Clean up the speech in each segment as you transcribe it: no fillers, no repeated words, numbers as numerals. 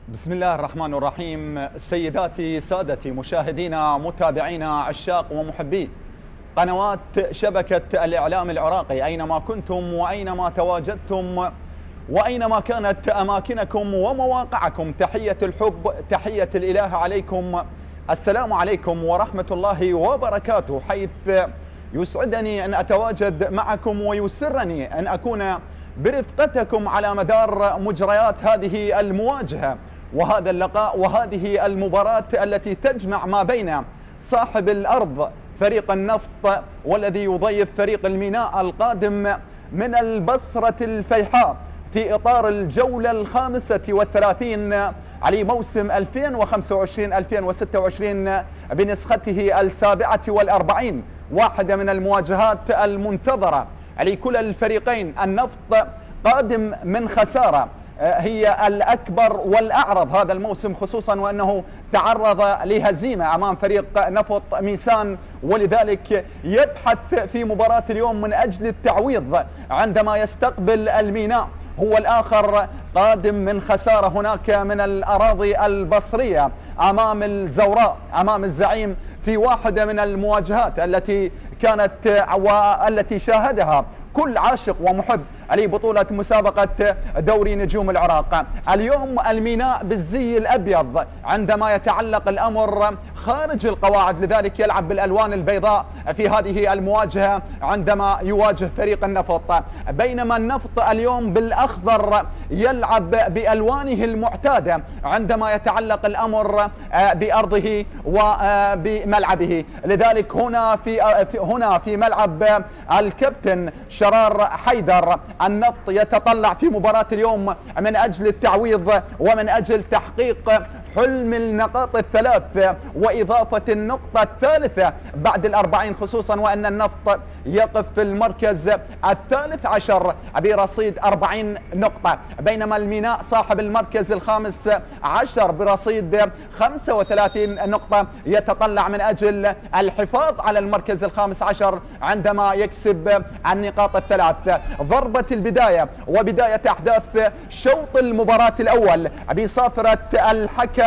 بسم الله الرحمن الرحيم. سيداتي سادتي مشاهدينا متابعينا عشاق ومحبي قنوات شبكة الإعلام العراقي أينما كنتم وأينما تواجدتم وأينما كانت أماكنكم ومواقعكم، تحية الحب، تحية الإله عليكم. السلام عليكم ورحمة الله وبركاته. حيث يسعدني أن أتواجد معكم ويسرني أن أكون برفقتكم على مدار مجريات هذه المواجهة وهذا اللقاء وهذه المباراة التي تجمع ما بين صاحب الأرض فريق النفط والذي يضيف فريق الميناء القادم من البصرة الفيحاء في إطار الجولة 35 على موسم 2025-2026 بنسخته 47، واحدة من المواجهات المنتظرة لكل الفريقين. النفط قادم من خسارة هي الأكبر والأعرض هذا الموسم، خصوصا وأنه تعرض لهزيمة أمام فريق نفط ميسان، ولذلك يبحث في مباراة اليوم من أجل التعويض عندما يستقبل الميناء. هو الآخر قادم من خسارة هناك من الأراضي البصرية أمام الزوراء أمام الزعيم في واحدة من المواجهات التي كانت والتي شاهدها كل عاشق ومحب لبطولة مسابقة دوري نجوم العراق. اليوم الميناء بالزي الأبيض عندما يتعلق الأمر خارج القواعد، لذلك يلعب بالألوان البيضاء في هذه المواجهة عندما يواجه فريق النفط، بينما النفط اليوم بالأخضر يلعب بألوانه المعتادة عندما يتعلق الأمر بأرضه وبملعبه. لذلك هنا في ملعب الكابتن شرار حيدر النفط يتطلع في مباراة اليوم من أجل التعويض ومن أجل تحقيق حلم النقاط الثلاث وإضافة النقطة الثالثة بعد 40، خصوصا وأن النفط يقف في المركز 13 برصيد 40 نقطة، بينما الميناء صاحب المركز 15 برصيد 35 نقطة يتطلع من أجل الحفاظ على المركز 15 عندما يكسب النقاط الثلاث. ضربة البداية وبداية أحداث شوط المباراة الأول بصافرة الحكم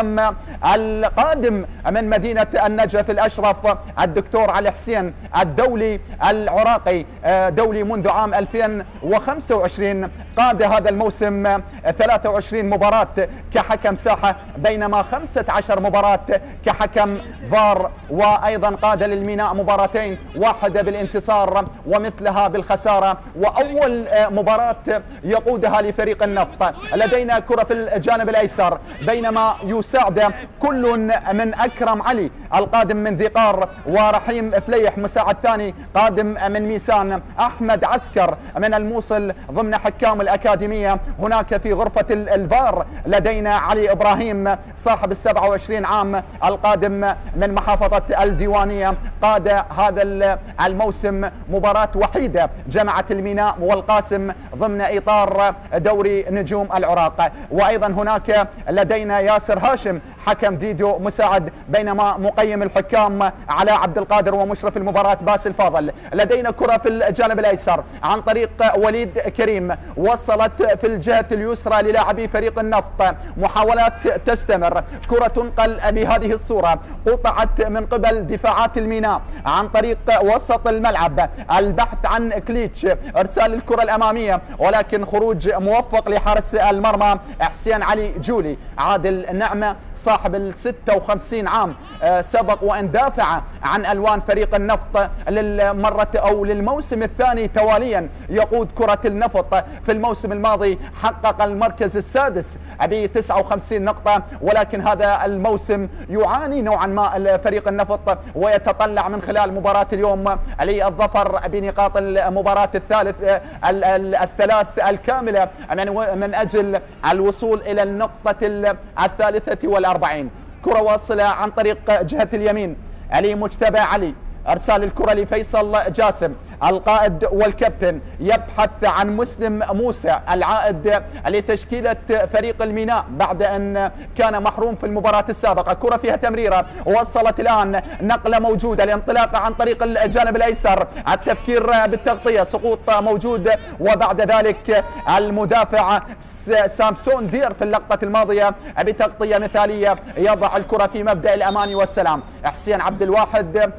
القادم من مدينة النجف الأشرف الدكتور علي حسين، الدولي العراقي، دولي منذ عام 2025، قاد هذا الموسم 23 مباراة كحكم ساحة، بينما 15 مباراة كحكم فار، وأيضا قاد للميناء مباراتين، واحدة بالانتصار ومثلها بالخسارة، وأول مباراة يقودها لفريق النفط. لدينا كرة في الجانب الأيسر، بينما يساعد كل من أكرم علي القادم من ذقار، ورحيم فليح مساعد ثاني قادم من ميسان، أحمد عسكر من الموصل ضمن حكام الأكاديمية. هناك في غرفة الفار لدينا علي إبراهيم صاحب 27 عام القادم من محافظة الديوانية، قاد هذا الموسم مباراة وحيدة جمعت الميناء والقاسم ضمن إطار دوري نجوم العراق. وأيضا هناك لدينا ياسر هاشم حكم فيديو مساعد، بينما مقيم الحكام علاء عبد القادر ومشرف المباراة باسل فاضل. لدينا كرة في الجانب الأيسر عن طريق وليد كريم، وصلت في الجهة اليسرى للاعبي فريق النفط، محاولات تستمر، كرة تنقل بهذه الصورة، قطعت من قبل دفاعات الميناء عن طريق وسط الملعب، البحث عن كليتش، ارسال الكرة الأمامية، ولكن خروج موفق لحارس المرمى حسين علي جولي. عادل نعمة صاحب 56 عام سبق وأن دافع عن ألوان فريق النفط للمرة أو للموسم الثاني تواليا، يقود كرة النفط. في الموسم الماضي حقق المركز السادس ب 59 نقطة، ولكن هذا الموسم يعاني نوعا ما فريق النفط، ويتطلع من خلال مباراة اليوم للظفر بنقاط المباراة الثلاث الكاملة من أجل الوصول إلى النقطة 43. كرة واصلة عن طريق جهة اليمين، علي مجتبى علي، ارسال الكرة لفيصل جاسم، القائد والكابتن يبحث عن مسلم موسى العائد لتشكيلة فريق الميناء بعد أن كان محروم في المباراة السابقة. كرة فيها تمريرة وصلت الآن، نقلة موجودة، الانطلاقة عن طريق الجانب الأيسر، التفكير بالتغطية، سقوط موجود، وبعد ذلك المدافع سامسون دير في اللقطة الماضية بتغطية مثالية يضع الكرة في مبدأ الأمان والسلام. حسين عبد الواحد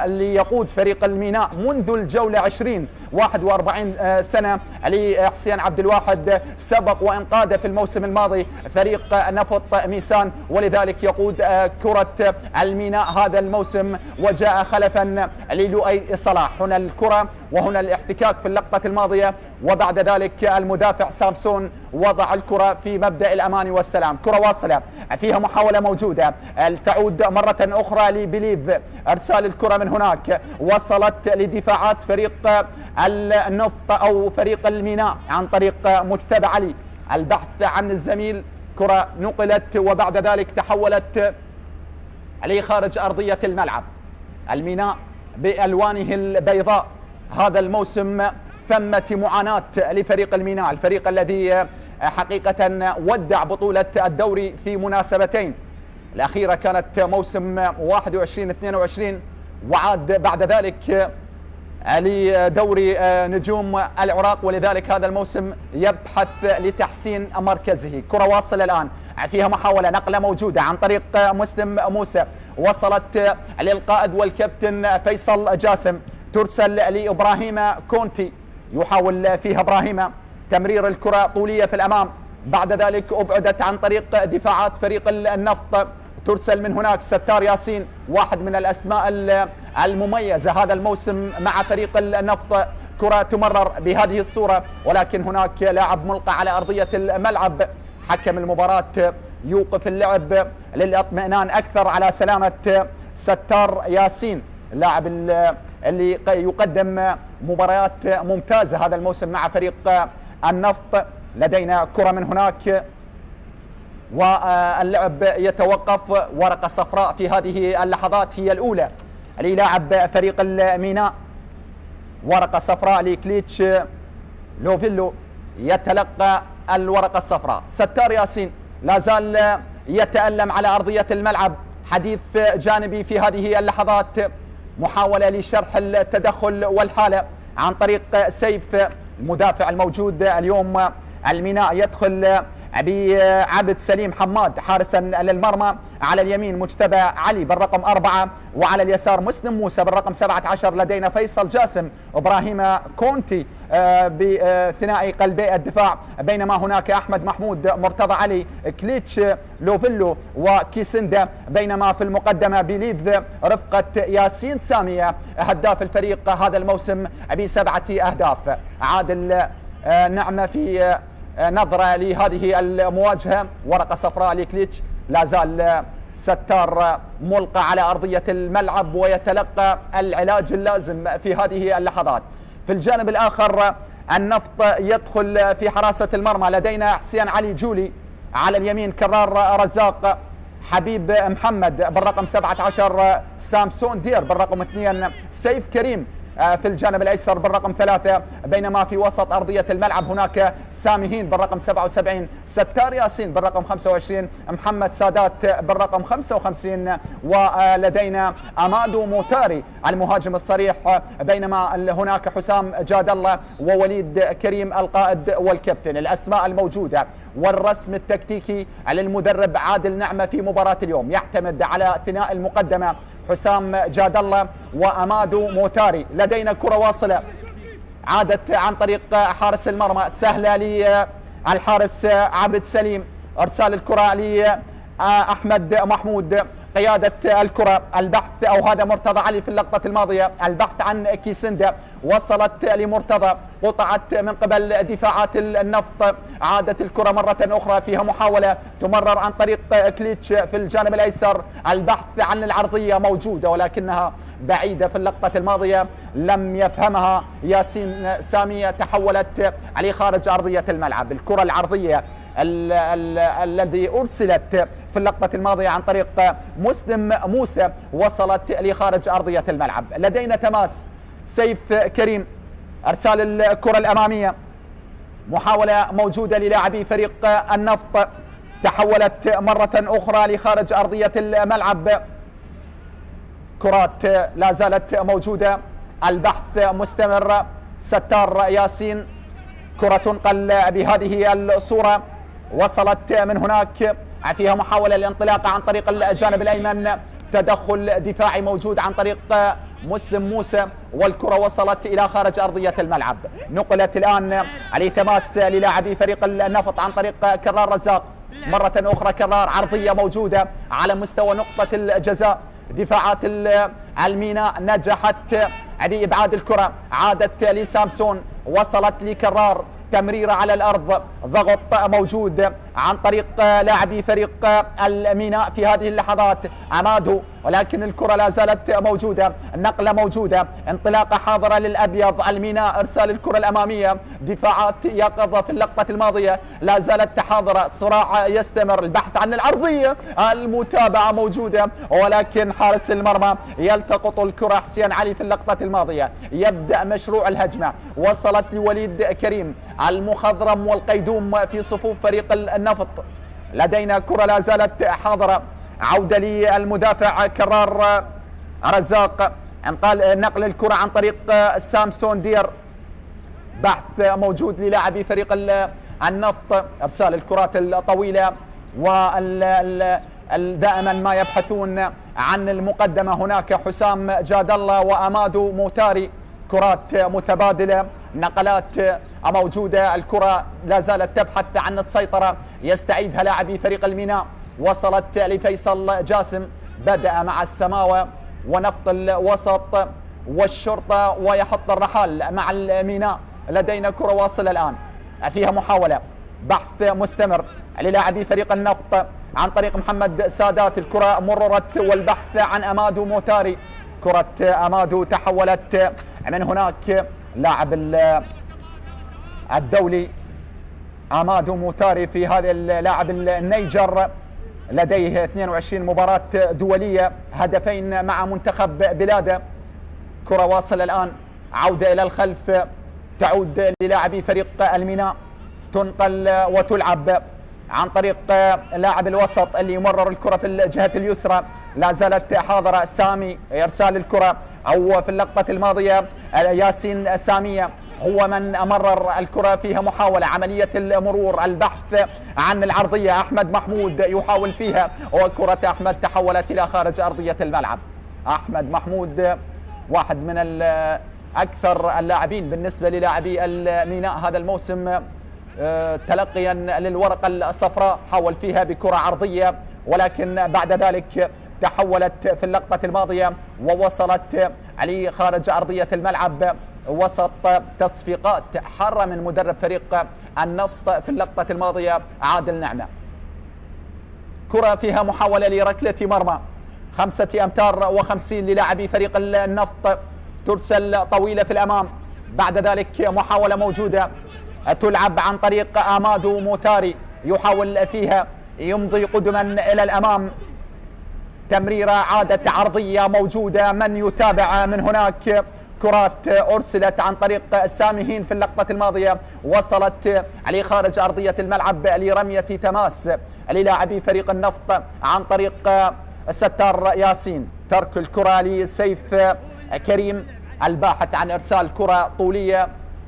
اللي يقود فريق الميناء منذ الجولة 20 41 سنة لحسين عبد الواحد سبق وانقاد في الموسم الماضي فريق نفط ميسان، ولذلك يقود كرة الميناء هذا الموسم وجاء خلفا للؤي صلاح. هنا الكرة وهنا الاحتكاك في اللقطة الماضية، وبعد ذلك المدافع سامسون وضع الكرة في مبدأ الأمان والسلام. كرة واصلة فيها محاولة موجودة، تعود مرة أخرى لبليف، أرسال الكرة من هناك وصلت لدفاعات فريق النفط أو فريق الميناء عن طريق مجتبى علي، البحث عن الزميل، كرة نقلت وبعد ذلك تحولت لخارج أرضية الملعب. الميناء بألوانه البيضاء هذا الموسم ثمة معاناة لفريق الميناء، الفريق الذي حقيقة ودع بطولة الدوري في مناسبتين، الأخيرة كانت موسم 21-22 وعاد بعد ذلك لدوري نجوم العراق، ولذلك هذا الموسم يبحث لتحسين مركزه. كرة واصلة الآن فيها محاولة، نقلة موجودة عن طريق مسلم موسى، وصلت للقائد والكابتن فيصل جاسم، ترسل لإبراهيم كونتي، يحاول فيها إبراهيم تمرير الكرة طولية في الأمام، بعد ذلك أبعدت عن طريق دفاعات فريق النفط، ترسل من هناك ستار ياسين، واحد من الأسماء المميزة هذا الموسم مع فريق النفط. كرة تمرر بهذه الصورة، ولكن هناك لاعب ملقى على أرضية الملعب، حكم المباراة يوقف اللعب للإطمئنان أكثر على سلامة ستار ياسين، اللاعب اللي يقدم مباريات ممتازة هذا الموسم مع فريق النفط. لدينا كرة من هناك واللعب يتوقف، ورقة صفراء في هذه اللحظات هي الأولى للاعب فريق الميناء، ورقة صفراء لكليتش لوفيلو يتلقى الورقة الصفراء. ستار ياسين لا زال يتألم على أرضية الملعب، حديث جانبي في هذه اللحظات، محاولة لشرح التدخل والحالة عن طريق سيف المدافع الموجود اليوم. الميناء يدخل بعبد سليم حماد حارسا للمرمى، على اليمين مجتبى علي بالرقم 4، وعلى اليسار مسلم موسى بالرقم 17. لدينا فيصل جاسم، إبراهيم كونتي بثنائي قلبي الدفاع، بينما هناك أحمد محمود، مرتضى علي، كليتش لوفيلو وكيسندا، بينما في المقدمة بليف رفقة ياسين سامية هداف الفريق هذا الموسم ب7 أهداف. عادل نعمة في نظرة لهذه المواجهة، ورقة صفراء لكليتش، لا زال ستار ملقى على أرضية الملعب ويتلقى العلاج اللازم في هذه اللحظات. في الجانب الآخر النفط يدخل في حراسة المرمى، لدينا حسين علي جولي، على اليمين كرار رزاق، حبيب محمد بالرقم 17، سامسون دير بالرقم 2، سيف كريم في الجانب الأيسر بالرقم 3، بينما في وسط أرضية الملعب هناك سامي هين بالرقم 77، ستار ياسين بالرقم 25، محمد سادات بالرقم 55، ولدينا أمادو موتاري المهاجم الصريح، بينما هناك حسام جاد الله ووليد كريم القائد والكابتن. الأسماء الموجودة والرسم التكتيكي للمدرب عادل نعمة في مباراة اليوم يعتمد على ثنائي المقدمة حسام جاد الله وأمادو موتاري. لدينا كرة واصلة عادت عن طريق حارس المرمى، سهلة للحارس عبد سليم، ارسال الكرة لأحمد محمود، قيادة الكرة، البحث أو هذا مرتضى علي في اللقطة الماضية، البحث عن كيسندا، وصلت لمرتضى، قطعت من قبل دفاعات النفط، عادت الكرة مرة أخرى فيها محاولة تمرر عن طريق كليتش في الجانب الأيسر، البحث عن العرضية موجودة ولكنها بعيدة في اللقطة الماضية، لم يفهمها ياسين سامية، تحولت عليه خارج أرضية الملعب. الكرة العرضية الذي أرسلت في اللقطة الماضية عن طريق مسلم موسى وصلت لخارج أرضية الملعب. لدينا تماس سيف كريم، ارسال الكرة الامامية، محاولة موجودة للاعبي فريق النفط، تحولت مرة اخرى لخارج ارضية الملعب. كرات لا زالت موجودة، البحث مستمر. ستار ياسين، كرة تنقل بهذه الصورة، وصلت من هناك، فيها محاولة للانطلاق عن طريق الجانب الأيمن، تدخل دفاعي موجود عن طريق مسلم موسى، والكرة وصلت إلى خارج أرضية الملعب. نقلت الآن عليه تماس للاعبي فريق النفط عن طريق كرار رزاق، مرة أخرى كرار عرضية موجودة على مستوى نقطة الجزاء. دفاعات الميناء نجحت بإبعاد الكرة، عادت لسامسون، وصلت لكرار، تمريرة على الأرض، ضغط موجود عن طريق لاعبي فريق الميناء في هذه اللحظات أمادو، ولكن الكرة لا زالت موجودة، النقلة موجودة، انطلاقة حاضرة للأبيض. الميناء إرسال الكرة الأمامية، دفاعات يقظة في اللقطة الماضية لا زالت حاضرة، صراع يستمر، البحث عن الأرضية، المتابعة موجودة، ولكن حارس المرمى يلتقط الكرة حسين علي في اللقطة الماضية. يبدأ مشروع الهجمة، وصلت لوليد كريم، المخضرم والقيدوم في صفوف فريق النفط. لدينا كرة لا زالت حاضرة، عودة للمدافع كرار رزاق، نقل الكرة عن طريق سامسون دير، بحث موجود للاعبي فريق النفط، ارسال الكرات الطويلة، دائما ما يبحثون عن المقدمة. هناك حسام جاد الله وامادو موتاري، كرات متبادلة، نقلات موجودة، الكرة لا زالت تبحث عن السيطرة، يستعيدها لاعبي فريق الميناء، وصلت لفيصل جاسم، بدأ مع السماوة ونفط الوسط والشرطة، ويحط الرحال مع الميناء. لدينا كرة واصلة الآن، فيها محاولة، بحث مستمر للاعبي فريق النفط عن طريق محمد سادات، الكرة مررت، والبحث عن أمادو موتاري، كرة أمادو تحولت من هناك، لاعب الدولي أمادو موتاري في هذا اللاعب النيجر، لديه 22 مباراة دولية، هدفين مع منتخب بلاده. كرة واصلة الآن، عودة إلى الخلف، تعود للاعبي فريق الميناء، تنقل وتلعب عن طريق لاعب الوسط اللي يمرر الكرة في الجهة اليسرى، لا زالت حاضرة. سامي، إرسال الكرة، أو في اللقطة الماضية ياسين سامية هو من مرر الكرة، فيها محاولة، عملية المرور، البحث عن العرضية. أحمد محمود يحاول فيها، وكرة أحمد تحولت إلى خارج أرضية الملعب. أحمد محمود واحد من أكثر اللاعبين بالنسبة للاعبي الميناء هذا الموسم تلقيا للورقة الصفراء، حاول فيها بكرة عرضية، ولكن بعد ذلك تحولت في اللقطة الماضية ووصلت علي خارج أرضية الملعب، وسط تصفيقات حارة من مدرب فريق النفط في اللقطة الماضية عادل نعمة. كرة فيها محاولة لركلة مرمى، 5 أمتار و50 للاعبي فريق النفط، ترسل طويلة في الأمام، بعد ذلك محاولة موجودة، تلعب عن طريق أمادو موتاري، يحاول فيها، يمضي قدما إلى الأمام، تمريرة عادة عرضية موجودة، من يتابع من هناك. كرات أرسلت عن طريق الساميين في اللقطة الماضية، وصلت علي خارج أرضية الملعب لرمية تماس للاعبي فريق النفط عن طريق ستار ياسين. ترك الكرة لسيف كريم، الباحث عن إرسال كرة طولية،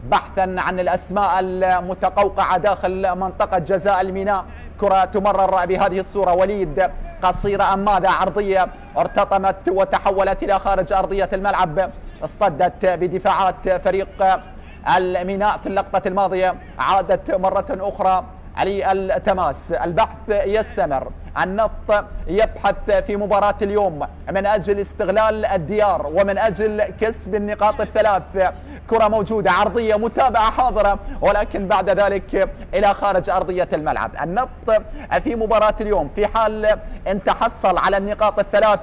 بحثا عن الأسماء المتقوقعة داخل منطقة جزاء الميناء. كرة تمرر بهذه الصورة، وليد، قصيرة أم ماذا؟ عرضية ارتطمت وتحولت إلى خارج أرضية الملعب، اصطدت بدفاعات فريق الميناء في اللقطة الماضية، عادت مرة أخرى علي التماس. البحث يستمر، النفط يبحث في مباراة اليوم من أجل استغلال الديار ومن أجل كسب النقاط الثلاث. كرة موجودة، عرضية، متابعة حاضرة، ولكن بعد ذلك إلى خارج أرضية الملعب. النفط في مباراة اليوم في حال ان تحصل على النقاط الثلاث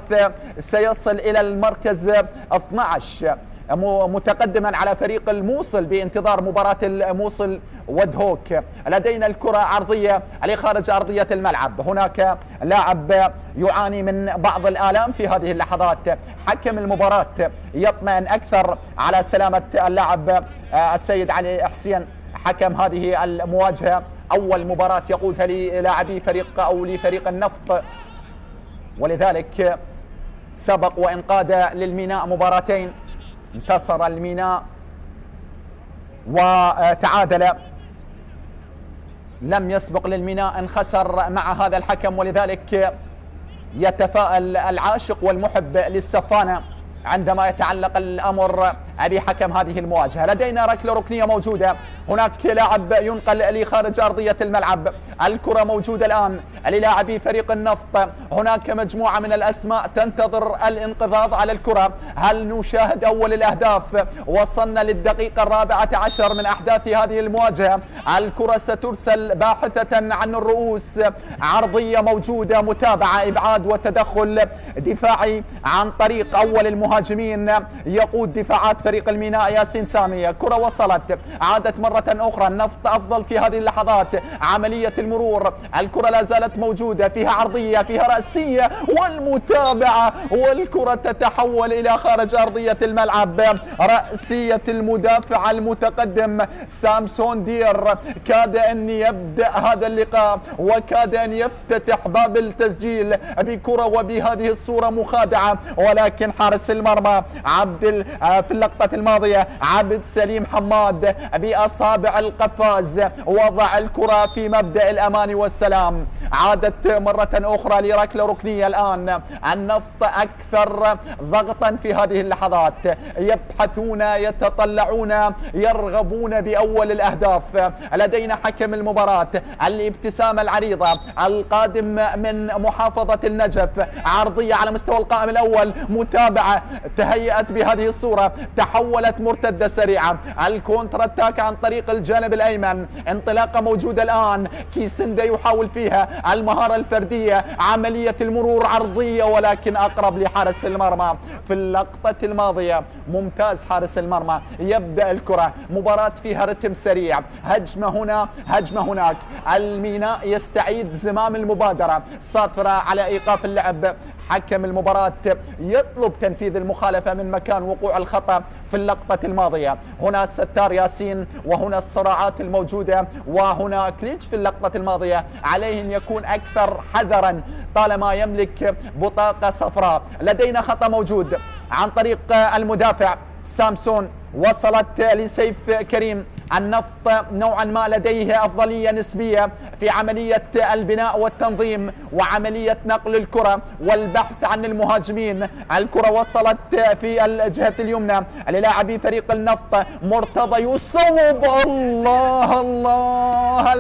سيصل إلى المركز 12 متقدما على فريق الموصل بانتظار مباراة الموصل ودهوك. لدينا الكرة عرضية لخارج أرضية الملعب، هناك لاعب يعاني من بعض الآلام في هذه اللحظات. حكم المباراة يطمئن أكثر على سلامة اللاعب السيد علي حسين حكم هذه المواجهة، أول مباراة يقودها للاعبي فريق أو لفريق النفط، ولذلك سبق وانقاد للميناء مباراتين، انتصر الميناء وتعادل، لم يسبق للميناء ان خسر مع هذا الحكم، ولذلك يتفاءل العاشق والمحب للسفانة عندما يتعلق الأمر بحكم هذه المواجهة. لدينا ركلة ركنية موجودة، هناك لاعب ينقل لخارج أرضية الملعب، الكرة موجودة الآن للاعبي فريق النفط، هناك مجموعة من الأسماء تنتظر الانقضاض على الكرة. هل نشاهد أول الأهداف؟ وصلنا للدقيقة 14 من أحداث هذه المواجهة، الكرة سترسل باحثة عن الرؤوس، عرضية موجودة، متابعة، إبعاد وتدخل دفاعي عن طريق أول المهاجمين يقود دفاعات فريق الميناء ياسين سامي. كرة وصلت، عادت مرة أخرى، النفط أفضل في هذه اللحظات، عملية المرور، الكرة لا زالت موجودة، فيها عرضية، فيها رأسية والمتابعة، والكرة تتحول إلى خارج أرضية الملعب. رأسية المدافع المتقدم سامسون دير، كاد أن يبدأ هذا اللقاء وكاد أن يفتتح باب التسجيل بكرة وبهذه الصورة مخادعة، ولكن حارس المرمى في اللقطة الماضية عبد سليم حماد بأصابع القفاز وضع الكرة في مبدأ الأمان والسلام. عادت مرة أخرى لركلة ركنية الآن، النفط أكثر ضغطا في هذه اللحظات، يبحثون، يتطلعون، يرغبون بأول الأهداف. لدينا حكم المباراة، الابتسامة العريضة القادم من محافظة النجف، عرضية على مستوى القائم الأول، متابعة، تهيأت بهذه الصورة، تحولت مرتدة سريعة، الكونتر اتاك عن طريق الجانب الأيمن، انطلاقة موجودة الآن، كيسندا يحاول فيها المهارة الفردية، عملية المرور، عرضية ولكن أقرب لحارس المرمى. في اللقطة الماضية ممتاز حارس المرمى، يبدأ الكرة، مباراة فيها رتم سريع، هجمة هنا هجمة هناك، الميناء يستعيد زمام المبادرة، صافرة على إيقاف اللعب، حكم المباراة يطلب تنفيذ المخالفة من مكان وقوع الخطأ في اللقطة الماضية. هنا ستار ياسين، وهنا الصراعات الموجودة، وهنا كليتش في اللقطة الماضية، عليه أن يكون أكثر حذرا طالما يملك بطاقة صفراء. لدينا خطأ موجود عن طريق المدافع سامسون، وصلت لسيف كريم. النفط نوعا ما لديه أفضلية نسبية في عملية البناء والتنظيم وعملية نقل الكرة والبحث عن المهاجمين. الكرة وصلت في الجهة اليمنى للاعبي فريق النفط، مرتضى يصوب، الله الله،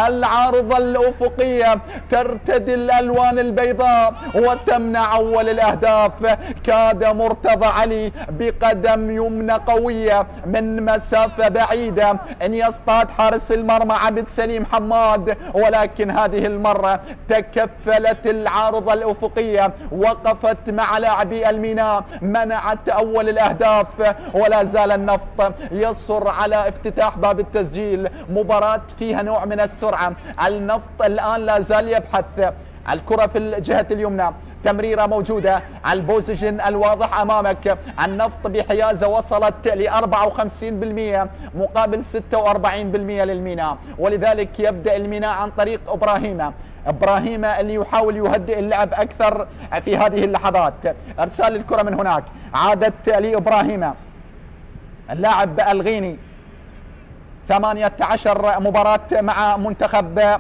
العارضة الأفقية ترتدي الألوان البيضاء وتمنع أول الأهداف. كاد مرتضى علي بقدم يمنى قوية من مسافة بعيدة أن يصطاد حارس المرمى عبد سليم حماد، ولكن هذه المرة تكفلت العارضة الأفقية، وقفت مع لاعبي الميناء، منعت أول الأهداف، ولا زال النفط يصر على افتتاح باب التسجيل. مباراة فيها نوع من السرعة، النفط الآن لا زال يبحث، الكرة في الجهة اليمنى، تمريرة موجودة، البوزيشن الواضح أمامك، النفط بحيازة وصلت ل 54% مقابل 46% للميناء، ولذلك يبدأ الميناء عن طريق إبراهيم اللي يحاول يهدئ اللعب أكثر في هذه اللحظات. إرسال الكرة من هناك، عادت لإبراهيم اللاعب الغيني، 18 مباراة مع منتخب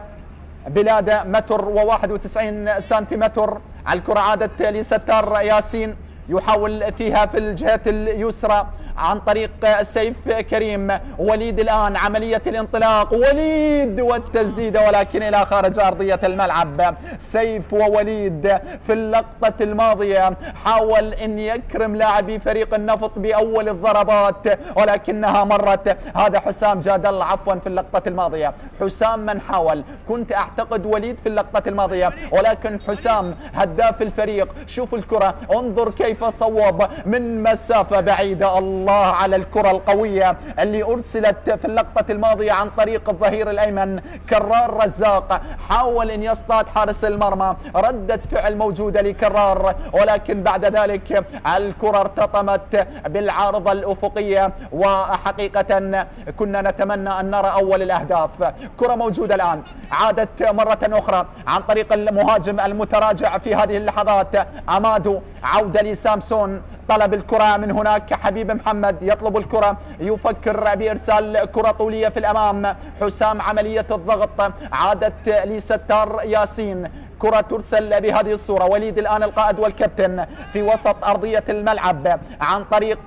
بلاد متر و91 سنتيمتر. الكرة عادت لستار ياسين، يحاول فيها في الجهة اليسرى، عن طريق سيف كريم. وليد الآن عملية الانطلاق، وليد والتسديدة ولكن إلى خارج أرضية الملعب. سيف ووليد في اللقطة الماضية حاول أن يكرم لاعبي فريق النفط بأول الضربات ولكنها مرت. هذا حسام جادل عفوا في اللقطة الماضية. حسام من حاول، كنت أعتقد وليد في اللقطة الماضية ولكن حسام هداف الفريق. شوفوا الكرة، انظر كيف صوب من مسافة بعيدة. الله على الكرة القوية اللي أرسلت في اللقطة الماضية عن طريق الظهير الأيمن كرار رزاق. حاول أن يصطاد حارس المرمى، ردة فعل موجودة لكرار ولكن بعد ذلك الكرة ارتطمت بالعارضة الأفقية. وحقيقة كنا نتمنى أن نرى أول الأهداف. كرة موجودة الآن، عادت مرة أخرى عن طريق المهاجم المتراجع في هذه اللحظات عمادو. عودة لسامسون، طلب الكرة من هناك حبيب محمد، يطلب الكرة، يفكر بإرسال كرة طولية في الأمام. حسام عملية الضغط، عادت لستار ياسين. كرة ترسل بهذه الصورة. وليد الآن القائد والكابتن في وسط أرضية الملعب عن طريق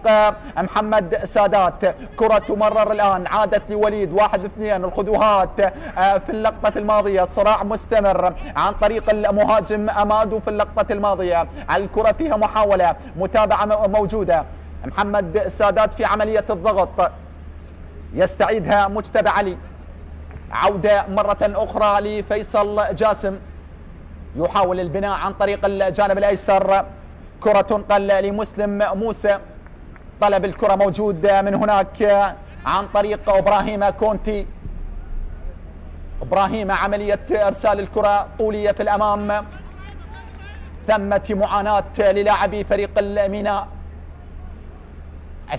محمد سادات. كرة تمرر الآن، عادت لوليد، 1-2 الخذوهات في اللقطة الماضية. صراع مستمر عن طريق المهاجم أمادو في اللقطة الماضية. الكرة فيها محاولة، متابعة موجودة. محمد سادات في عملية الضغط، يستعيدها مجتبى علي. عودة مرة أخرى لفيصل جاسم، يحاول البناء عن طريق الجانب الأيسر. كرة تنقل لمسلم موسى، طلب الكرة موجود من هناك عن طريق إبراهيم كونتي. إبراهيم عملية إرسال الكرة طولية في الأمام. ثمة معاناة للاعبي فريق الميناء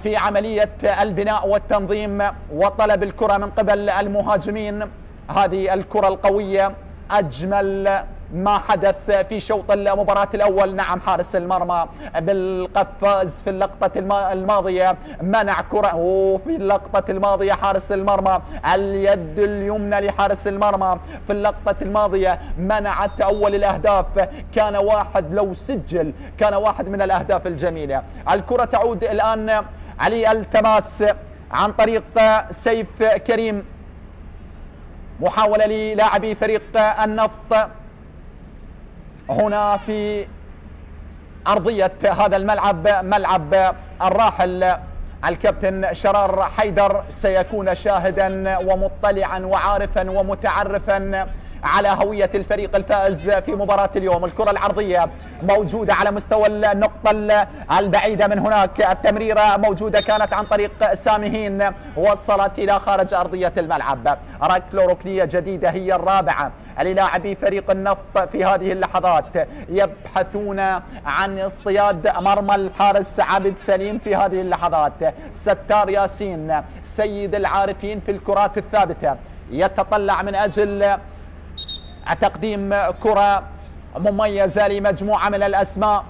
في عملية البناء والتنظيم وطلب الكرة من قبل المهاجمين. هذه الكرة القوية أجمل ما حدث في شوط المباراة الأول. نعم، حارس المرمى بالقفاز في اللقطة الماضية منع كرة، وفي اللقطة الماضية حارس المرمى اليد اليمنى لحارس المرمى في اللقطة الماضية منعت أول الأهداف. كان واحد، لو سجل كان واحد من الأهداف الجميلة. الكرة تعود الآن علي التماس عن طريق سيف كريم. محاولة للاعبي فريق النفط هنا في أرضية هذا الملعب، ملعب الراحل الكابتن شرار حيدر. سيكون شاهدا ومطلعا وعارفا ومتعرفا على هوية الفريق الفائز في مباراة اليوم. الكرة العرضية موجودة على مستوى النقطة البعيدة من هناك. التمريرة موجودة كانت عن طريق سامهين، وصلت إلى خارج أرضية الملعب. ركلة ركنية جديدة هي الرابعة للاعبي فريق النفط في هذه اللحظات، يبحثون عن اصطياد مرمى الحارس عابد سليم في هذه اللحظات. ستار ياسين سيد العارفين في الكرات الثابتة، يتطلع من أجل تقديم كرة مميزة لمجموعة من الأسماء،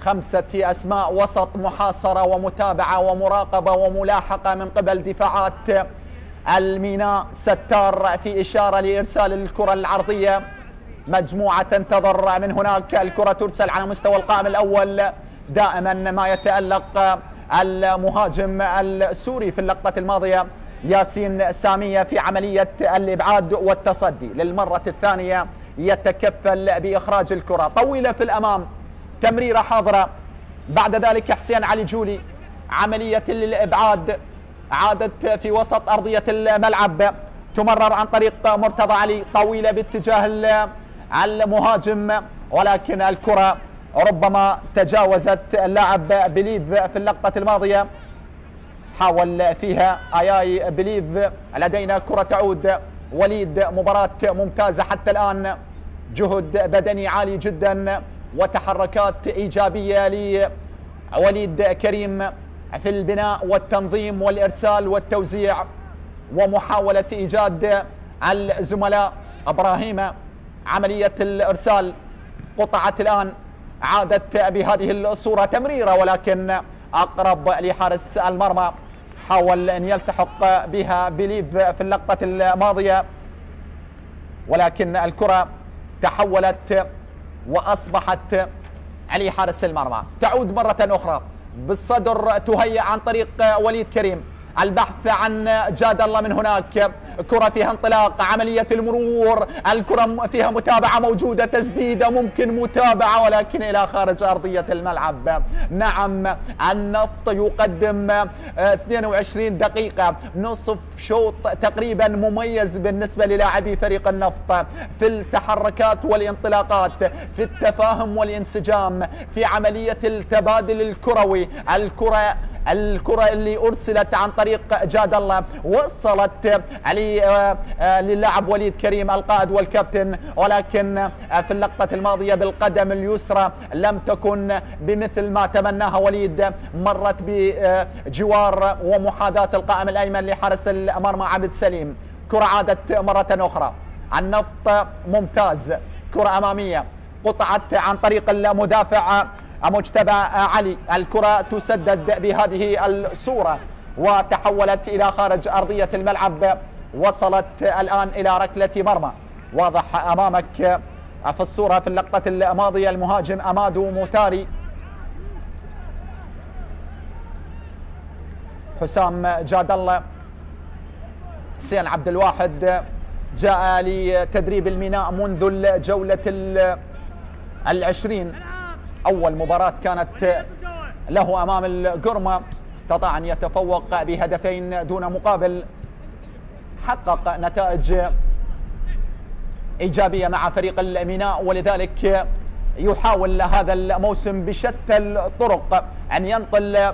5 أسماء وسط محاصرة ومتابعة ومراقبة وملاحقة من قبل دفاعات الميناء. ستار في إشارة لإرسال الكرة العرضية. مجموعة تنتظر من هناك. الكرة ترسل على مستوى القائم الأول. دائما ما يتألق المهاجم السوري في اللقطة الماضية ياسين سامية في عملية الإبعاد والتصدي. للمرة الثانية يتكفل بإخراج الكرة طويلة في الأمام، تمريرة حاضرة. بعد ذلك حسين علي جولي عملية الإبعاد، عادت في وسط أرضية الملعب، تمرر عن طريق مرتضى علي، طويلة باتجاه المهاجم ولكن الكرة ربما تجاوزت اللاعب بليف في اللقطة الماضية. حاول فيها آياي بليف. لدينا كرة تعود. وليد، مباراة ممتازة حتى الآن، جهد بدني عالي جدا وتحركات إيجابية لوليد كريم في البناء والتنظيم والإرسال والتوزيع ومحاولة إيجاد الزملاء. إبراهيم عملية الإرسال قطعت الآن، عادت بهذه الصورة تمريرة ولكن أقرب لحارس المرمى. حاول أن يلتحق بها بليف في اللقطة الماضية ولكن الكرة تحولت وأصبحت علي حارس المرمى. تعود مرة أخرى بالصدر تهيأ عن طريق وليد كريم، البحث عن جاد الله من هناك، كرة فيها انطلاق، عملية المرور، الكرة فيها متابعة موجودة، تسديدة ممكن متابعة ولكن إلى خارج أرضية الملعب. نعم النفط يقدم 22 دقيقة، نصف شوط تقريبا مميز بالنسبة للاعبي فريق النفط في التحركات والانطلاقات، في التفاهم والانسجام، في عملية التبادل الكروي. الكرة اللي أرسلت عن طريق جاد الله وصلت للاعب وليد كريم القائد والكابتن، ولكن في اللقطة الماضية بالقدم اليسرى لم تكن بمثل ما تمناها وليد، مرت بجوار ومحاذاة القائم الأيمن لحارس المرمى عبد سليم. كرة عادت مرة أخرى، النفط ممتاز، كرة أمامية قطعت عن طريق المدافع مجتبى علي، الكرة تسدد بهذه الصورة وتحولت إلى خارج أرضية الملعب، وصلت الآن إلى ركلة مرمى. واضح أمامك في الصورة في اللقطة الماضية المهاجم أمادو موتاري، حسام جاد الله، حسين عبد الواحد جاء لتدريب الميناء منذ الجولة 20، أول مباراة كانت له أمام القرمة، استطاع أن يتفوق بهدفين دون مقابل، حقق نتائج إيجابية مع فريق الميناء، ولذلك يحاول هذا الموسم بشتى الطرق أن ينقل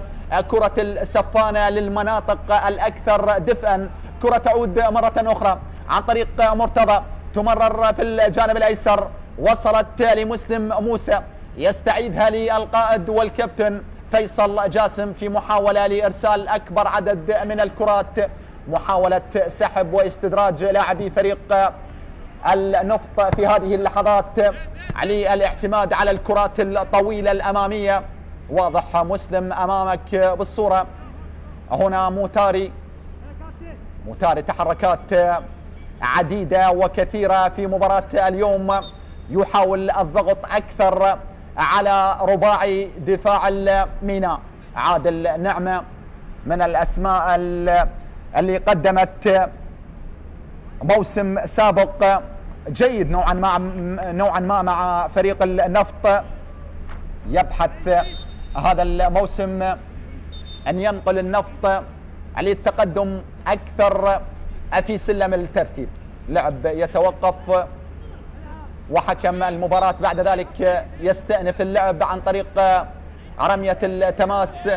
كرة السفانة للمناطق الأكثر دفئا. كرة تعود مرة أخرى عن طريق مرتضى، تمرر في الجانب الأيسر، وصلت لمسلم موسى، يستعيدها للقائد والكابتن فيصل جاسم في محاولة لإرسال أكبر عدد من الكرات، محاولة سحب واستدراج لاعبي فريق النفط في هذه اللحظات على الاعتماد على الكرات الطويلة الأمامية. واضح مسلم أمامك بالصورة، هنا موتاري تحركات عديدة وكثيرة في مباراة اليوم، يحاول الضغط أكثر على رباعي دفاع الميناء. عادل نعمة من الأسماء اللي قدمت موسم سابق جيد نوعا ما مع فريق النفط، يبحث هذا الموسم أن ينقل النفط للتقدم أكثر في سلم الترتيب. لعب يتوقف وحكم المباراة بعد ذلك يستأنف اللعب عن طريق رمية التماس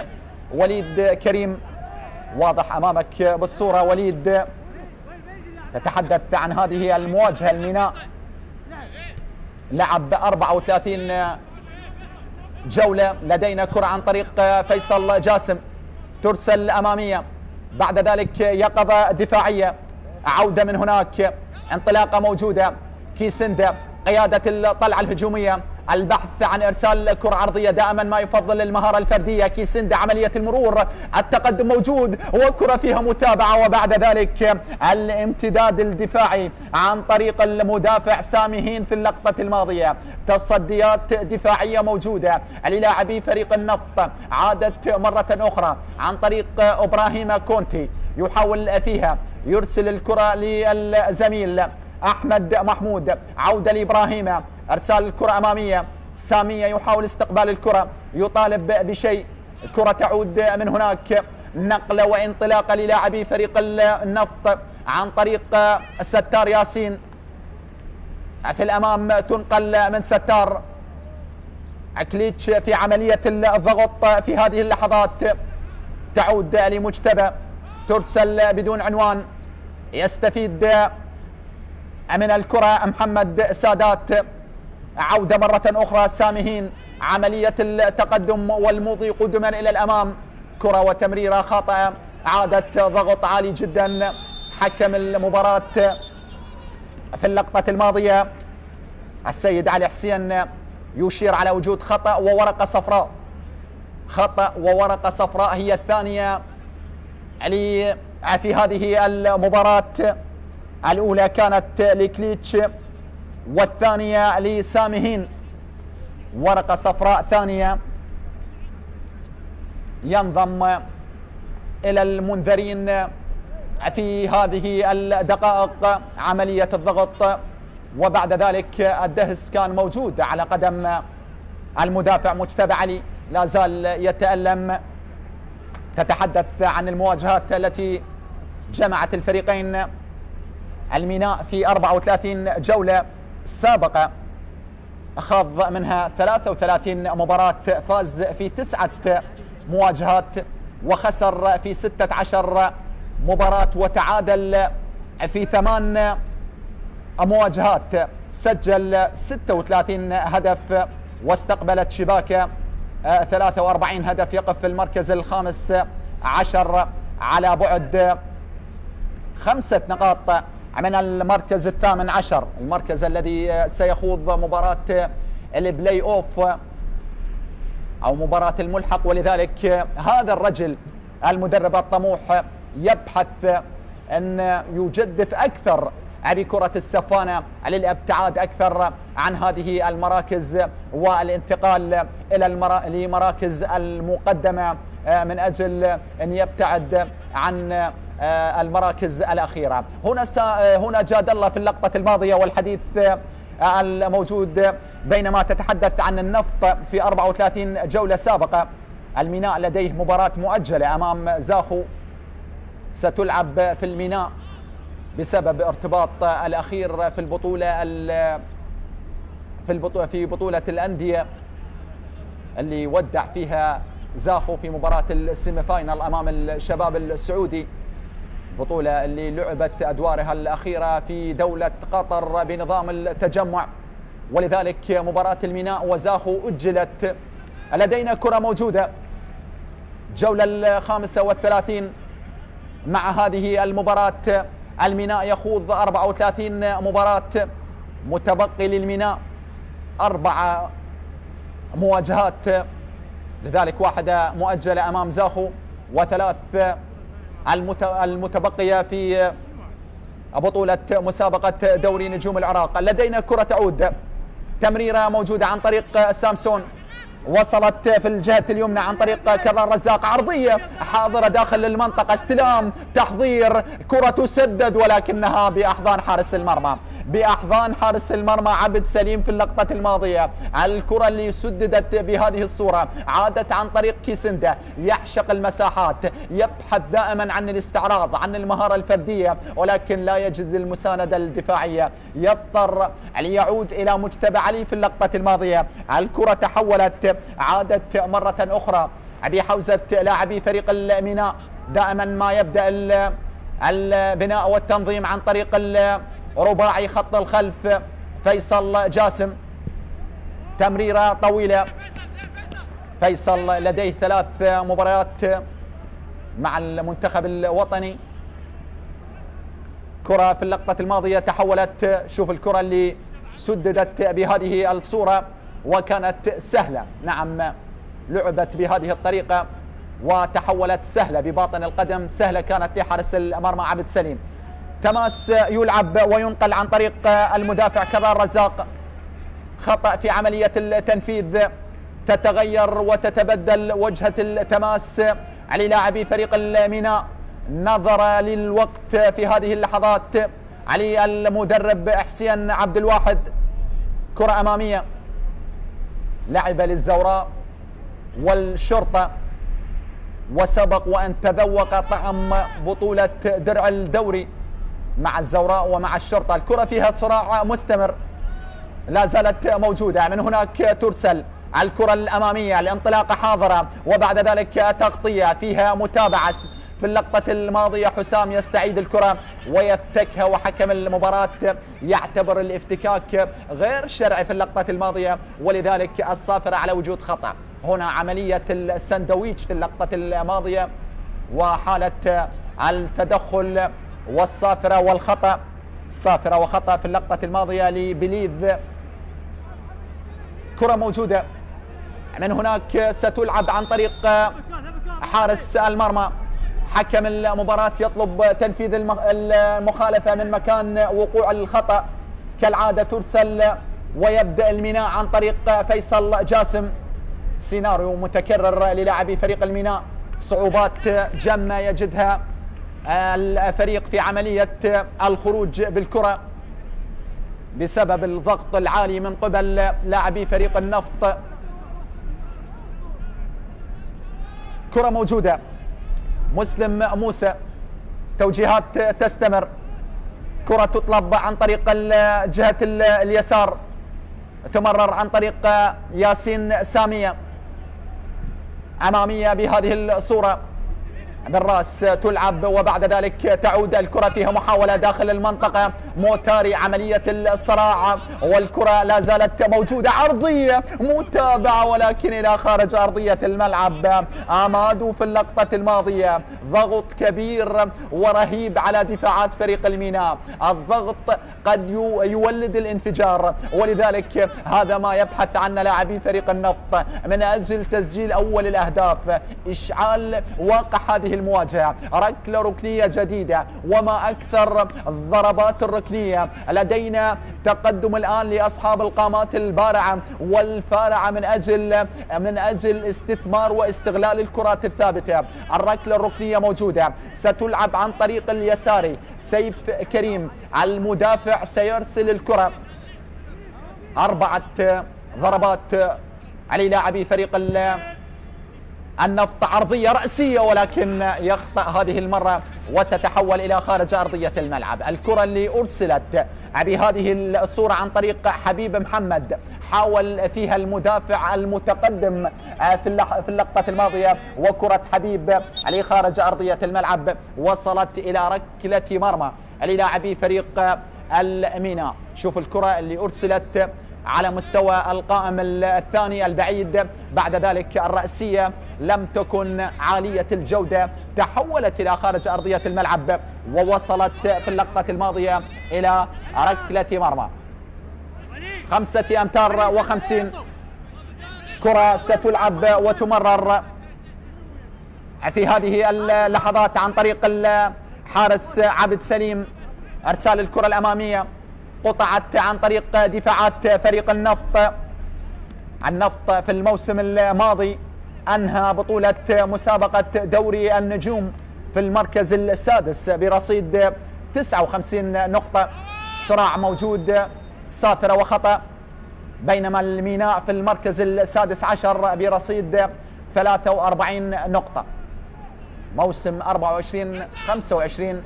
وليد كريم. واضح أمامك بالصورة وليد تتحدث عن هذه المواجهة. الميناء لعب 34 جولة، لدينا كرة عن طريق فيصل جاسم ترسل أمامية، بعد ذلك يقظة دفاعية، عودة من هناك، انطلاقة موجودة، كيسندا قيادة الطلعة الهجومية، البحث عن إرسال كرة عرضية، دائما ما يفضل المهارة الفردية. كيسندا عملية المرور، التقدم موجود وكرة فيها متابعة، وبعد ذلك الامتداد الدفاعي عن طريق المدافع سامي في اللقطة الماضية. تصديات دفاعية موجودة للاعبي فريق النفط، عادت مرة أخرى عن طريق إبراهيم كونتي، يحاول فيها يرسل الكرة للزميل أحمد محمود، عودة لإبراهيم، أرسال الكرة أمامية، سامية يحاول استقبال الكرة، يطالب بشيء، الكرة تعود من هناك، نقلة وانطلاقة للاعبي فريق النفط عن طريق ستار ياسين، في الأمام تنقل من ستار عكليتش في عملية الضغط في هذه اللحظات، تعود لمجتبى، ترسل بدون عنوان، يستفيد من الكرة محمد سادات، عودة مرة أخرى سامهين، عملية التقدم والمضي قدما إلى الأمام، كرة وتمريرة خاطئة، عادت ضغط عالي جدا. حكم المباراة في اللقطة الماضية السيد علي حسين يشير على وجود خطأ وورقة صفراء، خطأ وورقة صفراء هي الثانية في هذه المباراة. الأولى كانت لكليتش والثانية لسامهين، ورقة صفراء ثانية ينضم إلى المنذرين في هذه الدقائق عملية الضغط، وبعد ذلك الدهس كان موجود على قدم المدافع مجتبى علي، لا زال يتألم. تتحدث عن المواجهات التي جمعت الفريقين. الميناء في 34 جولة سابقة خاض منها 33 مباراة، فاز في 9 مواجهات وخسر في 16 مباراة، وتعادل في 8 مواجهات، سجل 36 هدف واستقبلت شباك 43 هدف، يقف في المركز الخامس عشر على بعد 5 نقاط من المركز الثامن عشر، المركز الذي سيخوض مباراة البلاي اوف او مباراة الملحق. ولذلك هذا الرجل المدرب الطموح يبحث ان يجدف اكثر بكرة السفانة للابتعاد أكثر عن هذه المراكز والانتقال إلى لمراكز المقدمة من أجل أن يبتعد عن المراكز الأخيرة. هنا جاد الله في اللقطة الماضية والحديث الموجود بينما تتحدث عن النفط في 34 جولة سابقة. الميناء لديه مباراة مؤجلة أمام زاخو ستلعب في الميناء بسبب ارتباط الأخير في بطولة الأندية اللي ودع فيها زاخو في مباراة السيمي فاينال أمام الشباب السعودي، البطولة اللي لعبت أدوارها الأخيرة في دولة قطر بنظام التجمع. ولذلك مباراة الميناء وزاخو أجلت. لدينا كرة موجودة، جولة 35 مع هذه المباراة. الميناء يخوض 34 مباراة، متبقي للميناء 4 مواجهات، لذلك 1 مؤجلة أمام زاخو و3 المتبقية في بطولة مسابقة دوري نجوم العراق. لدينا كرة تعود، تمريرة موجودة عن طريق سامسون، وصلت في الجهة اليمنى عن طريق كرار رزاق، عرضية حاضرة داخل المنطقة، استلام، تحضير، كرة تسدد ولكنها بأحضان حارس المرمى، بأحضان حارس المرمى عبد سليم. في اللقطة الماضية الكرة اللي سددت بهذه الصورة عادت عن طريق كيسندا، يعشق المساحات، يبحث دائما عن الاستعراض، عن المهارة الفردية، ولكن لا يجد المساندة الدفاعية، يضطر ليعود إلى مجتبى علي. في اللقطة الماضية الكرة تحولت، عادت مرة أخرى بحوزة لاعبي فريق الميناء، دائما ما يبدأ البناء والتنظيم عن طريق رباعي خط الخلف فيصل جاسم، تمريرة طويلة. فيصل لديه 3 مباريات مع المنتخب الوطني. كرة في اللقطة الماضية تحولت، شوف الكرة اللي سددت بهذه الصورة وكانت سهلة، نعم لعبت بهذه الطريقة وتحولت سهلة بباطن القدم، سهلة كانت لحارس المرمى عبد سليم. تماس يلعب وينقل عن طريق المدافع كرار رزاق، خطأ في عملية التنفيذ، تتغير وتتبدل وجهة التماس على لاعبي فريق الميناء نظر للوقت في هذه اللحظات علي المدرب حسين عبد الواحد. كرة أمامية، لعب للزوراء والشرطة وسبق وأن تذوق طعم بطولة درع الدوري مع الزوراء ومع الشرطة. الكرة فيها صراع مستمر، لا زالت موجودة، من هناك ترسل الكرة الأمامية، الانطلاقة حاضرة وبعد ذلك تغطية فيها متابعة. في اللقطة الماضية حسام يستعيد الكرة ويفتكها، وحكم المباراة يعتبر الافتكاك غير شرعي في اللقطة الماضية، ولذلك الصافرة على وجود خطأ. هنا عملية السندويتش في اللقطة الماضية وحالة التدخل والصافرة والخطأ، صافرة وخطأ في اللقطة الماضية لبليف. كرة موجودة، من هناك ستلعب عن طريق حارس المرمى. حكم المباراة يطلب تنفيذ المخالفة من مكان وقوع الخطأ، كالعادة ترسل ويبدأ الميناء عن طريق فيصل جاسم. سيناريو متكرر للاعبي فريق الميناء، صعوبات جمة يجدها الفريق في عملية الخروج بالكرة بسبب الضغط العالي من قبل لاعبي فريق النفط. كرة موجودة، مسلم موسى، توجيهات تستمر، كرة تطلب عن طريق جهة اليسار، تمرر عن طريق ياسين سامية، أمامية بهذه الصورة بالراس تلعب، وبعد ذلك تعود الكرة فيها محاولة داخل المنطقة. موتاري عملية الصراع والكرة لا زالت موجودة، عرضية متابعة ولكن إلى خارج أرضية الملعب. آمادو في اللقطة الماضية ضغط كبير ورهيب على دفاعات فريق الميناء، الضغط قد يولد الانفجار، ولذلك هذا ما يبحث عنه لاعبي فريق النفط من أجل تسجيل أول الأهداف، إشعال واقع هذه المواجهة. ركلة ركنية جديدة وما أكثر الضربات الركنية. لدينا تقدم الآن لأصحاب القامات البارعة والفارعة من أجل استثمار واستغلال الكرات الثابتة. الركلة الركنية موجودة، ستلعب عن طريق اليساري. سيف كريم المدافع سيرسل الكرة. 4 ضربات على لاعبي فريق النفط، عرضية رأسية ولكن يخطأ هذه المرة وتتحول إلى خارج أرضية الملعب. الكرة اللي أرسلت بهذه الصورة عن طريق حبيب محمد، حاول فيها المدافع المتقدم في اللقطة الماضية، وكرة حبيب على خارج أرضية الملعب وصلت إلى ركلة مرمى للاعبي فريق الميناء. شوف الكرة اللي أرسلت على مستوى القائم الثاني البعيد، بعد ذلك الرأسية لم تكن عالية الجودة، تحولت إلى خارج أرضية الملعب ووصلت في اللقطة الماضية إلى ركلة مرمى. 5 أمتار و50. كرة ستلعب وتمرر في هذه اللحظات عن طريق الحارس عبد سليم. أرسال الكرة الأمامية قطعت عن طريق دفاعات فريق النفط. النفط في الموسم الماضي أنهى بطولة مسابقة دوري النجوم في المركز السادس برصيد 59 نقطة. صراع موجود، ساثرة وخطأ، بينما الميناء في المركز السادس عشر برصيد 43 نقطة. موسم 24-25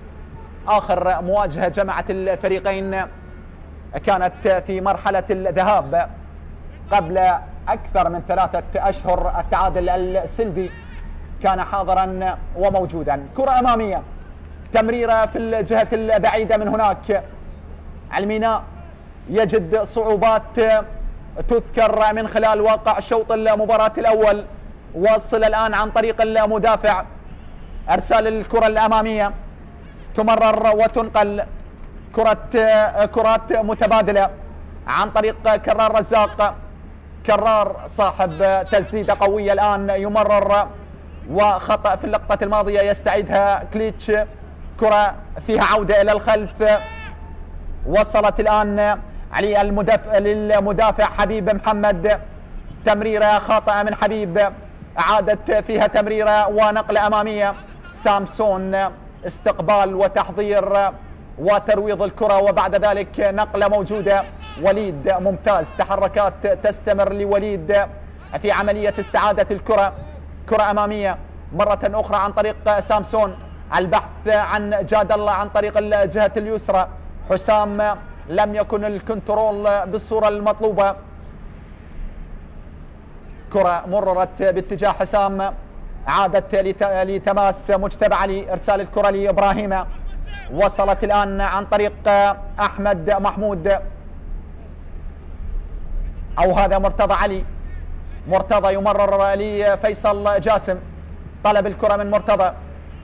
آخر مواجهة جمعت الفريقين كانت في مرحلة الذهاب قبل أكثر من 3 أشهر. التعادل السلبي كان حاضرا وموجودا. كرة أمامية، تمريرة في الجهة البعيدة من هناك. الميناء يجد صعوبات تذكر من خلال واقع شوط المباراة الأول. وصل الآن عن طريق المدافع، أرسال الكرة الأمامية تمرر وتنقل. كرات متبادلة عن طريق كرار رزاق. كرار صاحب تسديدة قوية الآن يمرر، وخطأ في اللقطة الماضية يستعيدها كليتش. كرة فيها عودة إلى الخلف، وصلت الآن علي للمدافع حبيب محمد. تمريرة خاطئة من حبيب، عادت فيها تمريرة ونقلة أمامية. سامسون استقبال وتحضير وترويض الكرة، وبعد ذلك نقلة موجودة. وليد ممتاز، تحركات تستمر لوليد في عملية استعادة الكرة. كرة أمامية مرة أخرى عن طريق سامسون. البحث عن جاد الله عن طريق الجهة اليسرى. حسام لم يكن الكنترول بالصورة المطلوبة. كرة مررت باتجاه حسام، عادت لتماس مجتبى علي. ارسال الكرة لإبراهيم، وصلت الآن عن طريق أحمد محمود، أو هذا مرتضى علي. مرتضى يمرر لفيصل جاسم، طلب الكرة من مرتضى.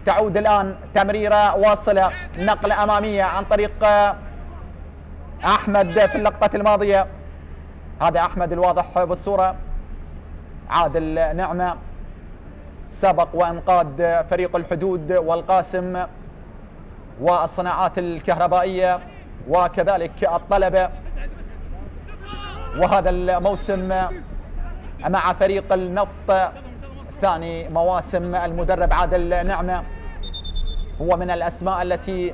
تعود الآن تمريرة واصلة، نقلة أمامية عن طريق أحمد في اللقطة الماضية. هذا أحمد الواضح بالصورة. عادل نعمة سبق وانقاذ فريق الحدود والقاسم والصناعات الكهربائية وكذلك الطلبة، وهذا الموسم مع فريق النفط ثاني مواسم المدرب عادل نعمة، هو من الأسماء التي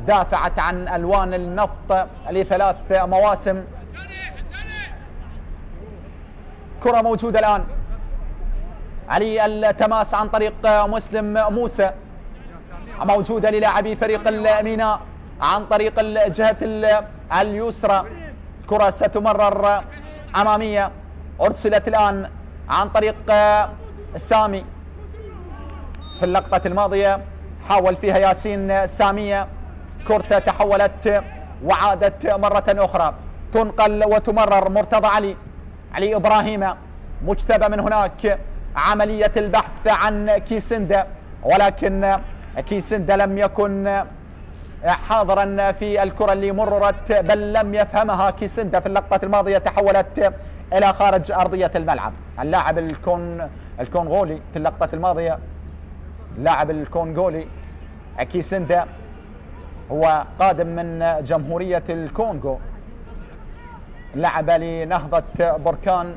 دافعت عن ألوان النفط ل3 مواسم. كرة موجودة الآن، علي التماس عن طريق مسلم موسى، موجودة للاعبي فريق الميناء عن طريق الجهة اليسرى. كرة ستمرر أمامية، أرسلت الآن عن طريق سامي. في اللقطة الماضية حاول فيها ياسين سامية، كرة تحولت وعادت مرة أخرى، تنقل وتمرر. مرتضى علي إبراهيم مجتبى من هناك، عملية البحث عن كيسندا، ولكن كيسندا لم يكن حاضرا في الكرة اللي مررت، بل لم يفهمها كيسندا. في اللقطة الماضية تحولت إلى خارج أرضية الملعب. اللاعب الكونغولي في اللقطة الماضية، اللاعب الكونغولي كيسندا هو قادم من جمهورية الكونغو، لعب لنهضة بركان،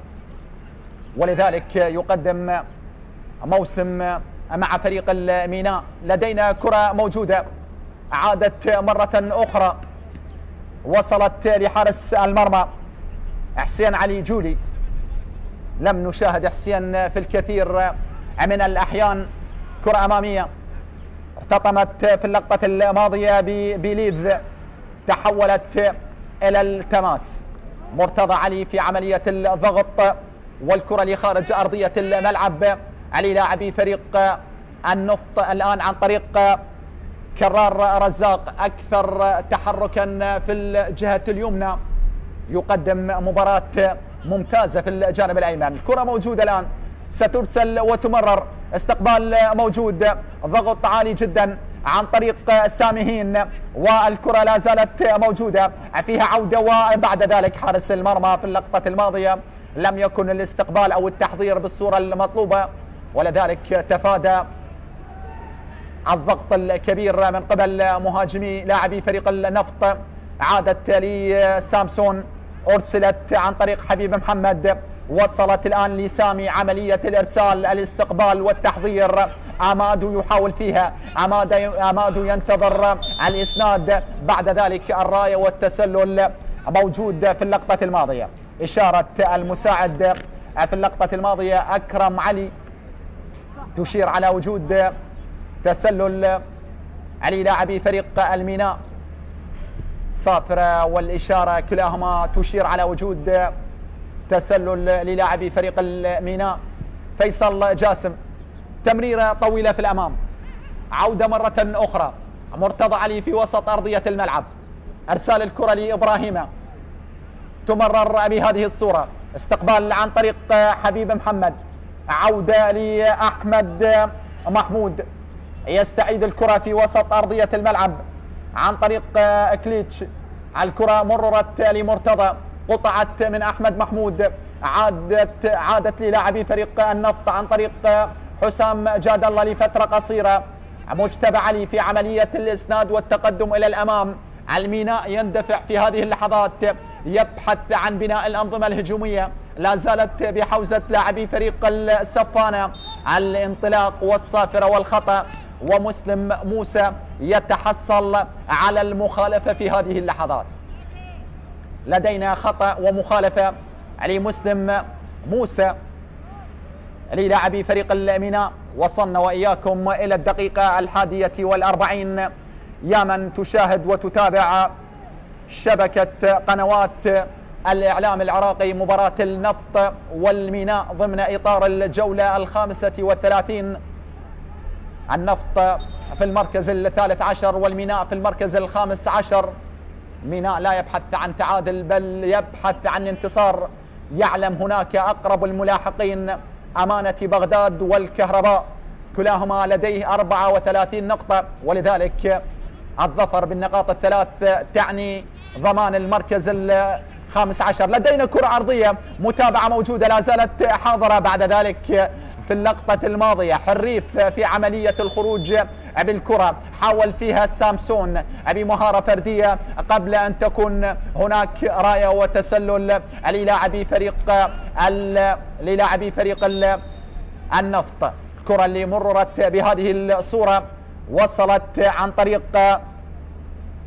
ولذلك يقدم موسم مع فريق الميناء. لدينا كرة موجودة، عادت مرة أخرى، وصلت لحارس المرمى حسين علي جولي. لم نشاهد حسين في الكثير من الأحيان. كرة أمامية ارتطمت في اللقطة الماضية بليذ، تحولت إلى التماس. مرتضى علي في عملية الضغط، والكرة لخارج أرضية الملعب علي لاعبي فريق النفط الآن عن طريق كرار رزاق، أكثر تحركا في الجهة اليمنى، يقدم مباراة ممتازة في الجانب الأيمن. كرة موجودة الآن، سترسل وتمرر، استقبال موجود، ضغط عالي جدا عن طريق ساميهين، والكرة لا زالت موجودة، فيها عودة، وبعد ذلك حارس المرمى في اللقطة الماضية لم يكن الاستقبال أو التحضير بالصورة المطلوبة، ولذلك تفادى الضغط الكبير من قبل مهاجمي لاعبي فريق النفط. عادت لسامسون، أرسلت عن طريق حبيب محمد، وصلت الآن لسامي، عملية الإرسال، الاستقبال والتحضير. عمادو يحاول فيها، عمادو ينتظر الإسناد، بعد ذلك الراية والتسلل موجود في اللقطة الماضية. إشارة المساعد في اللقطة الماضية أكرم علي تشير على وجود تسلل علي لاعبي فريق الميناء. صافرة والإشارة كلاهما تشير على وجود تسلل للاعبي فريق الميناء. فيصل جاسم، تمريرة طويلة في الأمام، عودة مرة أخرى. مرتضى علي في وسط أرضية الملعب، أرسال الكرة لإبراهيم، تمرر بهذه الصورة، استقبال عن طريق حبيب محمد، عودة لأحمد محمود، يستعيد الكرة في وسط أرضية الملعب عن طريق كليتش. الكرة مررت لمرتضى، قطعت من أحمد محمود، عادت للاعبي فريق النفط عن طريق حسام جاد الله لفترة قصيرة. مجتبى علي في عملية الإسناد والتقدم إلى الأمام. الميناء يندفع في هذه اللحظات، يبحث عن بناء الأنظمة الهجومية، لا زالت بحوزة لاعبي فريق السفانة. الانطلاق والصافرة والخطأ، ومسلم موسى يتحصل على المخالفة في هذه اللحظات. لدينا خطأ ومخالفة لمسلم موسى للاعبي فريق الميناء. وصلنا وإياكم إلى الدقيقة 41 يا من تشاهد وتتابع شبكة قنوات الإعلام العراقي مباراة النفط والميناء ضمن إطار الجولة 35. النفط في المركز 13 والميناء في المركز 15. ميناء لا يبحث عن تعادل، بل يبحث عن انتصار. يعلم هناك أقرب الملاحقين، أمانة بغداد والكهرباء، كلاهما لديه 34 نقطة، ولذلك الظفر بالنقاط الثلاث تعني ضمان المركز 15. لدينا كرة عرضية، متابعة موجودة لا زالت حاضرة. بعد ذلك في اللقطة الماضية حريف في عملية الخروج بالكرة، حاول فيها سامسون بمهارة فردية قبل أن تكون هناك راية وتسلل للاعبي فريق النفط. الكرة اللي مررت بهذه الصورة وصلت عن طريق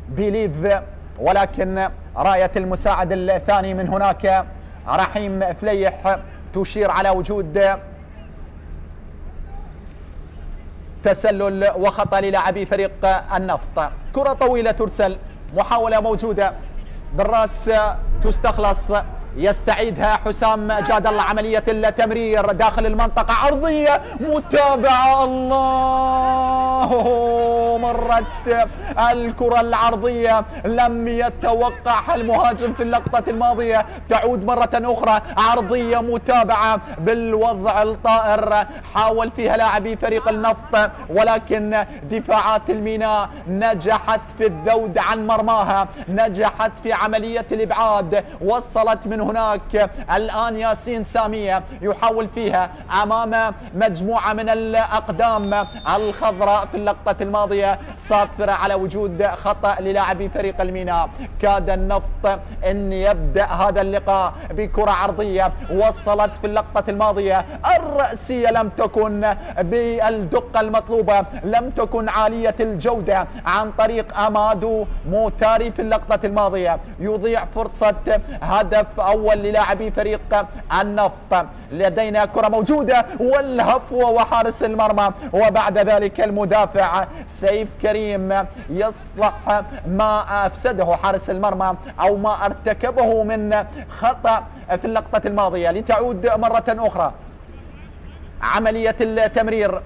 بيليف، ولكن راية المساعد الثاني من هناك رحيم فليح تشير على وجود تسلل وخطأ للاعبي فريق النفط. كرة طويلة ترسل، محاولة موجودة بالراس تستخلص، يستعيدها حسام جاد الله. عملية التمرير داخل المنطقة، عرضية متابعة، الله، مرت الكرة العرضية، لم يتوقعها المهاجم في اللقطة الماضية، تعود مرة أخرى عرضية متابعة بالوضع الطائر، حاول فيها لاعبي فريق النفط ولكن دفاعات الميناء نجحت في الذود عن مرماها، نجحت في عملية الإبعاد، وصلت من هناك الآن ياسين سامية يحاول فيها أمام مجموعة من الأقدام الخضراء في اللقطة الماضية، صافرة على وجود خطأ للاعبي فريق الميناء. كاد النفط أن يبدأ هذا اللقاء بكرة عرضية وصلت في اللقطة الماضية، الرأسية لم تكن بالدقة المطلوبة، لم تكن عالية الجودة عن طريق أمادو موتاري في اللقطة الماضية، يضيع فرصة هدف أول للاعبي فريق النفط. لدينا كرة موجودة والهفوة وحارس المرمى، وبعد ذلك المدافع سيف كريم يصلح ما أفسده حارس المرمى أو ما ارتكبه من خطأ في اللقطة الماضية لتعود مرة أخرى. عملية التمرير،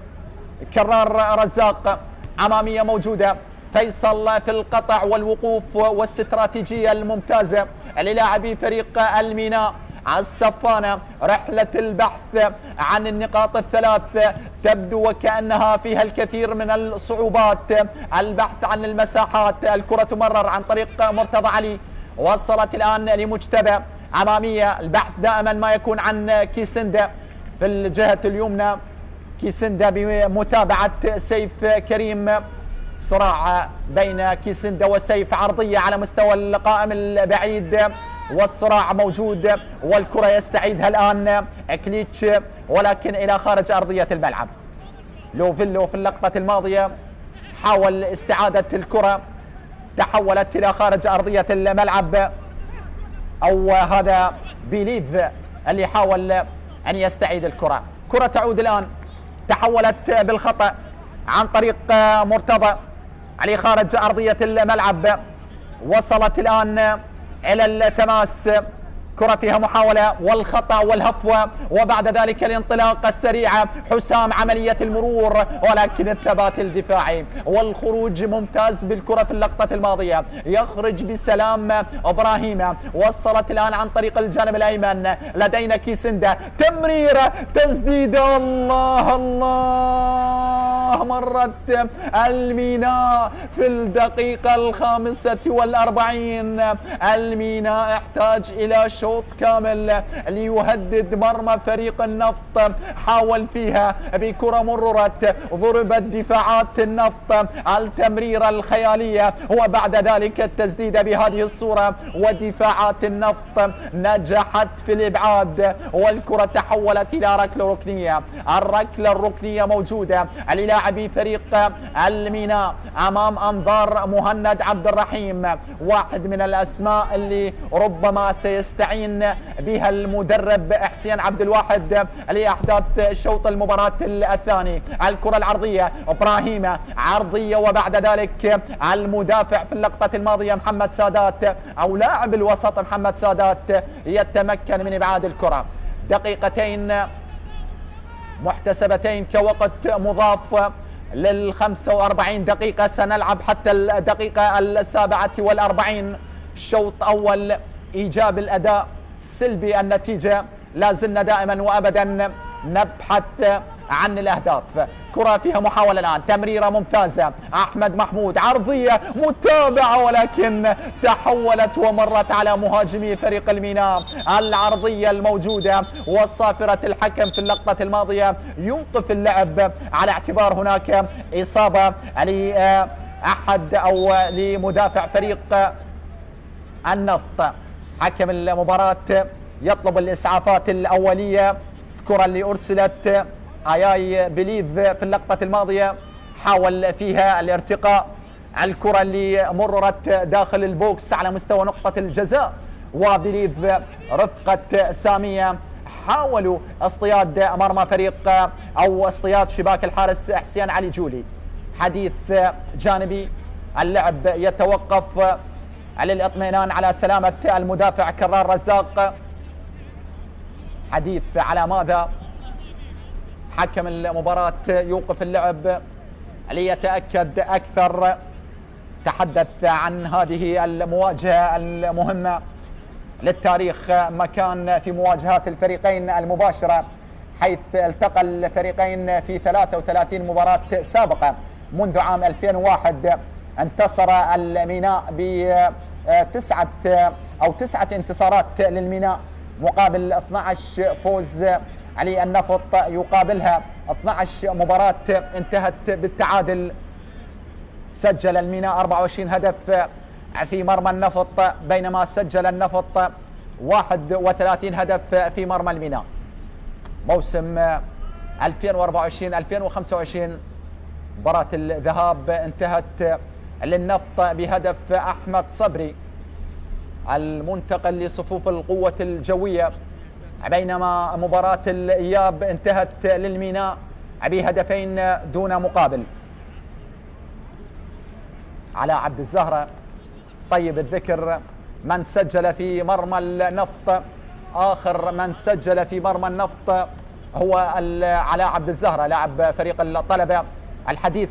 كرار رزاق، أمامية موجودة، فيصل في القطع والوقوف والاستراتيجية الممتازة للاعبي فريق الميناء. الصفانة رحلة البحث عن النقاط الثلاث تبدو وكأنها فيها الكثير من الصعوبات، البحث عن المساحات. الكرة تمرر عن طريق مرتضى علي، وصلت الآن لمجتبى، أمامية، البحث دائما ما يكون عن كيسندا في الجهة اليمنى، كيسندا بمتابعة سيف كريم، صراع بين كيسندا وسيف، عرضية على مستوى القائم البعيد والصراع موجود، والكرة يستعيدها الآن كليتش ولكن إلى خارج أرضية الملعب. لوفيلو في اللقطة الماضية حاول استعادة الكرة، تحولت إلى خارج أرضية الملعب، أو هذا بيليف اللي حاول أن يستعيد الكرة. كرة تعود الآن، تحولت بالخطأ عن طريق مرتضى على خارج أرضية الملعب، وصلت الآن إلى التماس، كرة فيها محاولة والخطأ والهفوة، وبعد ذلك الانطلاقة السريعة، حسام عملية المرور ولكن الثبات الدفاعي والخروج ممتاز بالكرة في اللقطة الماضية، يخرج بسلام إبراهيم، وصلت الآن عن طريق الجانب الأيمن، لدينا كيسندا، تمريرة، تسديدة، الله الله، مرت الميناء في الدقيقة 45. الميناء يحتاج إلى شوط كامل ليهدد مرمى فريق النفط، حاول فيها بكرة مررت، ضربت دفاعات النفط، التمريرة الخيالية وبعد ذلك التسديدة بهذه الصورة، ودفاعات النفط نجحت في الإبعاد، والكرة تحولت إلى ركلة ركنية. الركلة الركنية موجودة للاعبي فريق الميناء أمام أنظار مهند عبد الرحيم، واحد من الأسماء اللي ربما سيستعين بها المدرب حسين عبد الواحد لأحداث شوط المباراة الثاني. الكرة العرضية، إبراهيم، عرضية، وبعد ذلك المدافع في اللقطة الماضية محمد سادات أو لاعب الوسط محمد سادات يتمكن من إبعاد الكرة. دقيقتين محتسبتين كوقت مضاف لل45 دقيقة، سنلعب حتى الدقيقة 47. شوط أول إيجاب الأداء، سلبي النتيجة، لا زلنا دائما وأبدا نبحث عن الأهداف. كرة فيها محاولة الآن، تمريرة ممتازة، أحمد محمود، عرضية متابعة ولكن تحولت ومرت على مهاجمي فريق الميناء. العرضية الموجودة وصافرة الحكم في اللقطة الماضية يوقف اللعب على اعتبار هناك إصابة لأحد أو لمدافع فريق النفط. حكم المباراة يطلب الإسعافات الأولية. الكرة اللي أرسلت آياي بليف في اللقطة الماضية حاول فيها الارتقاء، الكرة اللي مررت داخل البوكس على مستوى نقطة الجزاء، وبليف رفقة سامية حاولوا اصطياد مرمى فريق أو اصطياد شباك الحارس حسين علي جولي. حديث جانبي، اللعب يتوقف للاطمئنان على سلامة المدافع كرار رزاق. حديث على ماذا حكم المباراة يوقف اللعب ليتأكد أكثر. تحدث عن هذه المواجهة المهمة للتاريخ، مكان في مواجهات الفريقين المباشرة، حيث التقى الفريقين في 33 مباراة سابقة منذ عام 2001. انتصر الميناء بتسعة انتصارات للميناء مقابل 12 فوز علي النفط يقابلها 12 مباراة انتهت بالتعادل. سجل الميناء 24 هدف في مرمى النفط، بينما سجل النفط 31 هدف في مرمى الميناء. موسم 2024-2025 مباراة الذهاب انتهت للنفط بهدف أحمد صبري المنتقل لصفوف القوة الجوية، بينما مباراة الإياب انتهت للميناء بهدفين دون مقابل. علاء عبد الزهرة طيب الذكر من سجل في مرمى النفط، آخر من سجل في مرمى النفط هو علاء عبد الزهرة لاعب فريق الطلبة. الحديث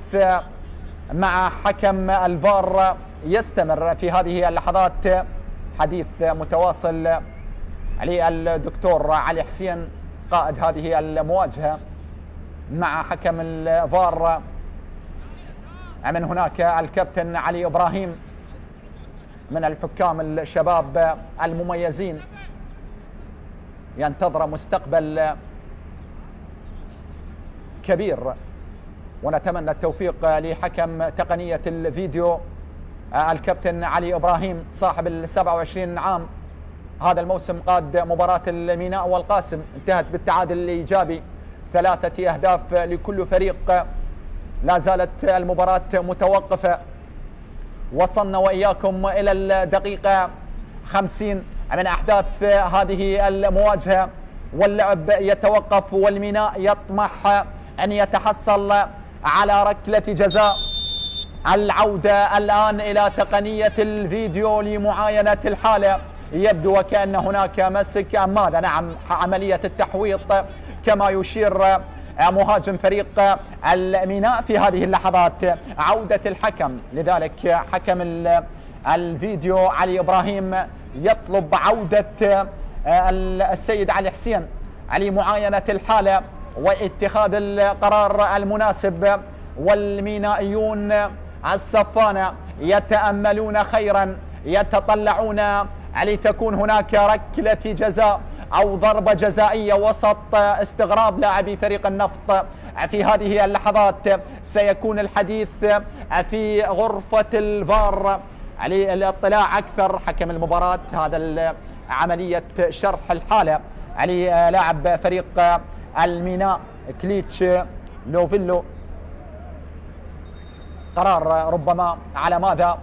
مع حكم الفار يستمر في هذه اللحظات، حديث متواصل للدكتور علي حسين قائد هذه المواجهة مع حكم الفار. من هناك الكابتن علي إبراهيم من الحكام الشباب المميزين، ينتظر مستقبل كبير، ونتمنى التوفيق لحكم تقنية الفيديو الكابتن علي إبراهيم صاحب 27 عام. هذا الموسم قاد مباراة الميناء والقاسم، انتهت بالتعادل الإيجابي 3 أهداف لكل فريق. لا زالت المباراة متوقفة. وصلنا وإياكم إلى الدقيقة 50 من أحداث هذه المواجهة، واللعب يتوقف والميناء يطمح أن يتحصل على ركلة جزاء. العودة الآن إلى تقنية الفيديو لمعاينة الحالة. يبدو وكأن هناك مسك أم ماذا؟ نعم، عملية التحويط كما يشير مهاجم فريق الميناء في هذه اللحظات. عودة الحكم، لذلك حكم الفيديو علي إبراهيم يطلب عودة السيد علي حسين لمعاينة الحالة واتخاذ القرار المناسب. والمينائيون الصفانة يتأملون خيرا، يتطلعون لتكون هناك ركلة جزاء أو ضربة جزائية وسط استغراب لاعبي فريق النفط في هذه اللحظات. سيكون الحديث في غرفة الفار للاطلاع أكثر. حكم المباراة هذا عملية شرح الحالة لاعب فريق الميناء كليتش لوفيلو. قرار ربما على ماذا؟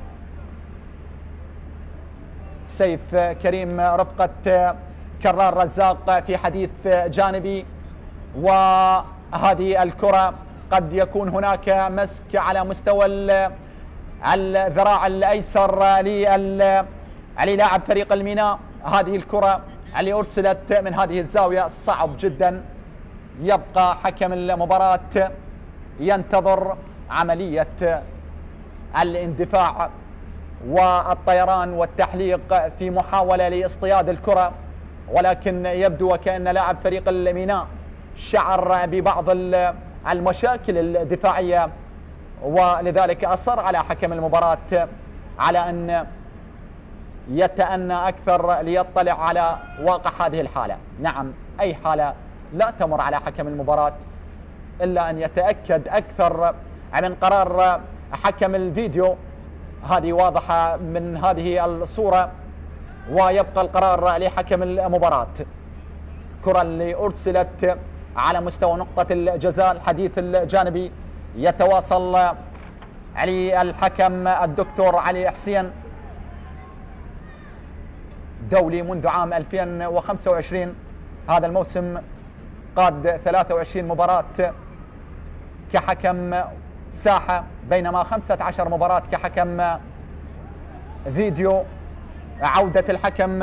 سيف كريم رفقة كرار رزاق في حديث جانبي، وهذه الكرة قد يكون هناك مسك على مستوى الذراع الأيسر للاعب فريق الميناء. هذه الكرة اللي أرسلت من هذه الزاوية صعب جدا. يبقى حكم المباراة ينتظر عملية الاندفاع والطيران والتحليق في محاولة لاصطياد الكرة، ولكن يبدو وكأن لاعب فريق الميناء شعر ببعض المشاكل الدفاعية، ولذلك أصر على حكم المباراة على أن يتأنى أكثر ليطلع على واقع هذه الحالة. نعم، أي حالة لا تمر على حكم المباراة إلا أن يتأكد أكثر من قرار حكم الفيديو. هذه واضحة من هذه الصورة، ويبقى القرار لحكم المباراة. كرة اللي أرسلت على مستوى نقطة الجزاء. الحديث الجانبي يتواصل علي الحكم الدكتور علي حسين، دولي منذ عام 2025. هذا الموسم قاد 23 مباراة كحكم ساحة، بينما 15 مباراة كحكم فيديو. عودة الحكم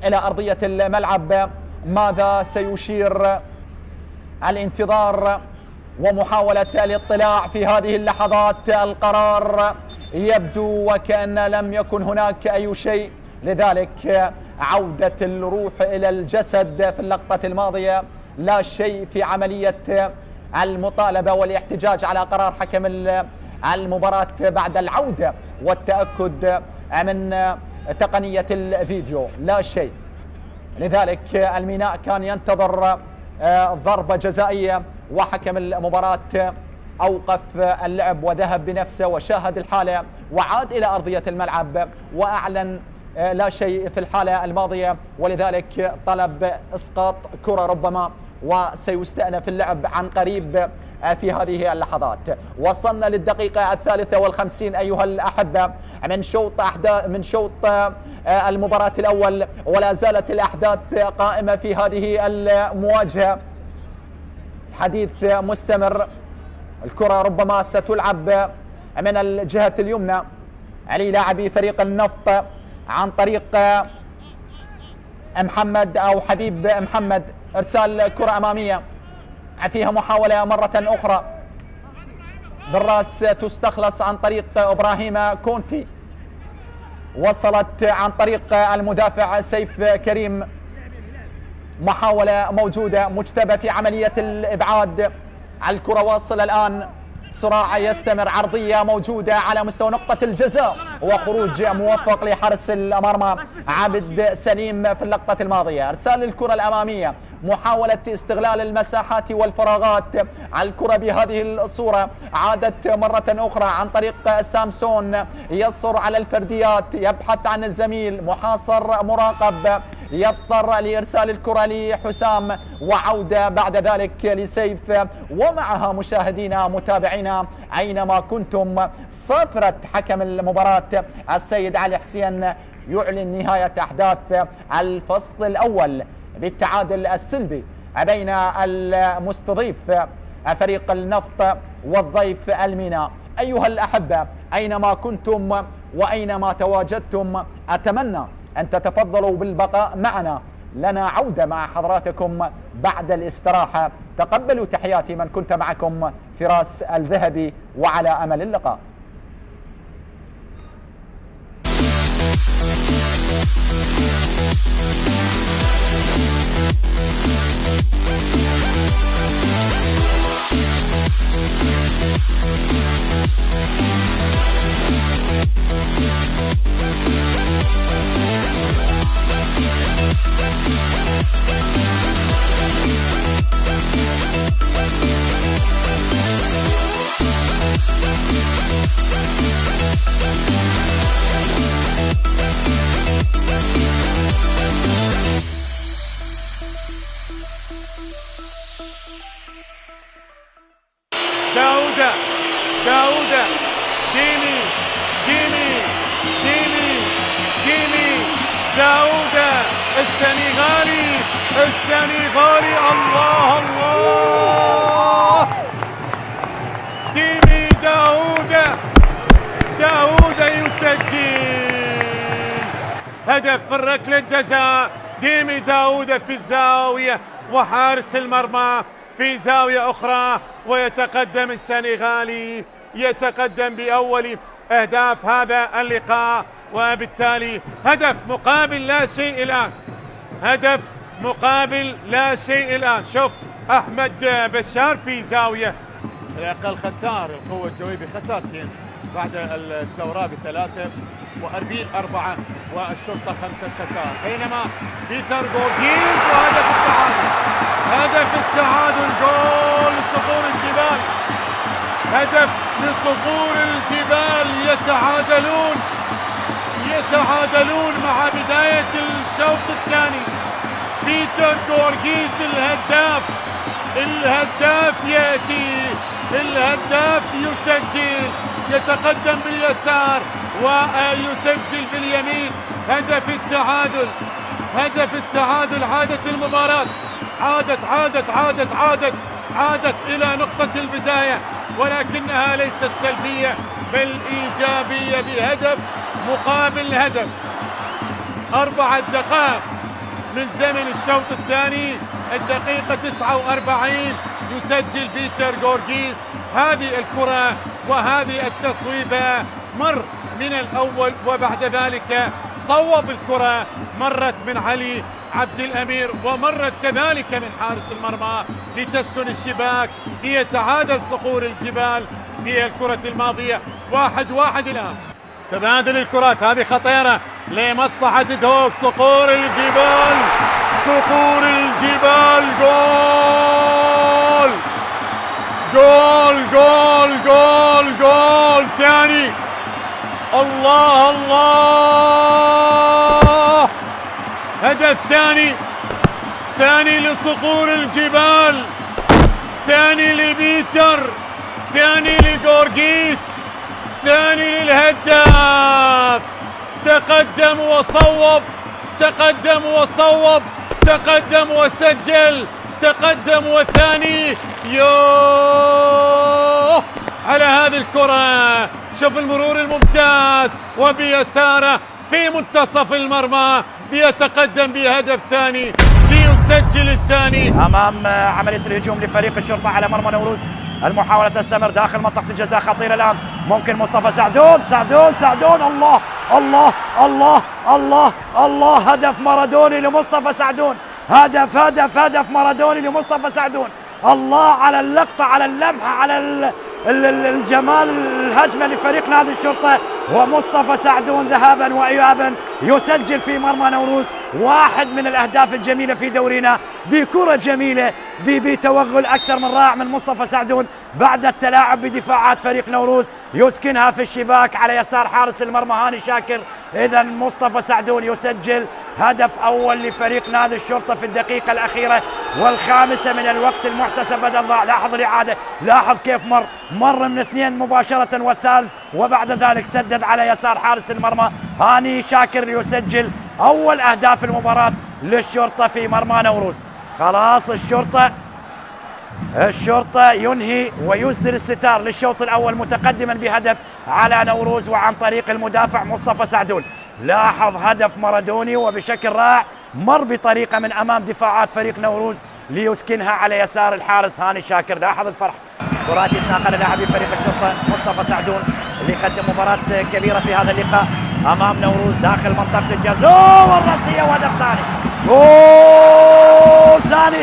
إلى أرضية الملعب، ماذا سيشير؟ الانتظار ومحاولة الاطلاع في هذه اللحظات. القرار يبدو وكأن لم يكن هناك أي شيء، لذلك عودة الروح إلى الجسد في اللقطة الماضية. لا شيء في عملية المطالبة والاحتجاج على قرار حكم المباراة بعد العودة والتأكد من تقنية الفيديو، لا شيء. لذلك الميناء كان ينتظر ضربة جزائية، وحكم المباراة أوقف اللعب وذهب بنفسه وشاهد الحالة وعاد إلى أرضية الملعب وأعلن لا شيء في الحالة الماضية، ولذلك طلب إسقاط كرة ربما، وسيستأنف اللعب عن قريب في هذه اللحظات. وصلنا للدقيقة 53 أيها الأحبة من شوط المباراة الأول، ولا زالت الأحداث قائمة في هذه المواجهة. الحديث مستمر. الكرة ربما ستلعب من الجهة اليمنى علي لاعبي فريق النفط عن طريق محمد أو حبيب محمد. إرسال كرة أمامية، فيها محاولة مرة أخرى بالراس، تستخلص عن طريق إبراهيم كونتي، وصلت عن طريق المدافع سيف كريم. محاولة موجودة، مجتبى في عملية الإبعاد. الكرة واصلة الآن، صراع يستمر، عرضية موجودة على مستوى نقطة الجزاء، وخروج موفق لحارس المرمى عابد سليم في اللقطة الماضية. ارسال الكرة الامامية، محاولة استغلال المساحات والفراغات. الكرة بهذه الصورة عادت مرة اخرى عن طريق سامسون، يصر على الفرديات، يبحث عن الزميل، محاصر مراقب، يضطر لارسال الكرة لحسام، وعودة بعد ذلك لسيف. ومعها مشاهدينا متابعينا اينما كنتم، صافرة حكم المباراة السيد علي حسين يعلن نهاية احداث الفصل الاول بالتعادل السلبي بين المستضيف فريق النفط والضيف الميناء. ايها الاحبة اينما كنتم واينما تواجدتم، اتمنى ان تتفضلوا بالبقاء معنا، لنا عودة مع حضراتكم بعد الاستراحة. تقبلوا تحياتي من كنت معكم فراس الذهبي، وعلى أمل اللقاء. داوود ديمي داوود السنغالي الله ديمي داوود يسجل هدف من ركلة جزاء. ديمي داوود في الزاوية، وحارس المرمى في زاوية أخرى، ويتقدم السنغالي، يتقدم بأول أهداف هذا اللقاء، وبالتالي هدف مقابل لا شيء الآن، هدف مقابل لا شيء الآن. شوف أحمد بشار في زاوية، الأقل خسار القوة الجوية بخسارتين بعد الزوراء ب43-4 والشرطة 5 خسائر، بينما بيتر جورجيز وهدف التعادل، هدف التعادل، جول لصقور الجبال، هدف لصقور الجبال. يتعادلون مع بداية الشوط الثاني. بيتر جورجيز الهداف الهداف يأتي، الهداف يسجل، يتقدم باليسار ويسجل باليمين. هدف التعادل، هدف التعادل. عادت المباراة، عادت إلى نقطة البداية، ولكنها ليست سلبية بل إيجابية بهدف مقابل هدف. 4 دقائق من زمن الشوط الثاني، الدقيقة 49 يسجل بيتر غورغيس هذه الكرة وهذه التصويبة. مر من الأول وبعد ذلك صوب الكرة، مرت من علي عبد الأمير ومرت كذلك من حارس المرمى لتسكن الشباك ليتعادل صقور الجبال بالكرة الماضية. 1-1 الآن. تبادل الكرات هذه خطيرة لمصلحة دوك. صقور الجبال، صقور الجبال. جول جول جول جول جول ثاني. الله الله، هدف ثاني لصقور الجبال، ثاني لبيتر، ثاني لغورغيس، ثاني للهداف. تقدم وصوب، تقدم وصوب، تقدم وسجل، تقدم وثاني. يوه على هذه الكرة، شوف المرور الممتاز وبيساره في منتصف المرمى بيتقدم بهدف ثاني ليسجل الثاني. امام عمليه الهجوم لفريق الشرطه على مرمى نوروز. المحاوله تستمر داخل منطقه الجزاء، خطيره الان. ممكن مصطفى سعدون. الله الله الله الله الله، هدف مارادوني لمصطفى سعدون. هدف مارادوني لمصطفى سعدون. الله على اللقطه، على اللمحه، على الجمال، الهجمه لفريق نادي الشرطه. ومصطفى سعدون ذهابا وايابا يسجل في مرمى نوروز. واحد من الاهداف الجميله في دورينا بكره جميله بتوغل اكثر من رائع من مصطفى سعدون بعد التلاعب بدفاعات فريق نوروز، يسكنها في الشباك على يسار حارس المرمى هاني شاكر. اذا مصطفى سعدون يسجل هدف اول لفريق نادي الشرطه في الدقيقه الاخيره والخامسه من الوقت المحتسب بدل ضاع. لاحظ الاعاده، لاحظ كيف مر من 2 مباشره والثالث، وبعد ذلك سدد على يسار حارس المرمى هاني شاكر ليسجل اول اهداف المباراه للشرطه في مرمى نوروز. خلاص الشرطة ينهي ويسدل الستار للشوط الأول متقدما بهدف على نوروز وعن طريق المدافع مصطفى سعدون. لاحظ هدف مارادوني وبشكل رائع، مر بطريقة من أمام دفاعات فريق نوروز ليسكنها على يسار الحارس هاني شاكر. لاحظ الفرح، كرات يتناقل لاعبي فريق الشرطة. مصطفى سعدون اللي قدم مباراة كبيرة في هذا اللقاء أمام نوروز داخل منطقة الجزاء والرأسية وهدف ثاني. جول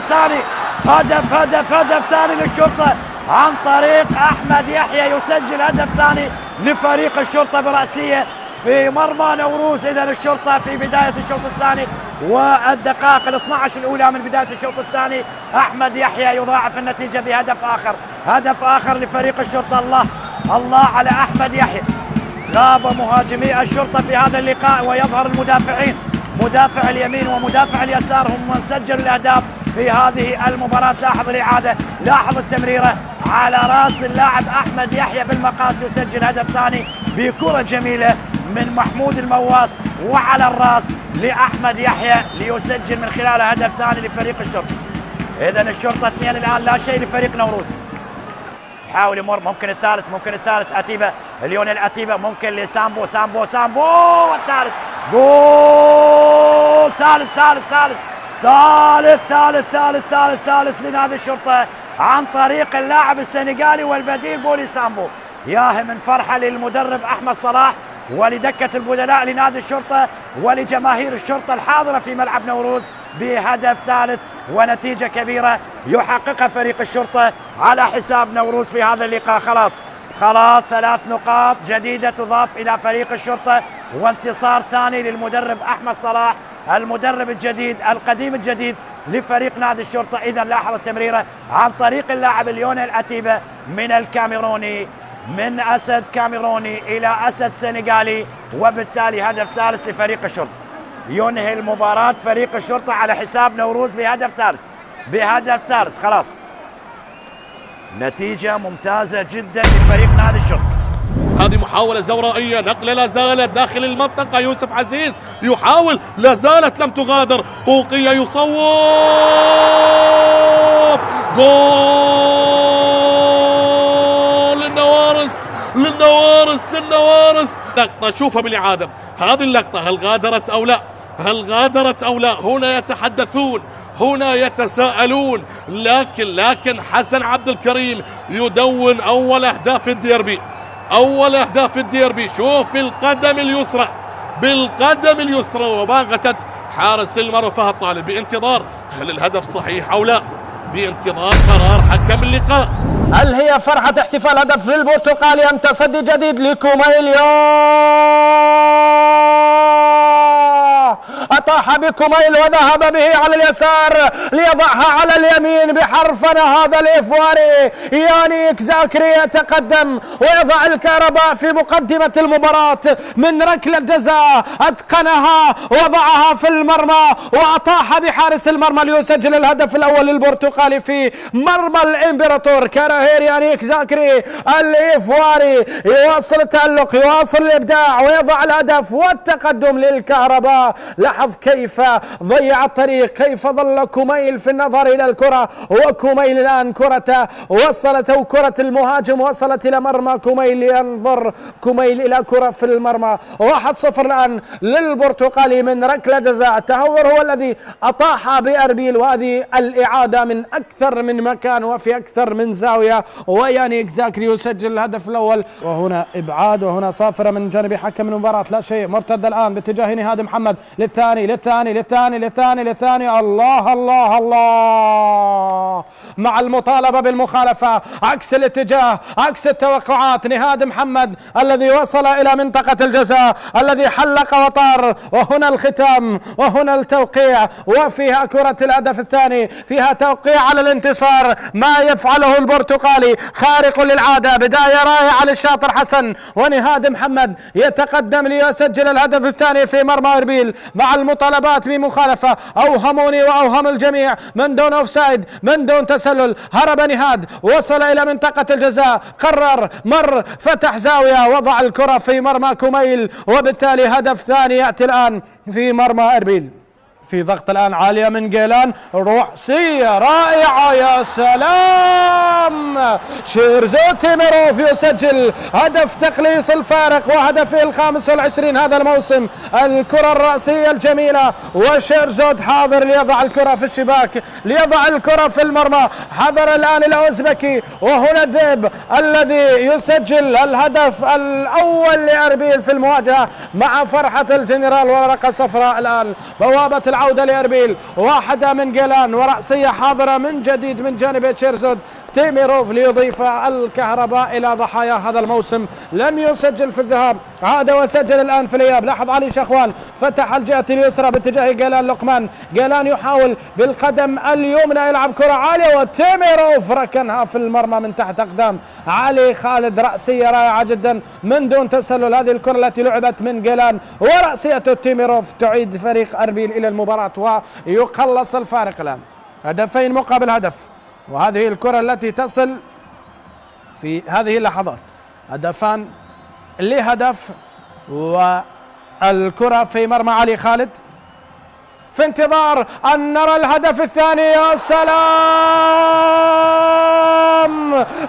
ثاني هدف ثاني للشرطة عن طريق أحمد يحيى، يسجل هدف ثاني لفريق الشرطة برأسية في مرمى نوروز. إذا الشرطة في بداية الشوط الثاني والدقائق 12 الأولى من بداية الشوط الثاني، أحمد يحيى يضاعف النتيجة بهدف آخر لفريق الشرطة. الله على أحمد يحيى. غاب مهاجمي الشرطة في هذا اللقاء ويظهر المدافعين، مدافع اليمين ومدافع اليسار هم من سجلوا الأهداف في هذه المباراة. لاحظ الإعادة، لاحظ التمريرة على رأس اللاعب أحمد يحيى بالمقاس، يسجل هدف ثاني بكرة جميلة من محمود المواس وعلى الرأس لأحمد يحيى ليسجل من خلال هدف ثاني لفريق الشرطة. إذا الشرطة 2 الآن، لا شيء لفريق نوروز. يحاول يمر، ممكن الثالث أتيبة، ليونيل أتيبة، ممكن لسامبو والثالث. جول ثالث لنادي الشرطة عن طريق اللاعب السنغالي والبديل بولي سامبو. ياه من فرحة للمدرب أحمد صلاح ولدكة البدلاء لنادي الشرطة ولجماهير الشرطة الحاضرة في ملعب نوروز بهدف ثالث ونتيجة كبيرة يحققها فريق الشرطة على حساب نوروز في هذا اللقاء. خلاص 3 نقاط جديدة تضاف إلى فريق الشرطة وانتصار ثاني للمدرب أحمد صلاح، المدرب الجديد القديم الجديد لفريق نادي الشرطة. إذا لاحظ التمريرة عن طريق اللاعب ليونيل أتيبة من الكاميروني، من أسد كاميروني إلى أسد سنغالي، وبالتالي هدف ثالث لفريق الشرطة. ينهي المباراة فريق الشرطة على حساب نوروز بهدف ثالث. خلاص نتيجة ممتازة جدا لفريق نادي الشرطة. هذه محاولة زورائية، نقلة لا زالت داخل المنطقة. يوسف عزيز يحاول، لا زالت لم تغادر. قوقية يصوب، جول للنوارس للنوارس للنوارس. لقطة شوفها بالإعادة، هذه اللقطة هل غادرت أو لا؟ هل غادرت أو لا؟ هنا يتحدثون، هنا يتساءلون، لكن حسن عبد الكريم يدون أول أهداف الديربي، أول أهداف الديربي. شوف بالقدم اليسرى، بالقدم اليسرى، وباغتت حارس المرمى فهد طالب بانتظار هل الهدف صحيح أو لا، بانتظار قرار حكم اللقاء. هل هي فرحة احتفال هدف للبرتقالي أم تصدي جديد لكوميليو؟ أطاح بكوميل وذهب به على اليسار ليضعها على اليمين بحرفنة. هذا الإفواري يانيك زاكري يتقدم ويضع الكهرباء في مقدمة المباراة من ركلة جزاء، أتقنها وضعها في المرمى وأطاح بحارس المرمى ليسجل الهدف الأول للبرتقالي في مرمى الإمبراطور كراهير. يانيك زاكري الإفواري يواصل التألق، يواصل الإبداع ويضع الهدف والتقدم للكهرباء. لاحظ كيف ضيع الطريق، كيف ظل كوميل في النظر إلى الكرة، وكوميل الآن كرة وصلت، أو كرة المهاجم وصلت إلى مرمى كوميل. ينظر كوميل إلى كرة في المرمى. 1-0 الآن للبرتقالي من ركلة جزاء. التهور هو الذي أطاح بأربيل، وهذه الإعادة من أكثر من مكان وفي أكثر من زاوية، ويانيك زاكري يسجل الهدف الأول. وهنا إبعاد وهنا صافرة من جانب حكم المباراة، لا شيء. مرتد الآن باتجاه نهاد محمد للثاني للثاني للثاني للثاني للثاني. الله الله الله، مع المطالبة بالمخالفة، عكس الاتجاه، عكس التوقعات. نهاد محمد الذي وصل إلى منطقة الجزاء، الذي حلق وطار، وهنا الختام وهنا التوقيع، وفيها كرة الهدف الثاني، فيها توقيع على الانتصار. ما يفعله البرتقالي خارق للعادة، بداية رائعة للشاطر حسن، ونهاد محمد يتقدم ليسجل الهدف الثاني في مرمى أربيل مع المطالبات بمخالفة. أوهموني وأوهم الجميع، من دون أوفسايد، من دون تسلل. هرب نهاد، وصل إلى منطقة الجزاء، قرر، مر، فتح زاوية، وضع الكرة في مرمى كوميل، وبالتالي هدف ثاني يأتي الآن في مرمى أربيل. في ضغط الآن عالية من جيلان، رأسية رائعة، يا سلام. شيرزو تيميروف يسجل هدف تقليص الفارق وهدفه ال25 هذا الموسم. الكرة الرأسية الجميلة، وشيرزو حاضر ليضع الكرة في الشباك، ليضع الكرة في المرمى. حضر الآن الأوزبكي، وهنا الذئب الذي يسجل الهدف الأول لأربيل في المواجهة مع فرحة الجنرال. ورقة صفراء الآن، بوابة العودة لأربيل، واحدة من جيلان ورأسية حاضرة من جديد من جانب شيرزود تيميروف ليضيف الكهرباء إلى ضحايا هذا الموسم. لم يسجل في الذهاب، عاد وسجل الآن في الإياب. لاحظ علي شخوان فتح الجهة اليسرى باتجاه جيلان لقمان، جيلان يحاول بالقدم اليمنى يلعب كرة عالية، وتيميروف ركنها في المرمى من تحت أقدام علي خالد. رأسية رائعة جدا من دون تسلل. هذه الكرة التي لعبت من جيلان ورأسية تيميروف تعيد فريق أربيل إلى المباراة ويقلص الفارق الآن، هدفين مقابل هدف. وهذه الكرة التي تصل في هذه اللحظات، هدفان لهدف، والكرة في مرمى علي خالد في انتظار أن نرى الهدف الثاني. يا سلام،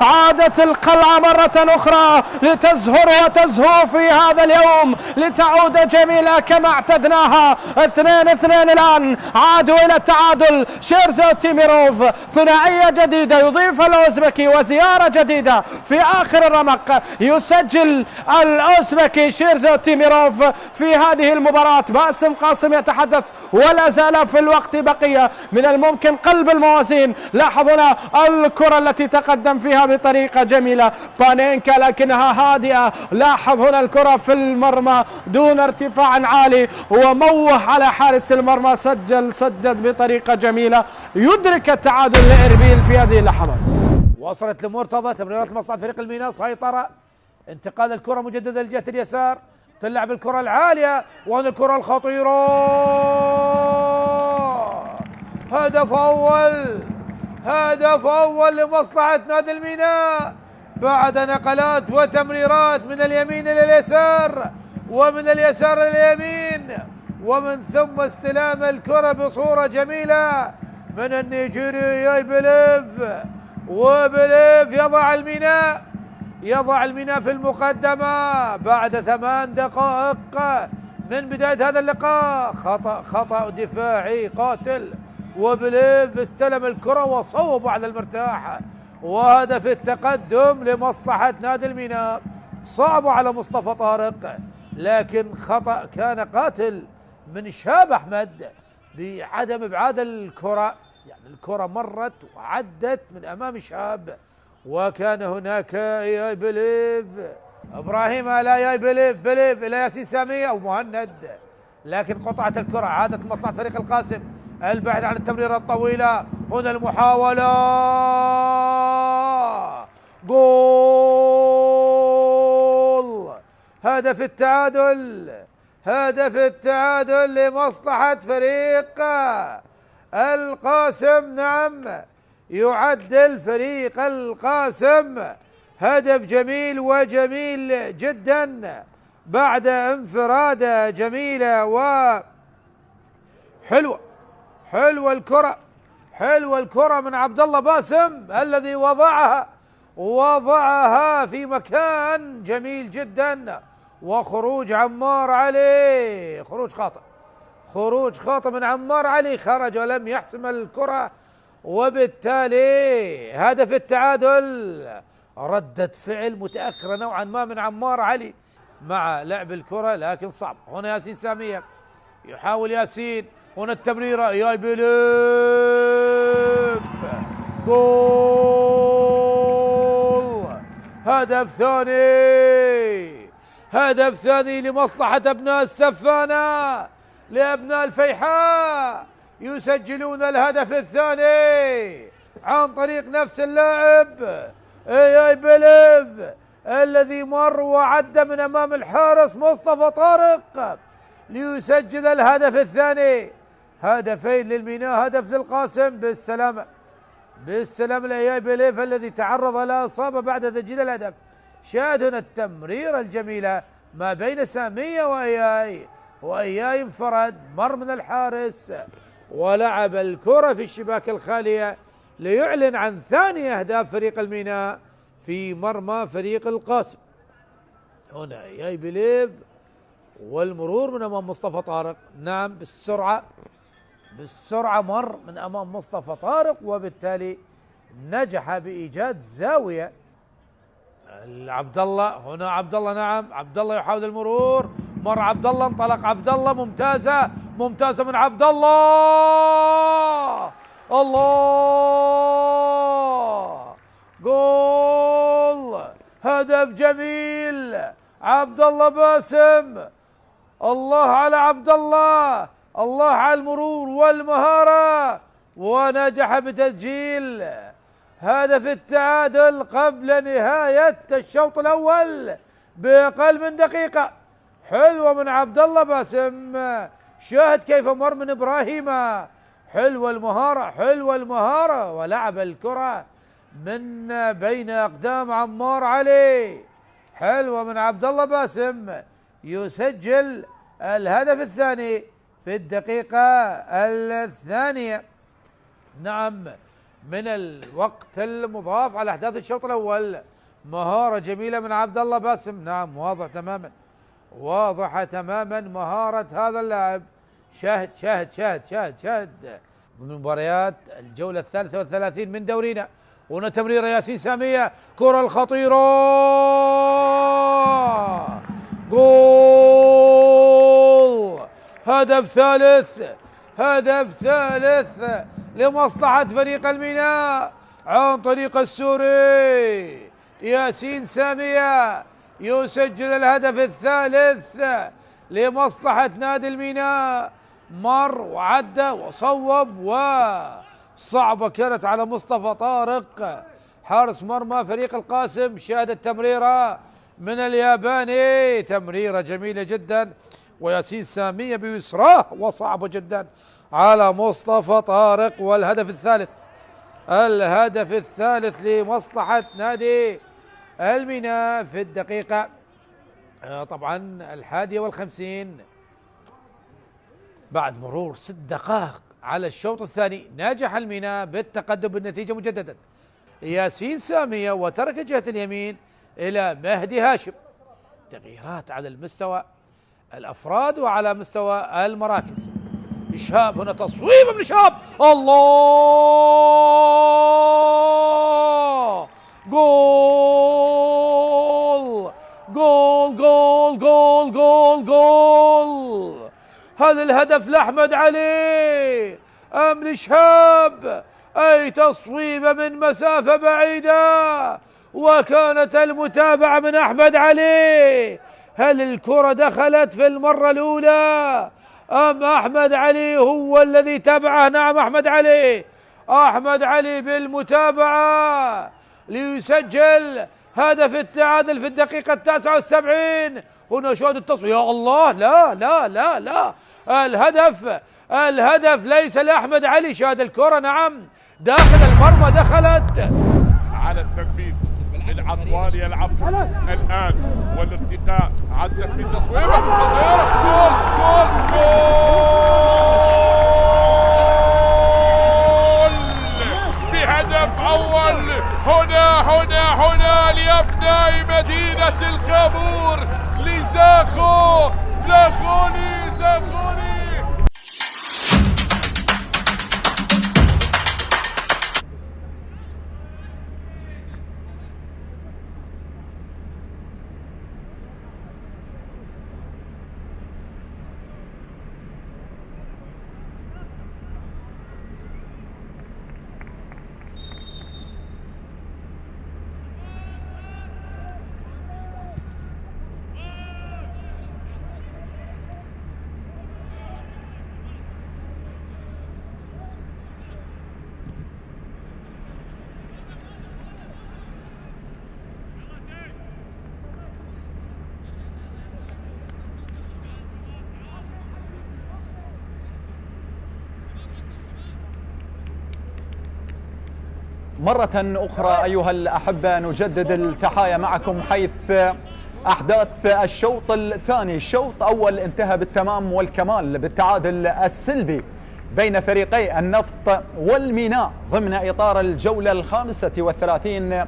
عادت القلعة مرة أخرى لتزهر وتزهو في هذا اليوم، لتعود جميلة كما اعتدناها. 2-2 الآن، عادوا إلى التعادل. شيرزو تيميروف ثنائية جديدة يضيف الأوزبكي، وزيارة جديدة في آخر الرمق يسجل الأوزبكي شيرزو تيميروف في هذه المباراة. باسم قاسم يتحدث، ولا زال في الوقت بقية، من الممكن قلب الموازين. لاحظنا الكرة التي تقدم فيها بطريقة جميلة بانينكا، لكنها هادئة. لاحظ هنا الكرة في المرمى دون ارتفاع عالي، وموه على حارس المرمى، سدد بطريقة جميلة، يدرك التعادل لإربيل في هذه اللحظات. وصلت لمرتضى، تمريرات مصلحة فريق الميناء، سيطرة، انتقال الكرة مجددا لجهة اليسار، تلعب الكرة العالية، وهنا الكرة الخطيرة. هدف أول، هدف أول لمصلحة نادي الميناء بعد نقلات وتمريرات من اليمين إلى اليسار ومن اليسار إلى اليمين، ومن ثم استلام الكرة بصورة جميلة من النيجيري ياي بليف، وبليف يضع الميناء في المقدمة بعد 8 دقائق من بداية هذا اللقاء. خطأ دفاعي قاتل، وبليف استلم الكرة وصوب على المرتاح، وهدف التقدم لمصلحة نادي الميناء. صعب على مصطفى طارق، لكن خطأ كان قاتل من شهاب أحمد بعدم إبعاد الكرة، يعني الكرة مرت وعدت من أمام شهاب، وكان هناك ياي بليف إبراهيم لا ياي بليف إلى ياسين سامية أو مهند، لكن قطعت الكرة عادت مصلحة فريق القاسم البعد عن التمريرة الطويلة. هنا المحاولة، جول، هدف التعادل لمصلحة فريق القاسم. نعم، يعدل فريق القاسم هدف جميل وجميل جدا بعد انفرادة جميلة وحلوة. حلوة الكرة من عبد الله باسم الذي وضعها في مكان جميل جدا، وخروج عمار علي، خروج خاطئ من عمار علي، خرج ولم يحسم الكرة، وبالتالي هدف التعادل. ردة فعل متأخرة نوعا ما من عمار علي مع لعب الكرة، لكن صعب. هنا ياسين سامية يحاول ياسين، هنا التمريرة ياي بليف، جول، هدف ثاني لمصلحة أبناء السفانة، لأبناء الفيحاء يسجلون الهدف الثاني عن طريق نفس اللاعب ياي بليف الذي مر وعد من أمام الحارس مصطفى طارق ليسجل الهدف الثاني. هدفين للميناء، هدف للقاسم. بالسلام لياي بليف الذي تعرض لإصابة بعد تسجيل الهدف. شاهد هنا التمريرة الجميلة ما بين سامية وإياي انفرد، مر من الحارس ولعب الكرة في الشباك الخالية ليعلن عن ثاني أهداف فريق الميناء في مرمى فريق القاسم. هنا إياي بليف والمرور من أمام مصطفى طارق. نعم، بالسرعة مر من أمام مصطفى طارق، وبالتالي نجح بإيجاد زاوية. عبد الله، هنا عبد الله، نعم عبد الله يحاول المرور، مر عبد الله، انطلق عبد الله، ممتازة من عبد الله، الله، جول، هدف جميل، عبد الله باسم، الله على عبد الله، الله على المرور والمهارة، ونجح بتسجيل هدف التعادل قبل نهاية الشوط الأول بأقل من دقيقة. حلوة من عبد الله باسم، شاهد كيف مر من إبراهيم، حلوة المهارة، ولعب الكرة من بين أقدام عمار علي. حلوة من عبد الله باسم، يسجل الهدف الثاني في الدقيقة الثانية. نعم، من الوقت المضاف على أحداث الشوط الأول. مهارة جميلة من عبد الله باسم. نعم، واضحة تماما مهارة هذا اللاعب. شاهد من مباريات الجولة 33 من دورينا. هنا تمريرة ياسين سامية، كرة الخطيرة، جول، هدف ثالث لمصلحة فريق الميناء عن طريق السوري ياسين سامية، يسجل الهدف الثالث لمصلحة نادي الميناء. مر وعدى وصوب، وصعبة كانت على مصطفى طارق حارس مرمى فريق القاسم. شاهد التمريرة من الياباني، تمريرة جميلة جدا، وياسين سامية بيسراه، وصعبة جدا على مصطفى طارق. والهدف الثالث الهدف الثالث لمصلحة نادي الميناء في الدقيقة طبعا 51 بعد مرور 6 دقائق على الشوط الثاني. نجح الميناء بالتقدم بالنتيجة مجددا. ياسين سامية وترك جهة اليمين إلى مهدي هاشم. تغييرات على المستوى الأفراد وعلى مستوى المراكز. شهاب هنا تصويب من شهاب، الله، جول جول جول جول جول جول. هذا الهدف لأحمد علي أم لشهاب؟ أي تصويبة من مسافة بعيدة، وكانت المتابعة من أحمد علي. هل الكرة دخلت في المرة الأولى أم أحمد علي هو الذي تابعه؟ نعم أحمد علي، أحمد علي بالمتابعة ليسجل هدف التعادل في الدقيقة 79. هنا شاهد التصوير، يا الله، لا لا لا لا، الهدف ليس لأحمد علي. شاهد الكرة، نعم داخل المرمى، دخلت على التنفيذ. العطوان يلعبها الآن والارتقاء، عدت بتصويبة خطيرة، جول جول جول بهدف أول. هنا لأبناء مدينة الخابور، زاخوني. مرة أخرى أيها الأحبة نجدد التحايا معكم حيث أحداث الشوط الثاني. الشوط أول انتهى بالتمام والكمال بالتعادل السلبي بين فريقي النفط والميناء ضمن إطار الجولة 35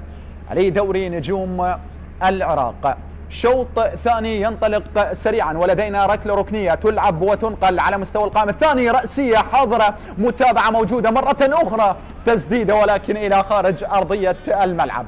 لدوري نجوم العراق. شوط ثاني ينطلق سريعا ولدينا ركلة ركنية تلعب وتنقل على مستوى القائم الثاني، رأسية حاضرة، متابعة موجودة مرة أخرى، تسديدة ولكن إلى خارج أرضية الملعب.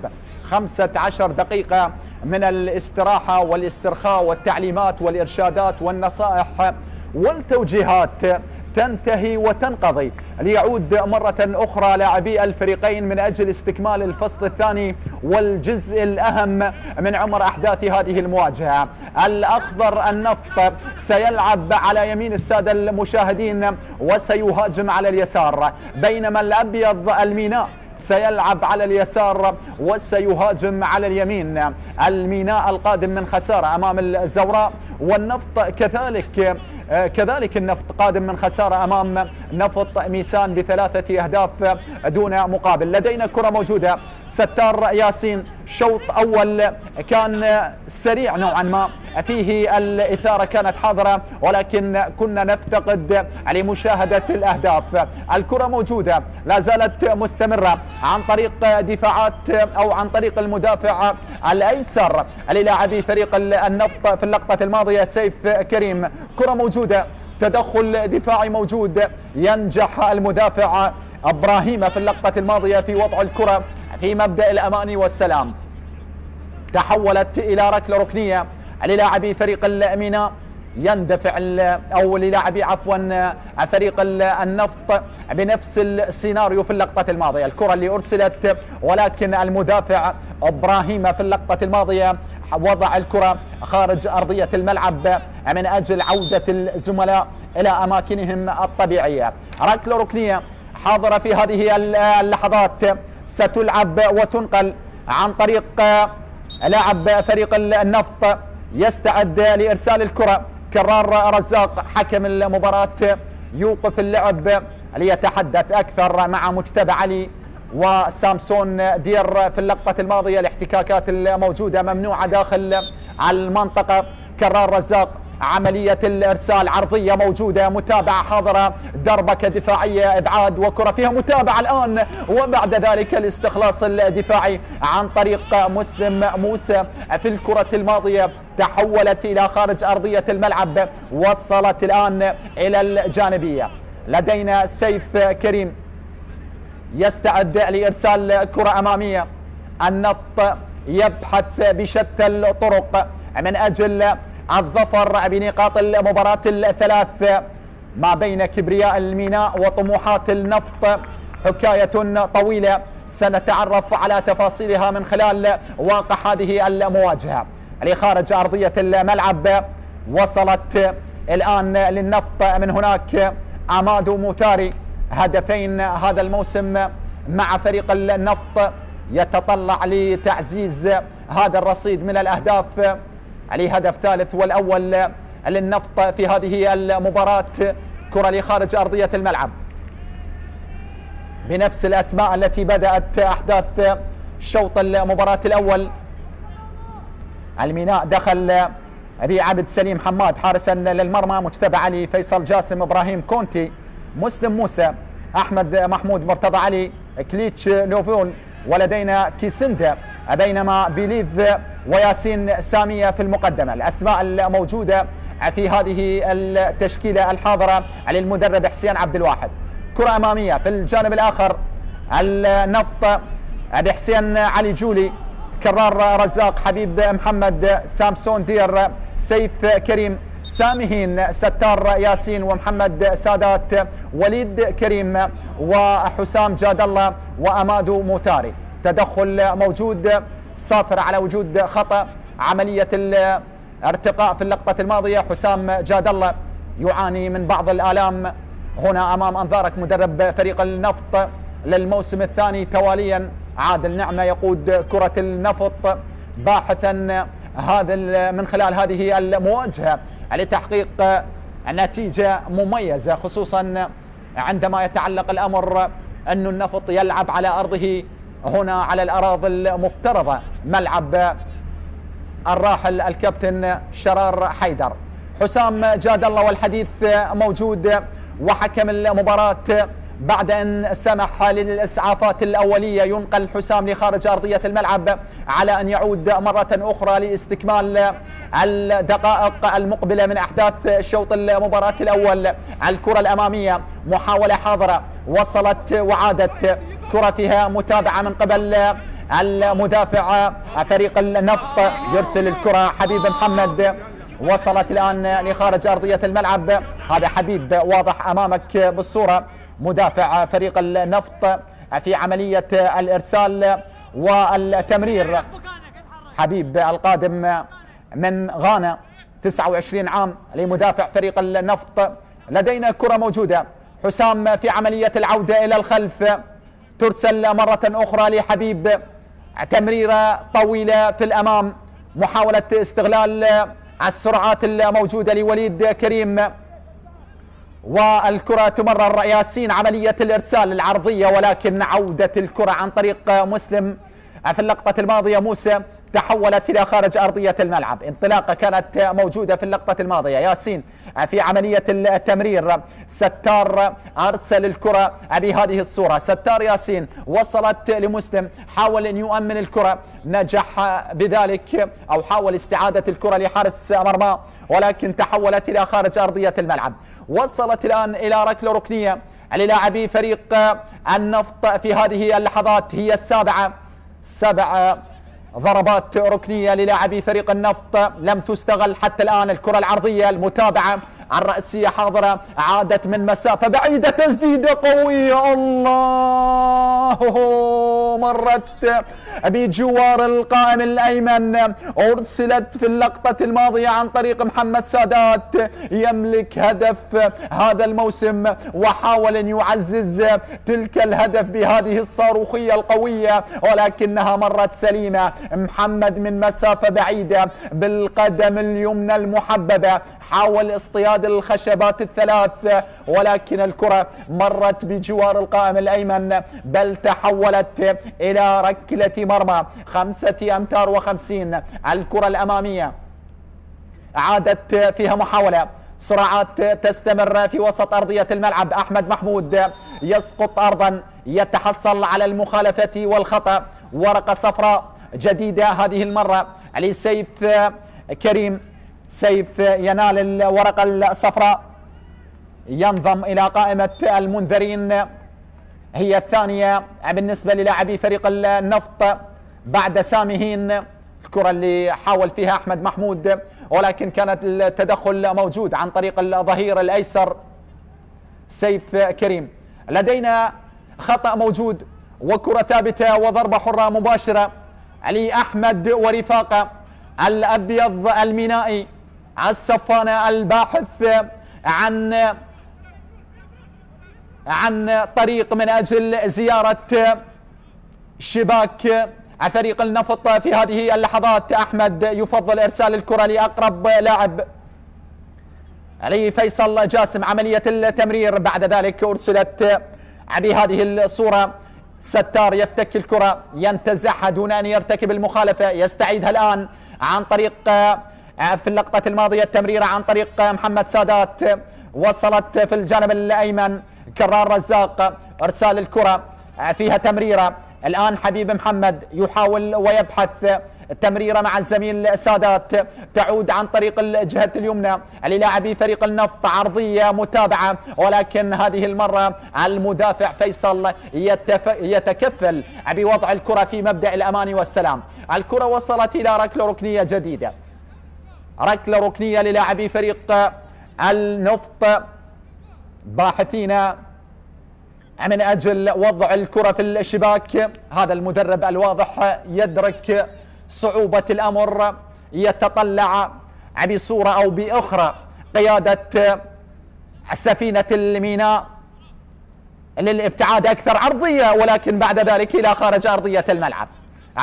15 دقيقة من الاستراحة والاسترخاء والتعليمات والإرشادات والنصائح والتوجيهات تنتهي وتنقضي ليعود مرة أخرى لاعبي الفريقين من أجل استكمال الفصل الثاني والجزء الأهم من عمر أحداث هذه المواجهة. الأخضر النفط سيلعب على يمين السادة المشاهدين وسيهاجم على اليسار، بينما الأبيض الميناء سيلعب على اليسار وسيهاجم على اليمين. الميناء القادم من خسارة أمام الزوراء، والنفط كذلك النفط قادم من خسارة أمام نفط ميسان ب3 أهداف دون مقابل. لدينا كرة موجودة، ستار ياسين. شوط أول كان سريع نوعا ما، فيه الإثارة كانت حاضرة ولكن كنا نفتقد لمشاهدة الأهداف. الكرة موجودة لا زالت مستمرة عن طريق دفاعات أو عن طريق المدافع الأيسر للاعبي فريق النفط في اللقطة الماضية سيف كريم. كرة موجودة، تدخل دفاعي موجود، ينجح المدافع إبراهيم في اللقطة الماضية في وضع الكرة في مبدأ الأمان والسلام. تحولت إلى ركلة ركنية للاعبي فريق الميناء، يندفع أو للاعبي فريق النفط بنفس السيناريو في اللقطة الماضية. الكرة اللي أرسلت ولكن المدافع إبراهيم في اللقطة الماضية وضع الكرة خارج أرضية الملعب من أجل عودة الزملاء إلى أماكنهم الطبيعية. ركلة ركنية حاضرة في هذه اللحظات، ستلعب وتنقل عن طريق لاعب فريق النفط، يستعد لإرسال الكرة. كرار رزاق حكم المباراة يوقف اللعب ليتحدث أكثر مع مجتبى علي وسامسون دير في اللقطة الماضية. الاحتكاكات الموجودة ممنوعة داخل المنطقة. كرار رزاق عملية الإرسال عرضية موجودة، متابعة حاضرة، دربكة دفاعية، إبعاد وكرة فيها متابعة الآن، وبعد ذلك الاستخلاص الدفاعي عن طريق مسلم موسى. في الكرة الماضية تحولت إلى خارج أرضية الملعب، وصلت الآن إلى الجانبية. لدينا سيف كريم يستعد لإرسال كرة أمامية. النفط يبحث بشتى الطرق من أجل الظفر بنقاط المباراة الثلاث ما بين كبرياء الميناء وطموحات النفط. حكاية طويلة سنتعرف على تفاصيلها من خلال واقع هذه المواجهة. لخارج أرضية الملعب وصلت الآن للنفط من هناك أمادو موتاري. هدفين هذا الموسم مع فريق النفط، يتطلع لتعزيز هذا الرصيد من الأهداف. عليه هدف ثالث والأول للنفط في هذه المباراة. كرة لخارج أرضية الملعب بنفس الأسماء التي بدأت أحداث شوط المباراة الأول. الميناء دخل أبي عبد سليم حماد حارسا للمرمى، مجتبى علي، فيصل جاسم، إبراهيم كونتي، مسلم موسى، أحمد محمود، مرتضى علي، كليتش لوفول، ولدينا كيسندا، بينما بيليف وياسين سامية في المقدمة. الأسماء الموجودة في هذه التشكيلة الحاضرة للمدرب حسين عبد الواحد. كرة أمامية في الجانب الآخر النفط بحسين علي جولي، كرار رزاق، حبيب محمد، سامسون دير، سيف كريم، سامهين، ستار ياسين، ومحمد سادات، وليد كريم، وحسام جاد الله، وأمادو موتاري. تدخل موجود صافر على وجود خطأ. عملية الارتقاء في اللقطة الماضية. حسام جاد الله يعاني من بعض الآلام. هنا أمام أنظارك مدرب فريق النفط للموسم الثاني تواليا عادل نعمة يقود كرة النفط، باحثا هذا من خلال هذه المواجهة لتحقيق نتيجة مميزة، خصوصا عندما يتعلق الأمر أن النفط يلعب على أرضه هنا على الأراضي المفترضة، ملعب الراحل الكابتن شرار حيدر. حسام جاد الله والحديث موجود، وحكم المباراة بعد أن سمح للإسعافات الأولية ينقل حسام لخارج أرضية الملعب على أن يعود مرة أخرى لاستكمال الدقائق المقبلة من أحداث شوط المباراة الأول. الكرة الأمامية محاولة حاضرة، وصلت وعادت، كرة فيها متابعة من قبل المدافع فريق النفط، يرسل الكرة حبيب محمد، وصلت الآن لخارج أرضية الملعب. هذا حبيب واضح أمامك بالصورة، مدافع فريق النفط في عملية الإرسال والتمرير. حبيب القادم من غانا، 29 عام، لمدافع فريق النفط. لدينا كرة موجودة، حسام في عملية العودة إلى الخلف، ترسل مرة أخرى لحبيب، تمريرة طويلة في الأمام، محاولة استغلال السرعات الموجودة لوليد كريم، والكرة تمرر ياسين، عملية الإرسال العرضية، ولكن عودة الكرة عن طريق مسلم في اللقطة الماضية. موسى تحولت إلى خارج أرضية الملعب. انطلاقة كانت موجودة في اللقطة الماضية. ياسين في عملية التمرير، ستار أرسل الكرة بهذه الصورة، ستار ياسين وصلت لمسلم، حاول أن يؤمن الكرة، نجح بذلك أو حاول استعادة الكرة لحارس مرمى، ولكن تحولت إلى خارج أرضية الملعب. وصلت الآن إلى ركلة ركنية للاعبي فريق النفط في هذه اللحظات، هي السابعة، 7 ضربات ركنية للاعبي فريق النفط لم تستغل حتى الآن. الكرة العرضية، المتابعة الرأسية حاضرة، عادت من مسافة بعيدة، تسديدة قوية، الله، مرت بجوار القائم الأيمن، أرسلت في اللقطة الماضية عن طريق محمد سادات، يملك هدف هذا الموسم، وحاول أن يعزز تلك الهدف بهذه الصاروخية القوية، ولكنها مرت سليمة. محمد من مسافة بعيدة بالقدم اليمنى المحببة حاول اصطياد الخشبات الثلاث، ولكن الكرة مرت بجوار القائم الأيمن، بل تحولت إلى ركلة مرمى 5 أمتار و50. الكرة الأمامية عادت فيها محاولة، صراعات تستمر في وسط أرضية الملعب. أحمد محمود يسقط أرضا، يتحصل على المخالفة والخطأ. ورقة صفراء جديدة هذه المرة لسيف كريم. سيف ينال الورقة الصفراء، ينضم إلى قائمة المنذرين، هي الثانية بالنسبة للاعبي فريق النفط بعد سامهين. الكرة اللي حاول فيها أحمد محمود، ولكن كانت التدخل موجود عن طريق الظهير الأيسر سيف كريم. لدينا خطأ موجود وكرة ثابتة وضربة حرة مباشرة لأحمد ورفاقه. الأبيض المينائي السفانة الباحث عن طريق من أجل زيارة شباك فريق النفط في هذه اللحظات. أحمد يفضل إرسال الكرة لأقرب لاعب علي فيصل جاسم. عملية التمرير بعد ذلك أرسلت بهذه الصورة. ستار يفتك الكرة، ينتزعها دون أن يرتكب المخالفة، يستعيدها الآن عن طريق في اللقطة الماضية التمريرة عن طريق محمد سادات، وصلت في الجانب الأيمن كرار رزاق. إرسال الكرة فيها تمريرة، الآن حبيب محمد يحاول ويبحث التمريرة مع الزميل سادات، تعود عن طريق الجهة اليمنى للاعبي فريق النفط. عرضية متابعة، ولكن هذه المرة المدافع فيصل يتكفل بوضع الكرة في مبدأ الأمان والسلام. الكرة وصلت إلى ركلة ركنية جديدة، ركلة ركنية للاعبي فريق النفط، باحثين من أجل وضع الكرة في الشباك. هذا المدرب الواضح يدرك صعوبة الأمر، يتطلع بصورة أو بأخرى قيادة سفينة الميناء للابتعاد أكثر. عرضية ولكن بعد ذلك إلى خارج أرضية الملعب.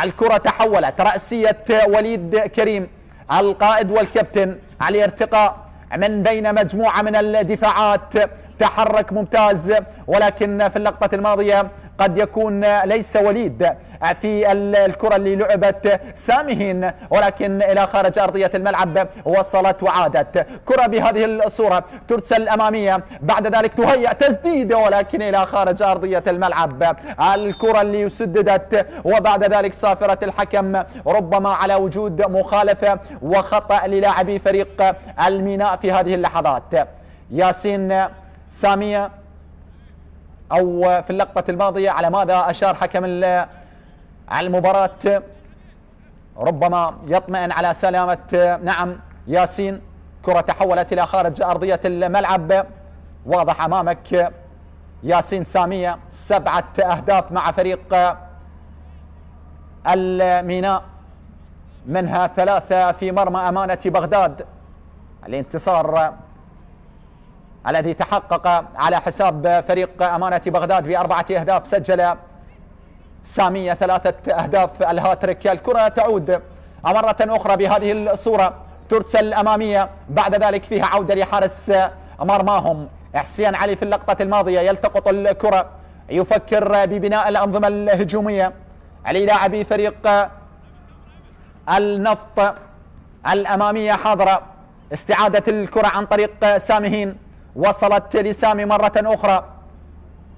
الكرة تحولت رأسية وليد كريم القائد والكابتن على ارتقاء من بين مجموعة من الدفاعات. تحرك ممتاز، ولكن في اللقطة الماضية قد يكون ليس وليد في الكرة اللي لعبت سامهين، ولكن إلى خارج أرضية الملعب وصلت وعادت. كرة بهذه الصورة ترسل أمامية، بعد ذلك تهيأ تسديدة ولكن إلى خارج أرضية الملعب. الكرة اللي سددت وبعد ذلك صافرة الحكم ربما على وجود مخالفة وخطأ للاعبي فريق الميناء في هذه اللحظات. ياسين سامية، أو في اللقطة الماضية على ماذا أشار حكم المباراة، ربما يطمئن على سلامة نعم ياسين. كرة تحولت إلى خارج أرضية الملعب، واضح أمامك ياسين سامية 7 أهداف مع فريق الميناء، منها 3 في مرمى أمانة بغداد. الانتصار الذي تحقق على حساب فريق أمانة بغداد ب4 أهداف، سجل سامية 3 أهداف الهاتريك. الكرة تعود مرة أخرى بهذه الصورة، ترسل أمامية، بعد ذلك فيها عودة لحارس مرماهم حسين علي. في اللقطة الماضية يلتقط الكرة، يفكر ببناء الأنظمة الهجومية للاعبي فريق النفط. الأمامية حاضرة، استعادة الكرة عن طريق سامهين، وصلت لسامي مرة أخرى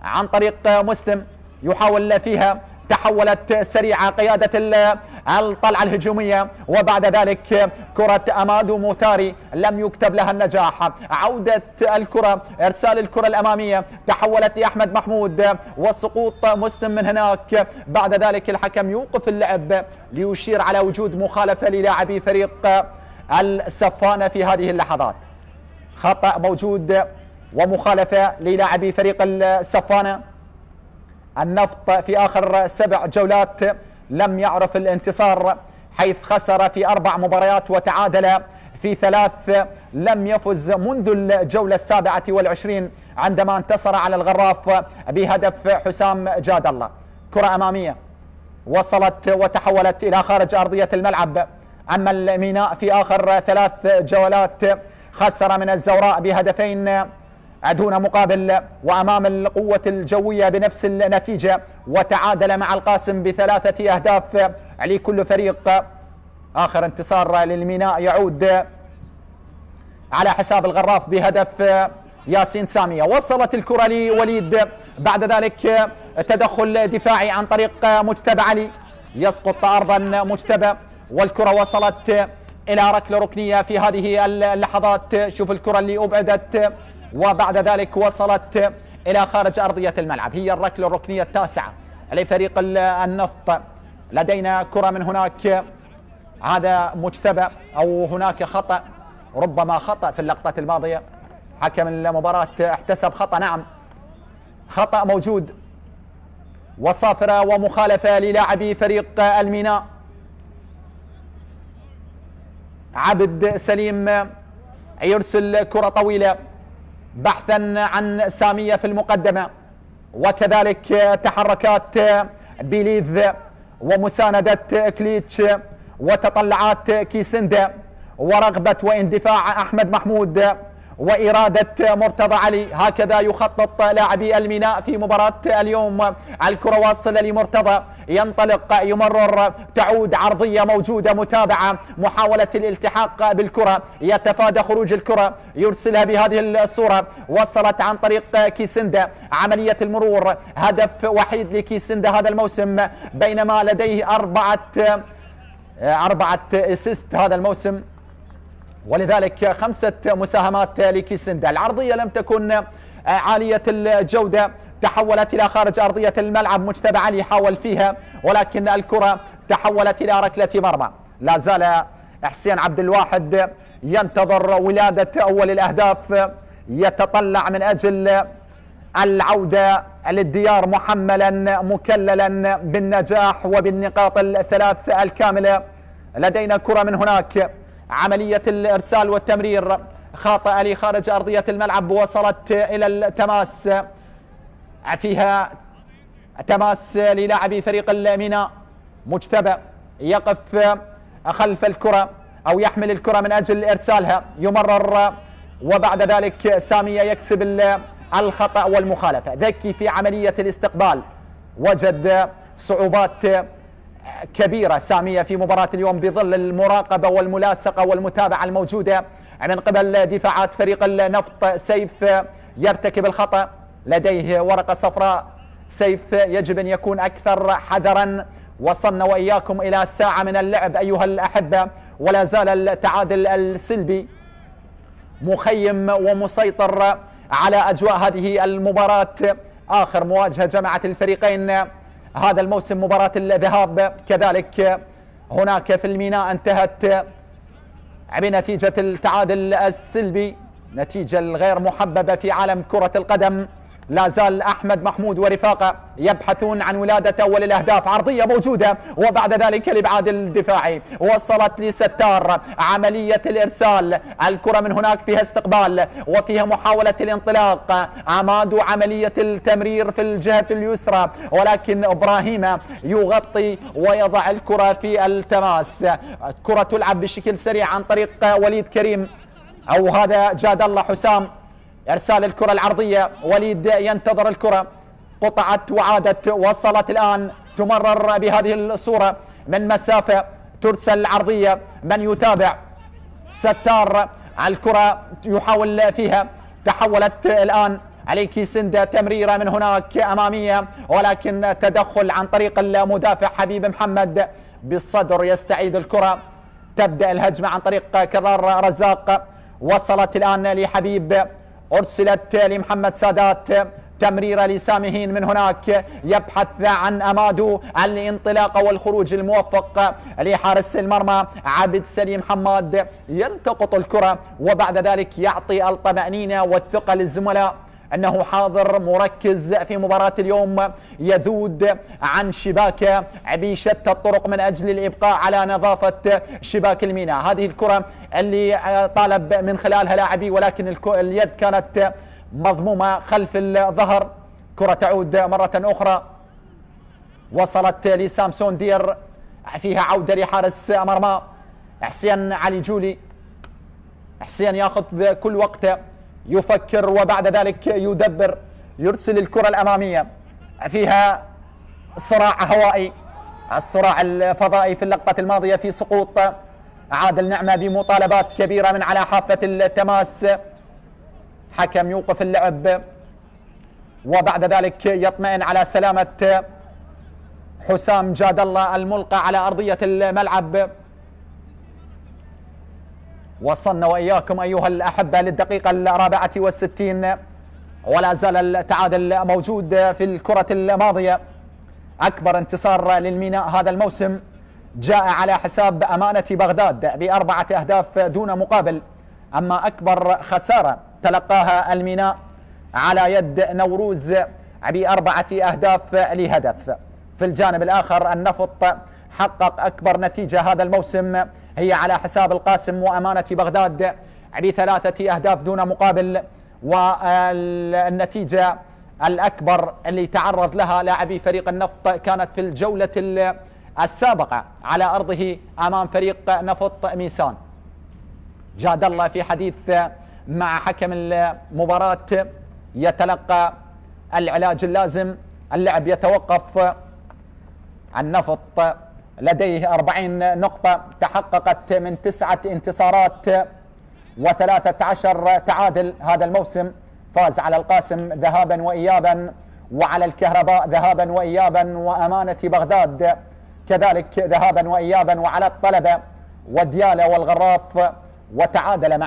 عن طريق مسلم، يحاول فيها، تحولت سريعة قيادة الطلعة الهجومية، وبعد ذلك كرة أمادو موتاري لم يكتب لها النجاح. عودة الكرة، إرسال الكرة الأمامية، تحولت لأحمد محمود وسقوط مسلم من هناك. بعد ذلك الحكم يوقف اللعب ليشير على وجود مخالفة للاعبي فريق السفانة في هذه اللحظات. خطأ موجود ومخالفة للاعبي فريق السفانة. النفط في آخر 7 جولات لم يعرف الانتصار، حيث خسر في 4 مباريات وتعادل في 3. لم يفز منذ الجولة 27 عندما انتصر على الغراف بهدف حسام جاد الله. كرة أمامية وصلت وتحولت إلى خارج أرضية الملعب. أما الميناء في آخر 3 جولات خسر من الزوراء بهدفين دون مقابل، وأمام القوة الجوية بنفس النتيجة، وتعادل مع القاسم ب3 أهداف لكل فريق. آخر انتصار للميناء يعود على حساب الغراف بهدف ياسين سامية. وصلت الكرة لوليد، بعد ذلك تدخل دفاعي عن طريق مجتبى علي، يسقط أرضا مجتبى، والكرة وصلت إلى ركنية في هذه اللحظات. شوف الكرة اللي أبعدت، وبعد ذلك وصلت إلى خارج أرضية الملعب. هي الركنية التاسعة لفريق النفط. لدينا كرة من هناك، هذا مجتبى، أو هناك خطأ، ربما خطأ في اللقطة الماضية. حكم المباراة احتسب خطأ، نعم خطأ موجود، وصافرة ومخالفة للاعبي فريق الميناء. عبد سليم يرسل كرة طويلة بحثا عن سامية في المقدمة، وكذلك تحركات بيليذ ومساندة كليتش وتطلعات كيسندا ورغبة واندفاع أحمد محمود وإرادة مرتضى علي. هكذا يخطط لاعبي الميناء في مباراة اليوم. الكرة واصلة لمرتضى، ينطلق يمرر، تعود عرضية موجودة، متابعة، محاولة الالتحاق بالكرة، يتفادى خروج الكرة، يرسلها بهذه الصورة. وصلت عن طريق كيسندا، عملية المرور، هدف وحيد لكيسندا هذا الموسم، بينما لديه أربعة اسيست هذا الموسم، ولذلك 5 مساهمات لكيسندا. العرضية لم تكن عالية الجودة، تحولت إلى خارج أرضية الملعب. مجتبى علي حاول فيها، ولكن الكرة تحولت إلى ركلة مرمى. لا زال حسين عبد الواحد ينتظر ولادة أول الأهداف، يتطلع من أجل العودة للديار محملا مكللا بالنجاح وبالنقاط الثلاث الكاملة. لدينا كرة من هناك، عملية الإرسال والتمرير خاطئة لخارج أرضية الملعب، وصلت إلى التماس، فيها تماس للاعبي فريق الميناء. مجتبى يقف خلف الكرة أو يحمل الكرة من أجل إرسالها، يمرر، وبعد ذلك سامية يكسب الخطأ والمخالفة. ذكي في عملية الاستقبال، وجد صعوبات كبيرة سامية في مباراة اليوم بظل المراقبة والملاصقة والمتابعة الموجودة من قبل دفاعات فريق النفط. سيف يرتكب الخطأ، لديه ورقة صفراء. سيف يجب أن يكون أكثر حذرا. وصلنا وإياكم إلى ساعة من اللعب أيها الأحبة، ولا زال التعادل السلبي مخيم ومسيطر على أجواء هذه المباراة. آخر مواجهة جمعت الفريقين هذا الموسم مباراة الذهاب، كذلك هناك في الميناء انتهت بنتيجة التعادل السلبي، نتيجة الغير محببة في عالم كرة القدم. لا زال أحمد محمود ورفاقه يبحثون عن ولادة أول الأهداف. عرضية موجودة، وبعد ذلك الإبعاد الدفاعي، وصلت لستار، عملية الإرسال، الكرة من هناك فيها استقبال وفيها محاولة الانطلاق. عمادو عملية التمرير في الجهة اليسرى، ولكن إبراهيم يغطي ويضع الكرة في التماس. الكرة تلعب بشكل سريع عن طريق وليد كريم، أو هذا جاد الله حسام. إرسال الكرة العرضية، وليد ينتظر الكرة، قطعت وعادت، وصلت الآن، تمرر بهذه الصورة من مسافة، ترسل عرضية، من يتابع؟ ستار. الكرة يحاول فيها، تحولت الآن علي كيسندا، تمريرة من هناك أمامية، ولكن تدخل عن طريق المدافع حبيب محمد بالصدر، يستعيد الكرة. تبدأ الهجمة عن طريق كرار رزاق، وصلت الآن لحبيب، أرسلت لمحمد سادات، تمريرة لسامهين من هناك، يبحث عن أمادو، الانطلاق والخروج الموفق لحارس المرمى عبد سليم حماد، يلتقط الكرة وبعد ذلك يعطي الطمأنينة والثقة للزملاء أنه حاضر مركز في مباراة اليوم، يذود عن شباك بشتى الطرق من أجل الإبقاء على نظافة شباك الميناء. هذه الكرة اللي طالب من خلالها لاعبي، ولكن اليد كانت مضمومة خلف الظهر. كرة تعود مرة أخرى، وصلت لسامسون دير، فيها عودة لحارس مرمى حسين علي جولي. حسين ياخذ كل وقته، يفكر وبعد ذلك يدبر، يرسل الكرة الأمامية، فيها صراع هوائي، الصراع الفضائي في اللقطة الماضية في سقوط عادل نعمة بمطالبات كبيرة من على حافة التماس. حكم يوقف اللعب وبعد ذلك يطمئن على سلامة حسام جاد الله الملقى على أرضية الملعب. وصلنا وإياكم أيها الأحبة للدقيقة 64 ولا زال التعادل موجود في الكرة الماضية. أكبر انتصار للميناء هذا الموسم جاء على حساب أمانة بغداد ب4 أهداف دون مقابل، أما أكبر خسارة تلقاها الميناء على يد نوروز ب4 أهداف لهدف. في الجانب الآخر النفط حقق أكبر نتيجة هذا الموسم هي على حساب القاسم وأمانة بغداد ب3 أهداف دون مقابل، والنتيجة الأكبر اللي تعرض لها لاعبي فريق النفط كانت في الجولة السابقة على أرضه أمام فريق نفط ميسان. جاد الله في حديث مع حكم المباراة يتلقى العلاج اللازم. اللعب يتوقف. النفط لديه 40 نقطة تحققت من 9 انتصارات و13 تعادل هذا الموسم. فاز على القاسم ذهابا وإيابا، وعلى الكهرباء ذهابا وإيابا، وأمانة بغداد كذلك ذهابا وإيابا، وعلى الطلبة وديالة والغراف، وتعادل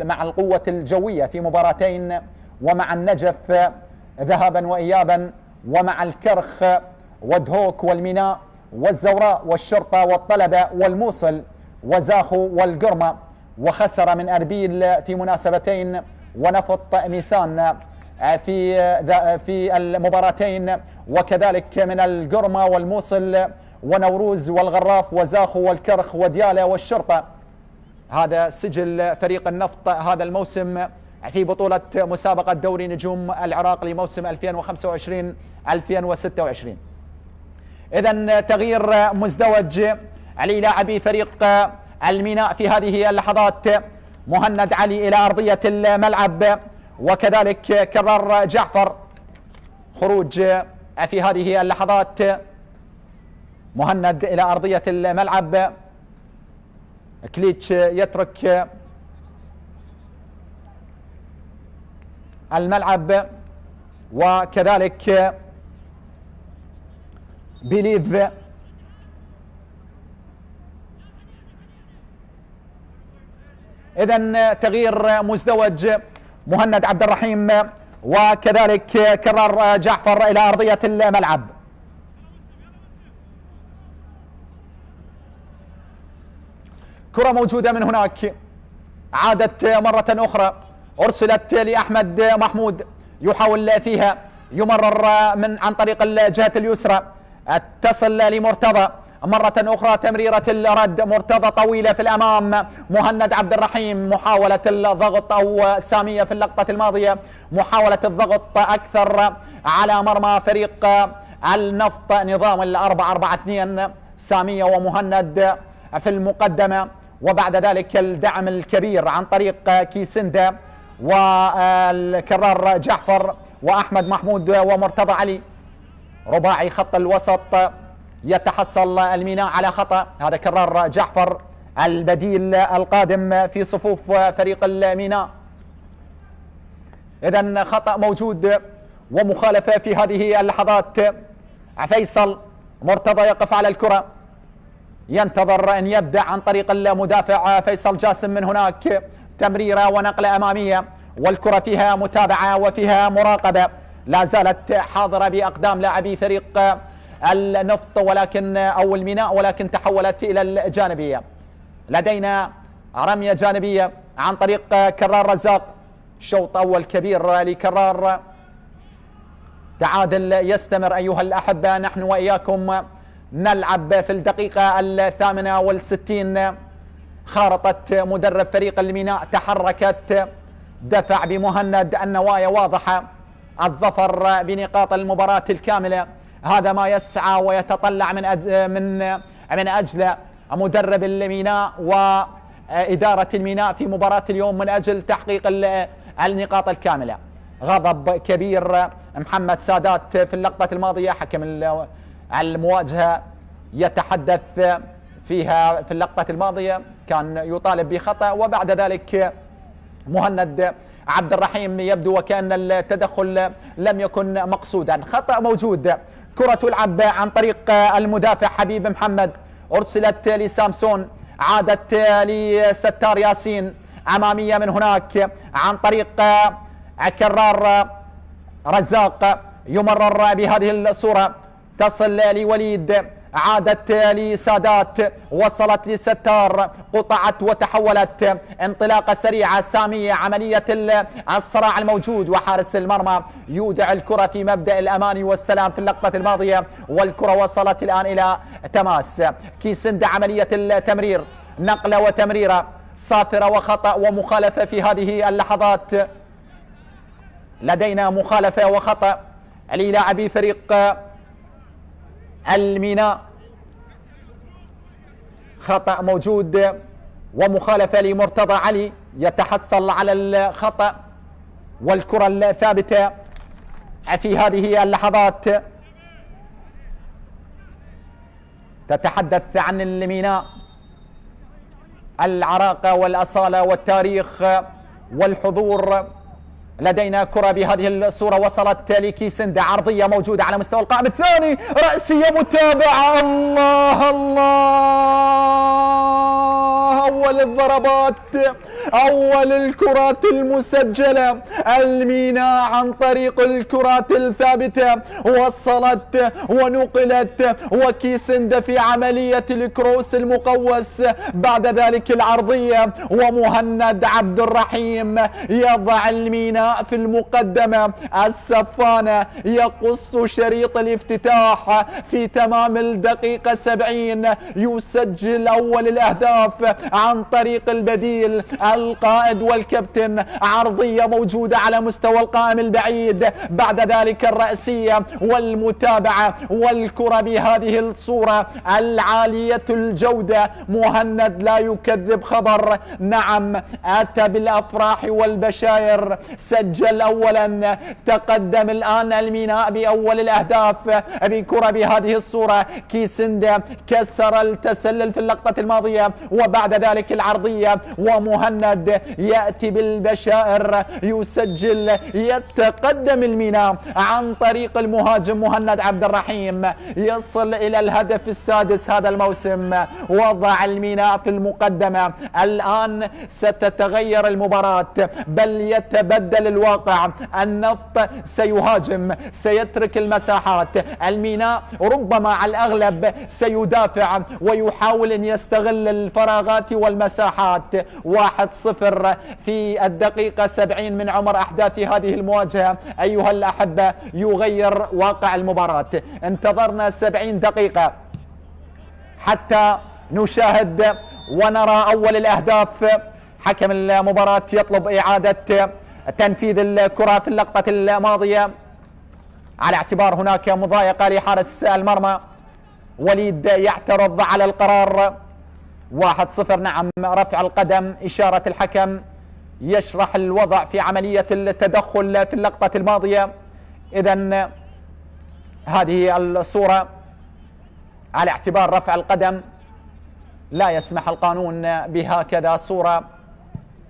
مع القوة الجوية في مباراتين، ومع النجف ذهابا وإيابا، ومع الكرخ ودهوك والميناء والزوراء والشرطة والطلبة والموصل وزاخو والقرمة، وخسر من أربيل في مناسبتين ونفط ميسان في المباراتين، وكذلك من القرمة والموصل ونوروز والغراف وزاخو والكرخ وديالة والشرطة. هذا سجل فريق النفط هذا الموسم في بطولة مسابقة دوري نجوم العراق لموسم 2025-2026. إذن تغيير مزدوج للاعبي فريق الميناء في هذه اللحظات. مهند علي إلى أرضية الملعب، وكذلك كرار جعفر. خروج في هذه اللحظات مهند إلى أرضية الملعب. كليتش يترك الملعب، وكذلك بيليف إذن تغيير مزدوج. مهند عبد الرحيم وكذلك كرار جعفر إلى أرضية الملعب. كرة موجودة من هناك، عادت مرة أخرى، أرسلت لأحمد محمود، يحاول فيها، يمرر عن طريق الجهة اليسرى، تصل لمرتضى مرة أخرى، تمريرة الرد، مرتضى طويلة في الأمام، مهند عبد الرحيم، محاولة الضغط أو سامية في اللقطة الماضية، محاولة الضغط أكثر على مرمى فريق النفط، نظام 4-4-2، سامية ومهند في المقدمة، وبعد ذلك الدعم الكبير عن طريق كيسندا والكرار جعفر وأحمد محمود ومرتضى علي. رباعي خط الوسط، يتحصل الميناء على خطأ. هذا كرار جعفر البديل القادم في صفوف فريق الميناء. إذن خطأ موجود ومخالفة في هذه اللحظات. فيصل، مرتضى يقف على الكرة، ينتظر أن يبدأ عن طريق المدافع فيصل جاسم من هناك، تمريرة ونقلة أمامية، والكرة فيها متابعة وفيها مراقبة، لا زالت حاضرة بأقدام لاعبي فريق النفط أو الميناء، ولكن تحولت إلى الجانبية. لدينا رمية جانبية عن طريق كرار رزاق. شوط أول كبير لكرار. تعادل يستمر أيها الأحبة. نحن وإياكم نلعب في الدقيقة 68. خارطة مدرب فريق الميناء تحركت، دفع بمهند، النوايا واضحة، الظفر بنقاط المباراة الكاملة، هذا ما يسعى ويتطلع من أجل مدرب الميناء إدارة الميناء في مباراة اليوم من أجل تحقيق النقاط الكاملة. غضب كبير محمد سادات في اللقطة الماضية، حكم المواجهة يتحدث فيها في اللقطة الماضية كان يطالب بخطأ، وبعد ذلك مهند عبد الرحيم يبدو وكأن التدخل لم يكن مقصودا. خطأ موجود، كرة تلعب عن طريق المدافع حبيب محمد، أرسلت لسامسون، عادت لستار ياسين، أمامية من هناك عن طريق كرار رزاق، يمرر بهذه الصورة، تصل لوليد، عادت لسادات، وصلت لستار، قطعت وتحولت، انطلاقة سريعة سامية، عملية الصراع الموجود، وحارس المرمى يودع الكرة في مبدأ الأمان والسلام في اللقطة الماضية، والكرة وصلت الآن إلى تماس. كيسند عملية التمرير، نقلة وتمريرة صافرة وخطأ ومخالفة في هذه اللحظات. لدينا مخالفة وخطأ للاعبي فريق الميناء، خطأ موجود ومخالفة لمرتضى علي، يتحصل على الخطأ والكرة الثابتة في هذه اللحظات. تتحدث عن الميناء العراقة والأصالة والتاريخ والحضور. لدينا كرة بهذه الصورة، وصلت لكيسند، عرضية موجودة على مستوى القائم الثاني، رأسية متابعة، الله الله، أول الضربات، أول الكرات المسجلة، الميناء عن طريق الكرات الثابتة وصلت ونقلت، وكيسند في عملية الكروس المقوس، بعد ذلك العرضية، ومهند عبد الرحيم يضع الميناء في المقدمة. السفانة يقص شريط الافتتاح في تمام الدقيقة 70، يسجل أول الأهداف عن طريق البديل القائد والكابتن، عرضية موجودة على مستوى القائم البعيد، بعد ذلك الرأسية والمتابعة والكرة بهذه الصورة العالية الجودة. مهند لا يكذب خبر، نعم أتى بالأفراح والبشائر، سجل أولا، تقدم الآن الميناء بأول الأهداف بكرة بهذه الصورة. كيسند كسر التسلل في اللقطة الماضية، وبعد ذلك العرضية، ومهند يأتي بالبشائر، يسجل، يتقدم الميناء عن طريق المهاجم مهند عبد الرحيم، يصل إلى الهدف السادس هذا الموسم، وضع الميناء في المقدمة. الآن ستتغير المباراة، بل يتبدل الواقع. النفط سيهاجم، سيترك المساحات، الميناء ربما على الأغلب سيدافع ويحاول أن يستغل الفراغات والمساحات. 1-0 في الدقيقة 70 من عمر أحداث هذه المواجهة أيها الأحبة، يغير واقع المباراة. انتظرنا 70 دقيقة حتى نشاهد ونرى أول الأهداف. حكم المباراة يطلب إعادة تنفيذ الكرة في اللقطة الماضية على اعتبار هناك مضايقة لحارس المرمى. وليد يعترض على القرار. 1-0، نعم، رفع القدم، إشارة الحكم يشرح الوضع في عملية التدخل في اللقطة الماضية. إذن هذه الصورة على اعتبار رفع القدم، لا يسمح القانون بهكذا صورة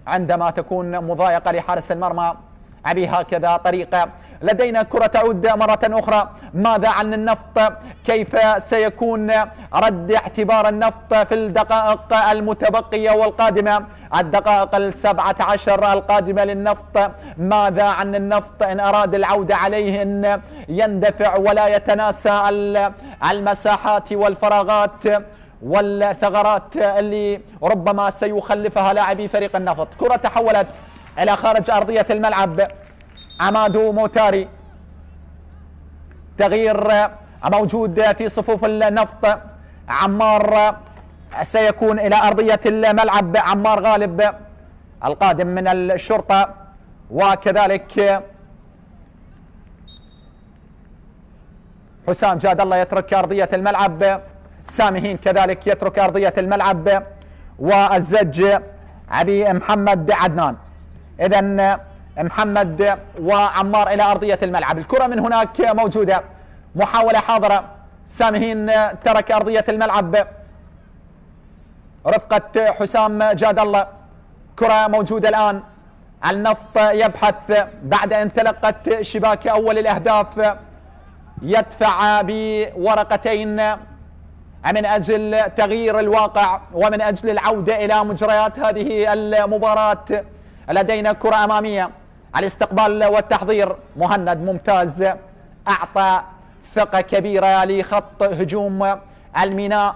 عندما تكون مضايقة لحارس المرمى بهكذا طريقة. لدينا كرة تعود مرة أخرى. ماذا عن النفط؟ كيف سيكون رد اعتبار النفط في الدقائق المتبقية والقادمة، الدقائق 17 القادمة للنفط؟ ماذا عن النفط إن أراد العودة عليه أن يندفع ولا يتناسى المساحات والفراغات والثغرات اللي ربما سيخلفها لاعبي فريق النفط؟ كرة تحولت إلى خارج أرضية الملعب. عمادو موتاري، تغيير موجود في صفوف النفط. عمار سيكون إلى أرضية الملعب، عمار غالب القادم من الشرطة، وكذلك حسام جاد الله يترك أرضية الملعب، سامهين كذلك يترك أرضية الملعب، والزج أبي محمد عدنان. إذن محمد وعمار إلى أرضية الملعب، الكرة من هناك موجودة، محاولة حاضرة، سامهين ترك أرضية الملعب رفقة حسام جاد الله. كرة موجودة الآن، النفط يبحث بعد أن تلقت شباك أول الأهداف، يدفع بورقتين من أجل تغيير الواقع ومن أجل العودة إلى مجريات هذه المباراة. لدينا كرة أمامية، الاستقبال والتحضير، مهند ممتاز، أعطى ثقة كبيرة لخط هجوم الميناء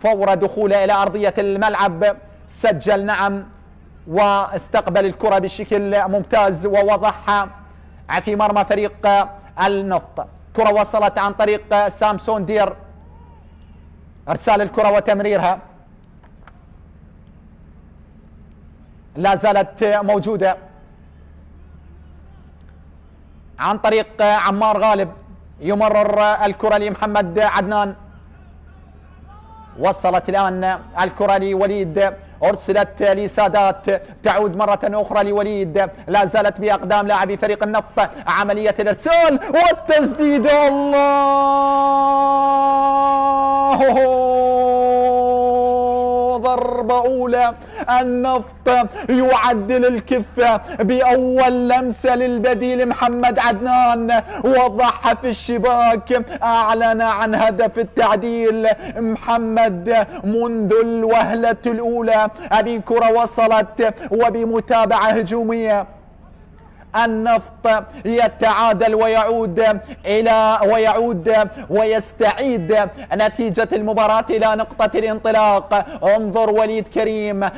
فور دخوله إلى أرضية الملعب، سجل نعم واستقبل الكرة بشكل ممتاز ووضعها في مرمى فريق النفط. كرة وصلت عن طريق سامسون دير، ارسال الكرة وتمريرها لا زالت موجودة عن طريق عمار غالب، يمرر الكرة لمحمد عدنان، وصلت الآن الكرة لوليد، أرسلت لسادات، تعود مرة أخرى لوليد، لا زالت بأقدام لاعبي فريق النفط، عملية الإرسال والتسديد، الله، ضربة أولى، النفط يعدل الكفة بأول لمسة للبديل محمد عدنان، وضعها في الشباك، أعلن عن هدف التعديل محمد منذ الوهلة الأولى. أبي كرة وصلت وبمتابعة هجومية النفط يتعادل ويعود ويستعيد نتيجة المباراة إلى نقطة الانطلاق. انظر وليد كريم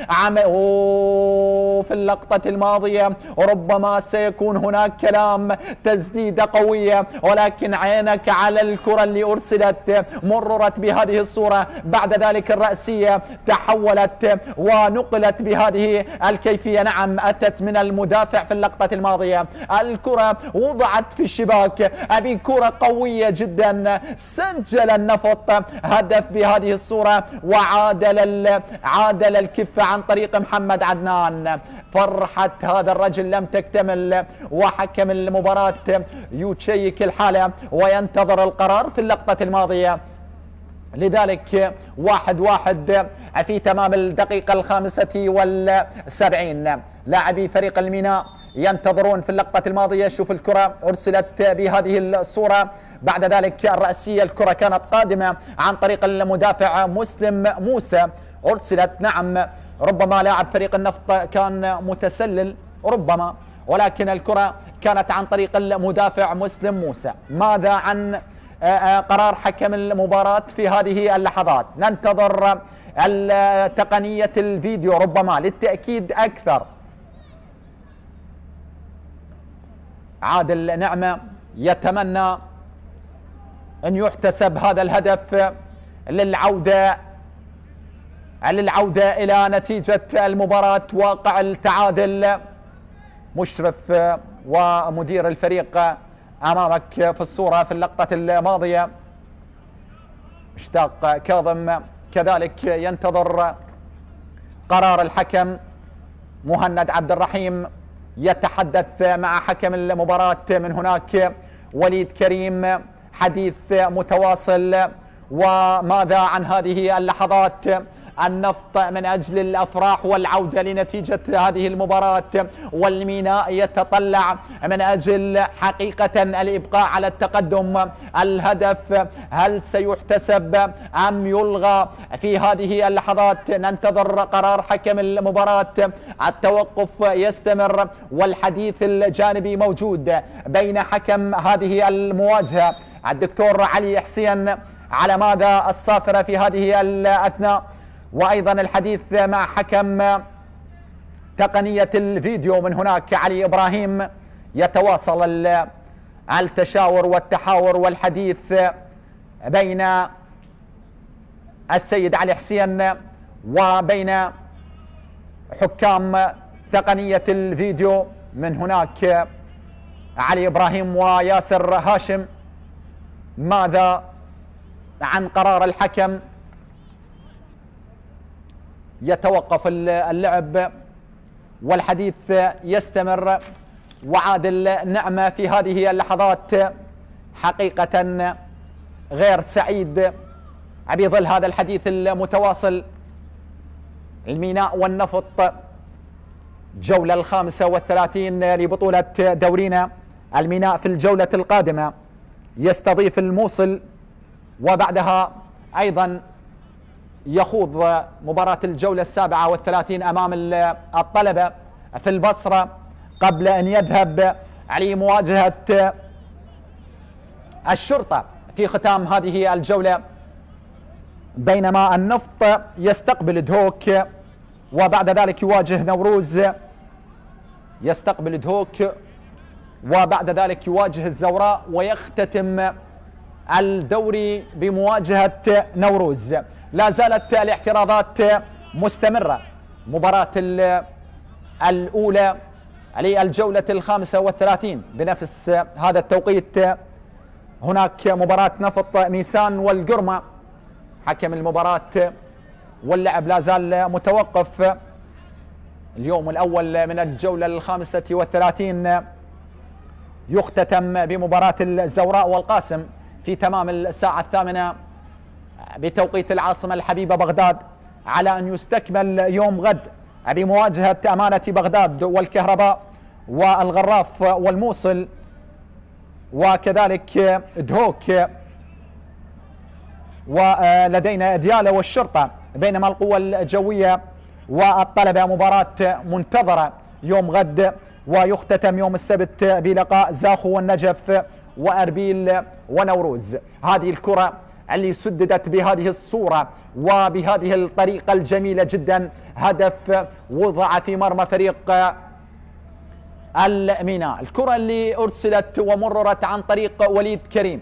في اللقطة الماضية ربما سيكون هناك كلام، تسديدة قوية، ولكن عينك على الكرة اللي أرسلت، مررت بهذه الصورة، بعد ذلك الرأسية تحولت ونقلت بهذه الكيفية، نعم أتت من المدافع في اللقطة الماضية. الكرة وضعت في الشباك، أبي كرة قوية جدا، سجل النفط هدف بهذه الصورة وعادل الكفة عن طريق محمد عدنان. فرحة هذا الرجل لم تكتمل، وحكم المباراة يشيك الحالة وينتظر القرار في اللقطة الماضية. لذلك 1-1 في تمام الدقيقة 75. لاعبي فريق الميناء ينتظرون في اللقطة الماضية. شوف الكرة أرسلت بهذه الصورة، بعد ذلك الرأسية، الكرة كانت قادمة عن طريق المدافع مسلم موسى، أرسلت نعم، ربما لاعب فريق النفط كان متسلل ربما، ولكن الكرة كانت عن طريق المدافع مسلم موسى. ماذا عن قرار حكم المباراة في هذه اللحظات؟ ننتظر تقنية الفيديو ربما للتأكيد أكثر. عادل نعمة يتمنى أن يحتسب هذا الهدف للعودة إلى نتيجة المباراة، واقع التعادل. مشرف ومدير الفريق أمامك في الصورة في اللقطة الماضية، مشتاق كاظم كذلك ينتظر قرار الحكم. مهند عبد الرحيم يتحدث مع حكم المباراة من هناك. وليد كريم حديث متواصل. وماذا عن هذه اللحظات؟ النفط من أجل الأفراح والعودة لنتيجة هذه المباراة، والميناء يتطلع من أجل حقيقة الإبقاء على التقدم. الهدف هل سيحتسب أم يلغى في هذه اللحظات؟ ننتظر قرار حكم المباراة. التوقف يستمر والحديث الجانبي موجود بين حكم هذه المواجهة الدكتور علي حسين على ماذا الصافرة في هذه الأثناء، وأيضا الحديث مع حكم تقنية الفيديو من هناك علي إبراهيم. يتواصل التشاور والتحاور والحديث بين السيد علي حسين وبين حكام تقنية الفيديو من هناك علي إبراهيم وياسر هاشم. ماذا عن قرار الحكم؟ يتوقف اللعب والحديث يستمر. وعادل نعمة في هذه اللحظات حقيقة غير سعيد بظل هذا الحديث المتواصل. الميناء والنفط جولة 35 لبطولة دورينا. الميناء في الجولة القادمة يستضيف الموصل، وبعدها أيضا يخوض مباراة الجولة 37 أمام الطلبة في البصرة، قبل أن يذهب لمواجهة الشرطة في ختام هذه الجولة. بينما النفط يستقبل دهوك، وبعد ذلك يواجه نوروز. يستقبل دهوك وبعد ذلك يواجه الزوراء، ويختتم الدوري بمواجهة نوروز. لا زالت الاعتراضات مستمرة. مباراة الأولى للجولة 35 بنفس هذا التوقيت. هناك مباراة نفط ميسان والقرمة. حكم المباراة واللعب لا زال متوقف. اليوم الأول من الجولة 35 يختتم بمباراة الزوراء والقاسم في تمام الساعة 8 بتوقيت العاصمة الحبيبة بغداد، على أن يستكمل يوم غد بمواجهة أمانة بغداد والكهرباء والغراف والموصل، وكذلك دهوك، ولدينا ديالى والشرطة. بينما القوى الجوية والطلبة مباراة منتظرة يوم غد، ويختتم يوم السبت بلقاء زاخو والنجف وأربيل ونوروز. هذه الكرة اللي سددت بهذه الصورة وبهذه الطريقة الجميلة جدا، هدف وضع في مرمى فريق الميناء. الكرة اللي أرسلت ومررت عن طريق وليد كريم.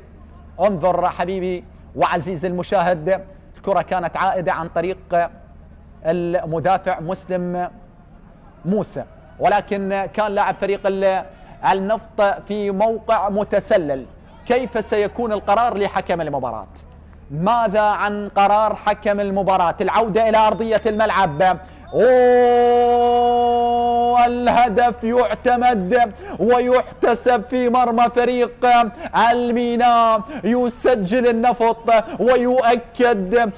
انظر حبيبي وعزيز المشاهد، الكرة كانت عائدة عن طريق المدافع مسلم موسى، ولكن كان لاعب فريق النفط في موقع متسلل. كيف سيكون القرار لحكم المباراة؟ ماذا عن قرار حكم المباراة؟ العودة إلى أرضية الملعب. الهدف يعتمد ويحتسب في مرمى فريق الميناء. يسجل النفط ويؤكد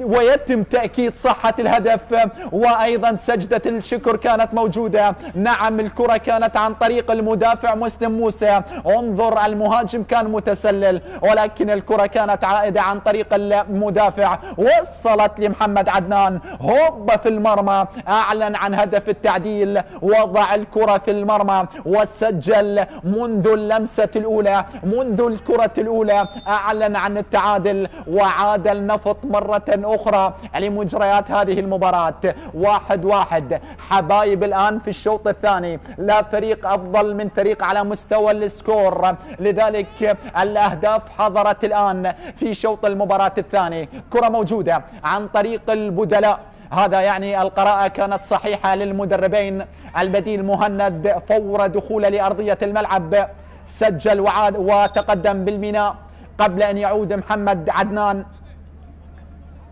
ويتم تأكيد صحة الهدف، وأيضا سجدة الشكر كانت موجودة. نعم، الكرة كانت عن طريق المدافع مسلم موسى. انظر، المهاجم كان متسلل، ولكن الكرة كانت عائدة عن طريق المدافع، وصلت لمحمد عدنان. هوب في المرمى، أعلن عن هدف التعديل، وضع الكرة في المرمى وسجل منذ اللمسة الأولى، منذ الكرة الأولى أعلن عن التعادل، وعاد النفط مرة أخرى لمجريات هذه المباراة. 1-1. حبايب الآن في الشوط الثاني، لا فريق أفضل من فريق على مستوى السكور، لذلك الأهداف حضرت الآن في شوط المباراة الثاني. كرة موجودة عن طريق البدلاء، هذا يعني القراءة كانت صحيحة للمدربين. البديل مهند فور دخوله لأرضية الملعب سجل وتقدم بالميناء، قبل أن يعود محمد عدنان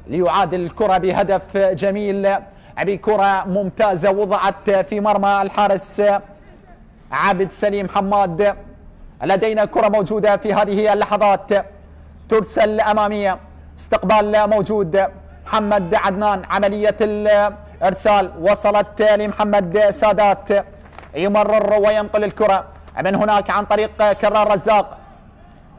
ليعادل الكرة بهدف جميل، بكرة ممتازة وضعت في مرمى الحارس عابد سليم حماد. لدينا كرة موجودة في هذه اللحظات، ترسل أمامية، استقبال موجود. محمد عدنان، عملية الإرسال وصلت لمحمد سادات، يمرر وينقل الكرة من هناك عن طريق كرار رزاق.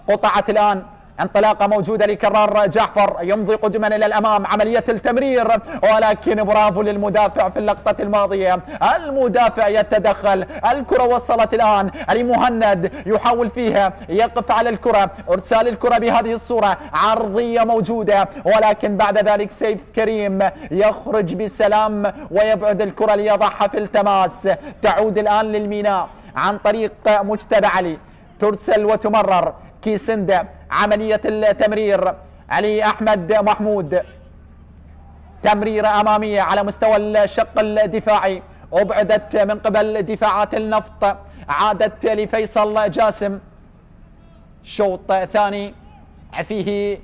قطعت الآن، انطلاقة موجودة لكرار جعفر، يمضي قدما إلى الأمام، عملية التمرير، ولكن برافو للمدافع في اللقطة الماضية. المدافع يتدخل، الكرة وصلت الآن لمهند، يحاول فيها، يقف على الكرة، إرسال الكرة بهذه الصورة، عرضية موجودة، ولكن بعد ذلك سيف كريم يخرج بسلام ويبعد الكرة ليضعها في التماس. تعود الآن للميناء عن طريق مجتبى علي، ترسل وتمرر. كيسندا، عملية التمرير، علي أحمد محمود، تمريرة أمامية على مستوى الشق الدفاعي، أبعدت من قبل دفاعات النفط، عادت لفيصل جاسم. شوط ثاني فيه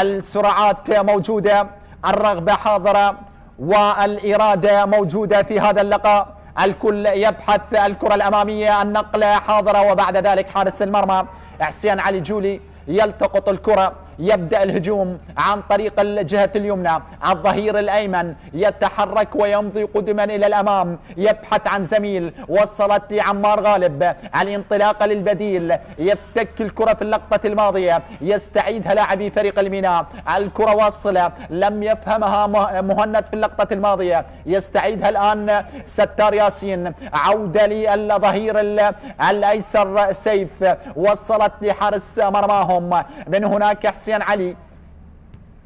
السرعات موجودة، الرغبة حاضرة، والإرادة موجودة في هذا اللقاء. الكل يبحث الكرة الأمامية، النقلة حاضرة، وبعد ذلك حارس المرمى حسين علي جولي يلتقط الكرة، يبدأ الهجوم عن طريق الجهة اليمنى. الظهير الأيمن يتحرك ويمضي قدما إلى الأمام، يبحث عن زميل، وصلت لعمار غالب، الانطلاقة للبديل، يفتك الكرة في اللقطة الماضية، يستعيدها لاعبي فريق الميناء. الكرة واصلة، لم يفهمها مهند في اللقطة الماضية، يستعيدها الآن ستار ياسين. عودة للظهير الأيسر سيف، وصلت لحارس مرماهم. من هناك حسين علي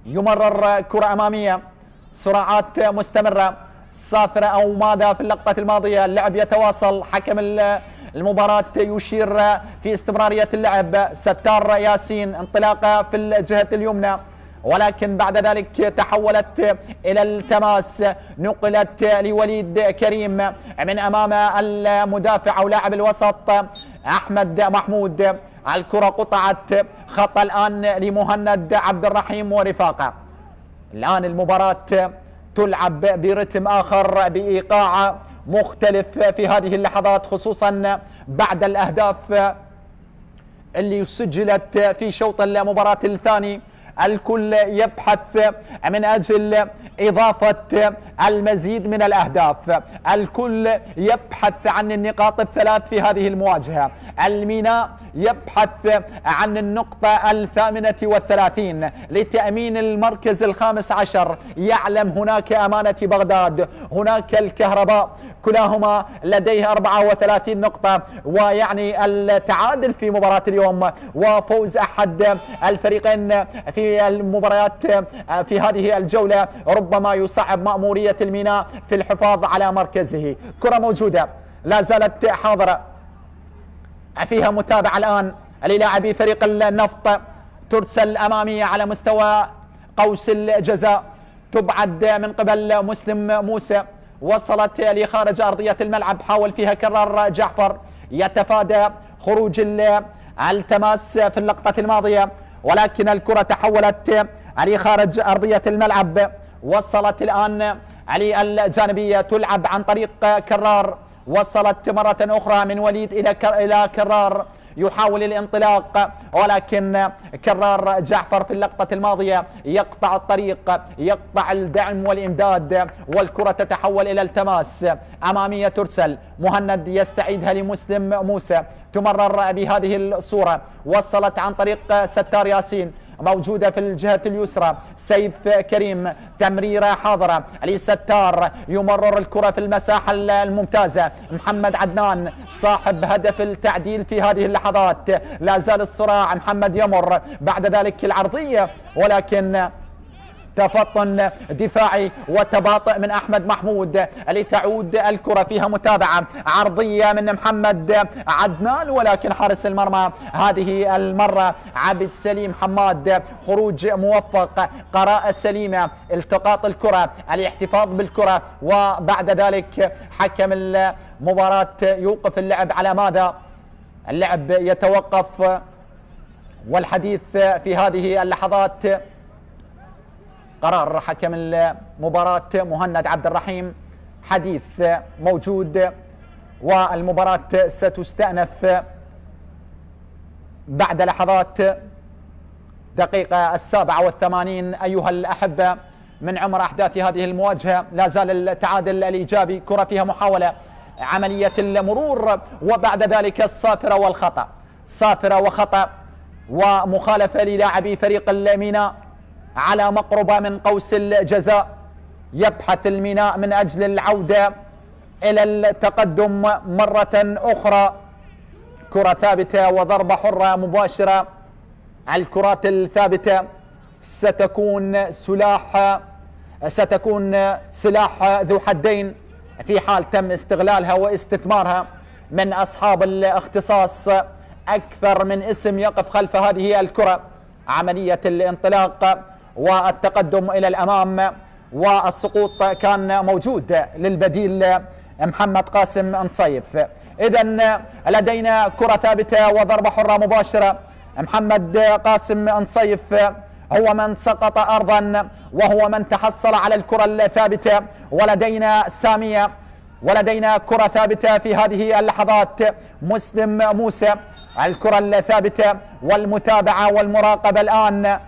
يمرر كرة أمامية، سرعات مستمرة، صافرة أو ماذا في اللقطة الماضية. اللعب يتواصل، حكم المباراة يشير في استمرارية اللعب. ستار ياسين انطلاقة في الجهة اليمنى، ولكن بعد ذلك تحولت إلى التماس، نقلت لوليد كريم من أمام المدافع أو لاعب الوسط أحمد محمود. الكرة قطعت، خطأ الآن لمهند عبد الرحيم ورفاقه. الآن المباراة تلعب برتم آخر، بإيقاع مختلف في هذه اللحظات، خصوصا بعد الأهداف اللي سجلت في شوط المباراة الثاني. الكل يبحث من أجل إضافة المزيد من الأهداف، الكل يبحث عن النقاط الثلاث في هذه المواجهة. الميناء يبحث عن النقطة 38 لتأمين المركز 15. يعلم هناك أمانة بغداد، هناك الكهرباء، كلاهما لديه 34 نقطة، ويعني التعادل في مباراة اليوم وفوز أحد الفريقين في المباريات في هذه الجولة ربما يصعب مأمورية الميناء في الحفاظ على مركزه. كرة موجودة لا زالت حاضرة، فيها متابعة الآن للاعبي فريق النفط، ترسل أمامية على مستوى قوس الجزاء، تبعد من قبل مسلم موسى، وصلت لخارج أرضية الملعب، حاول فيها كرار جعفر، يتفادى خروج التماس في اللقطة الماضية، ولكن الكرة تحولت لخارج أرضية الملعب. وصلت الآن علي الجانبية، تلعب عن طريق كرار، وصلت مرة أخرى من وليد إلى كرار، يحاول الانطلاق، ولكن كرار جعفر في اللقطة الماضية يقطع الطريق، يقطع الدعم والإمداد، والكرة تتحول إلى التماس. أمامية ترسل، مهند يستعيدها لمسلم موسى، تمرر بهذه الصورة، وصلت عن طريق ستار ياسين، موجودة في الجهة اليسرى سيف كريم، تمريرة حاضرة لستار، يمرر الكرة في المساحة الممتازة. محمد عدنان صاحب هدف التعديل في هذه اللحظات، لا زال الصراع، محمد يمر، بعد ذلك العرضية، ولكن تفطن دفاعي وتباطؤ من أحمد محمود لتعود الكرة، فيها متابعة عرضية من محمد عدنان، ولكن حارس المرمى هذه المرة عبد سليم حماد، خروج موفق، قراءة سليمة، التقاط الكرة، الاحتفاظ بالكرة، وبعد ذلك حكم المباراة يوقف اللعب. على ماذا؟ اللعب يتوقف، والحديث في هذه اللحظات قرار حكم المباراة مهند عبد الرحيم، حديث موجود، والمباراة ستستأنف بعد لحظات. دقيقة 87 أيها الأحبة من عمر أحداث هذه المواجهة، لا زال التعادل الإيجابي. كرة فيها محاولة، عملية المرور، وبعد ذلك الصافرة والخطأ، صافرة وخطأ ومخالفة للاعبي فريق الميناء على مقربة من قوس الجزاء. يبحث الميناء من أجل العودة إلى التقدم مرة أخرى. كرة ثابتة وضربة حرة مباشرة. الكرات الثابتة ستكون سلاح ذو حدين في حال تم استغلالها واستثمارها من أصحاب الاختصاص. أكثر من اسم يقف خلف هذه الكرة. عملية الانطلاق والتقدم إلى الأمام، والسقوط كان موجود للبديل محمد قاسم انصيف. إذن لدينا كرة ثابتة وضربة حرة مباشرة. محمد قاسم انصيف هو من سقط أرضا وهو من تحصل على الكرة الثابتة. ولدينا سامية، ولدينا كرة ثابتة في هذه اللحظات. مسلم موسى الكرة الثابتة والمتابعة والمراقبة. الآن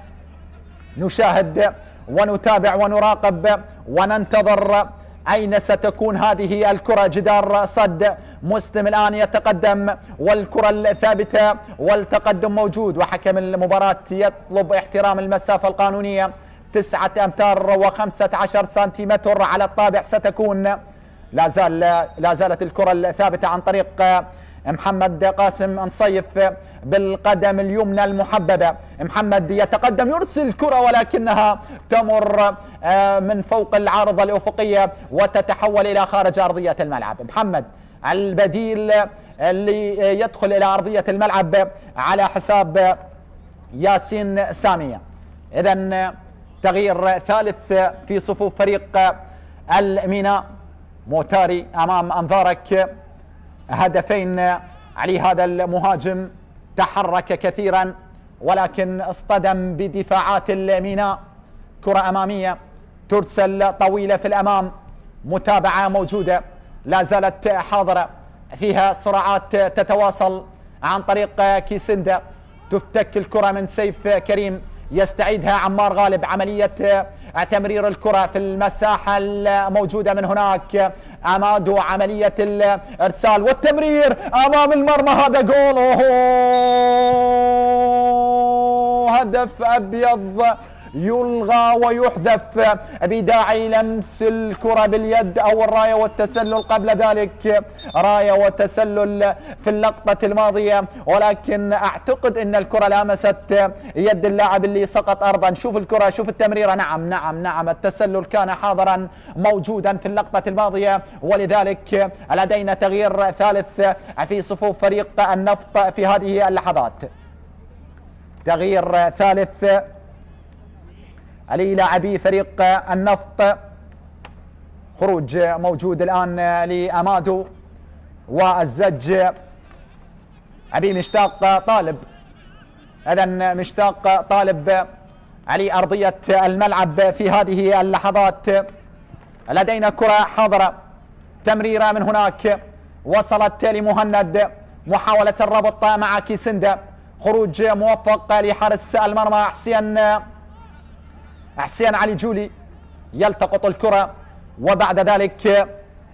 نشاهد ونتابع ونراقب وننتظر أين ستكون هذه الكرة. جدار صد. مسلم الآن يتقدم والكرة الثابتة والتقدم موجود، وحكم المباراة يطلب احترام المسافة القانونية 9 أمتار و15 سنتيمتر على الطابع ستكون. لا زالت الكرة الثابتة عن طريق محمد قاسم نصيف بالقدم اليمنى المحببة. محمد يتقدم يرسل الكرة ولكنها تمر من فوق العارضة الأفقية وتتحول إلى خارج أرضية الملعب. محمد البديل اللي يدخل إلى أرضية الملعب على حساب ياسين سامية. إذن تغيير ثالث في صفوف فريق الميناء. موتاري أمام أنظارك، هدفين علي. هذا المهاجم تحرك كثيرا ولكن اصطدم بدفاعات الميناء. كرة أمامية ترسل طويلة في الأمام، متابعة موجودة لا زالت حاضرة، فيها صراعات تتواصل عن طريق كيسندا. تفتك الكرة من سيف كريم، يستعيدها عمار غالب. عملية تمرير الكرة في المساحة الموجودة من هناك. أمادو عملية الإرسال والتمرير أمام المرمى. هذا جول. هدف أبيض يلغى ويحذف بداعي لمس الكرة باليد أو الراية والتسلل. قبل ذلك راية وتسلل في اللقطة الماضية، ولكن أعتقد أن الكرة لامست يد اللاعب اللي سقط أرضا. شوف الكرة، شوف التمريرة. نعم التسلل كان حاضرا موجودا في اللقطة الماضية، ولذلك لدينا تغيير ثالث في صفوف فريق النفط في هذه اللحظات. تغيير ثالث علي لاعبي فريق النفط. خروج موجود الآن لأمادو والزج. أبي مشتاق طالب. إذن مشتاق طالب على أرضية الملعب في هذه اللحظات. لدينا كرة حاضرة، تمريرة من هناك وصلت لمهند. محاولة الربط مع كيسندا. خروج موفق لحارس المرمى حسين علي جولي. يلتقط الكرة وبعد ذلك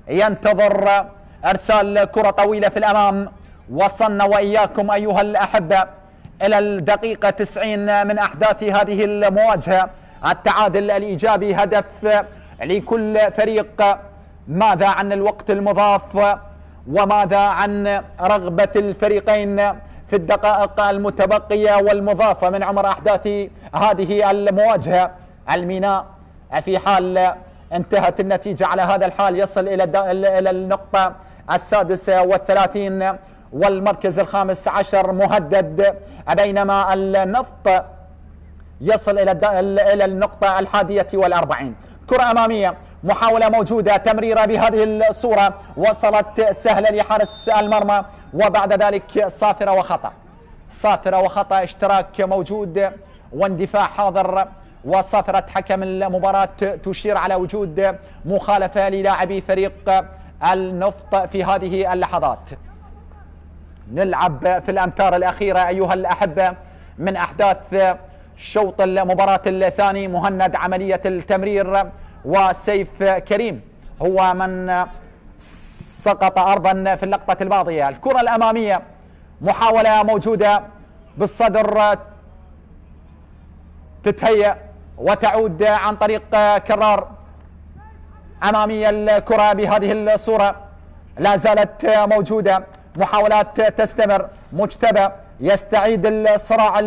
ينتظر ارسال كرة طويلة في الامام. وصلنا واياكم ايها الاحبة الى الدقيقة 90 من احداث هذه المواجهة. التعادل الايجابي هدف لكل فريق. ماذا عن الوقت المضاف وماذا عن رغبة الفريقين في الدقائق المتبقية والمضافة من عمر احداث هذه المواجهة؟ الميناء في حال انتهت النتيجة على هذا الحال يصل إلى النقطة 36 والمركز 15 مهدد، بينما النفط يصل إلى النقطة 41. كرة أمامية، محاولة موجودة، تمريرة بهذه الصورة وصلت سهلة لحارس المرمى، وبعد ذلك صافرة وخطأ. اشتراك موجود واندفاع حاضر، وصافرة حكم المباراة تشير على وجود مخالفة للاعبي فريق النفط في هذه اللحظات. نلعب في الأمتار الأخيرة أيها الأحبة من أحداث شوط المباراة الثاني. مهند عملية التمرير، وسيف كريم هو من سقط أرضا في اللقطة الماضية. الكرة الأمامية، محاولة موجودة بالصدر، تتهيأ وتعود عن طريق كرار. أمامية الكرة بهذه الصورة لا زالت موجودة، محاولات تستمر. مجتبى يستعيد الصراع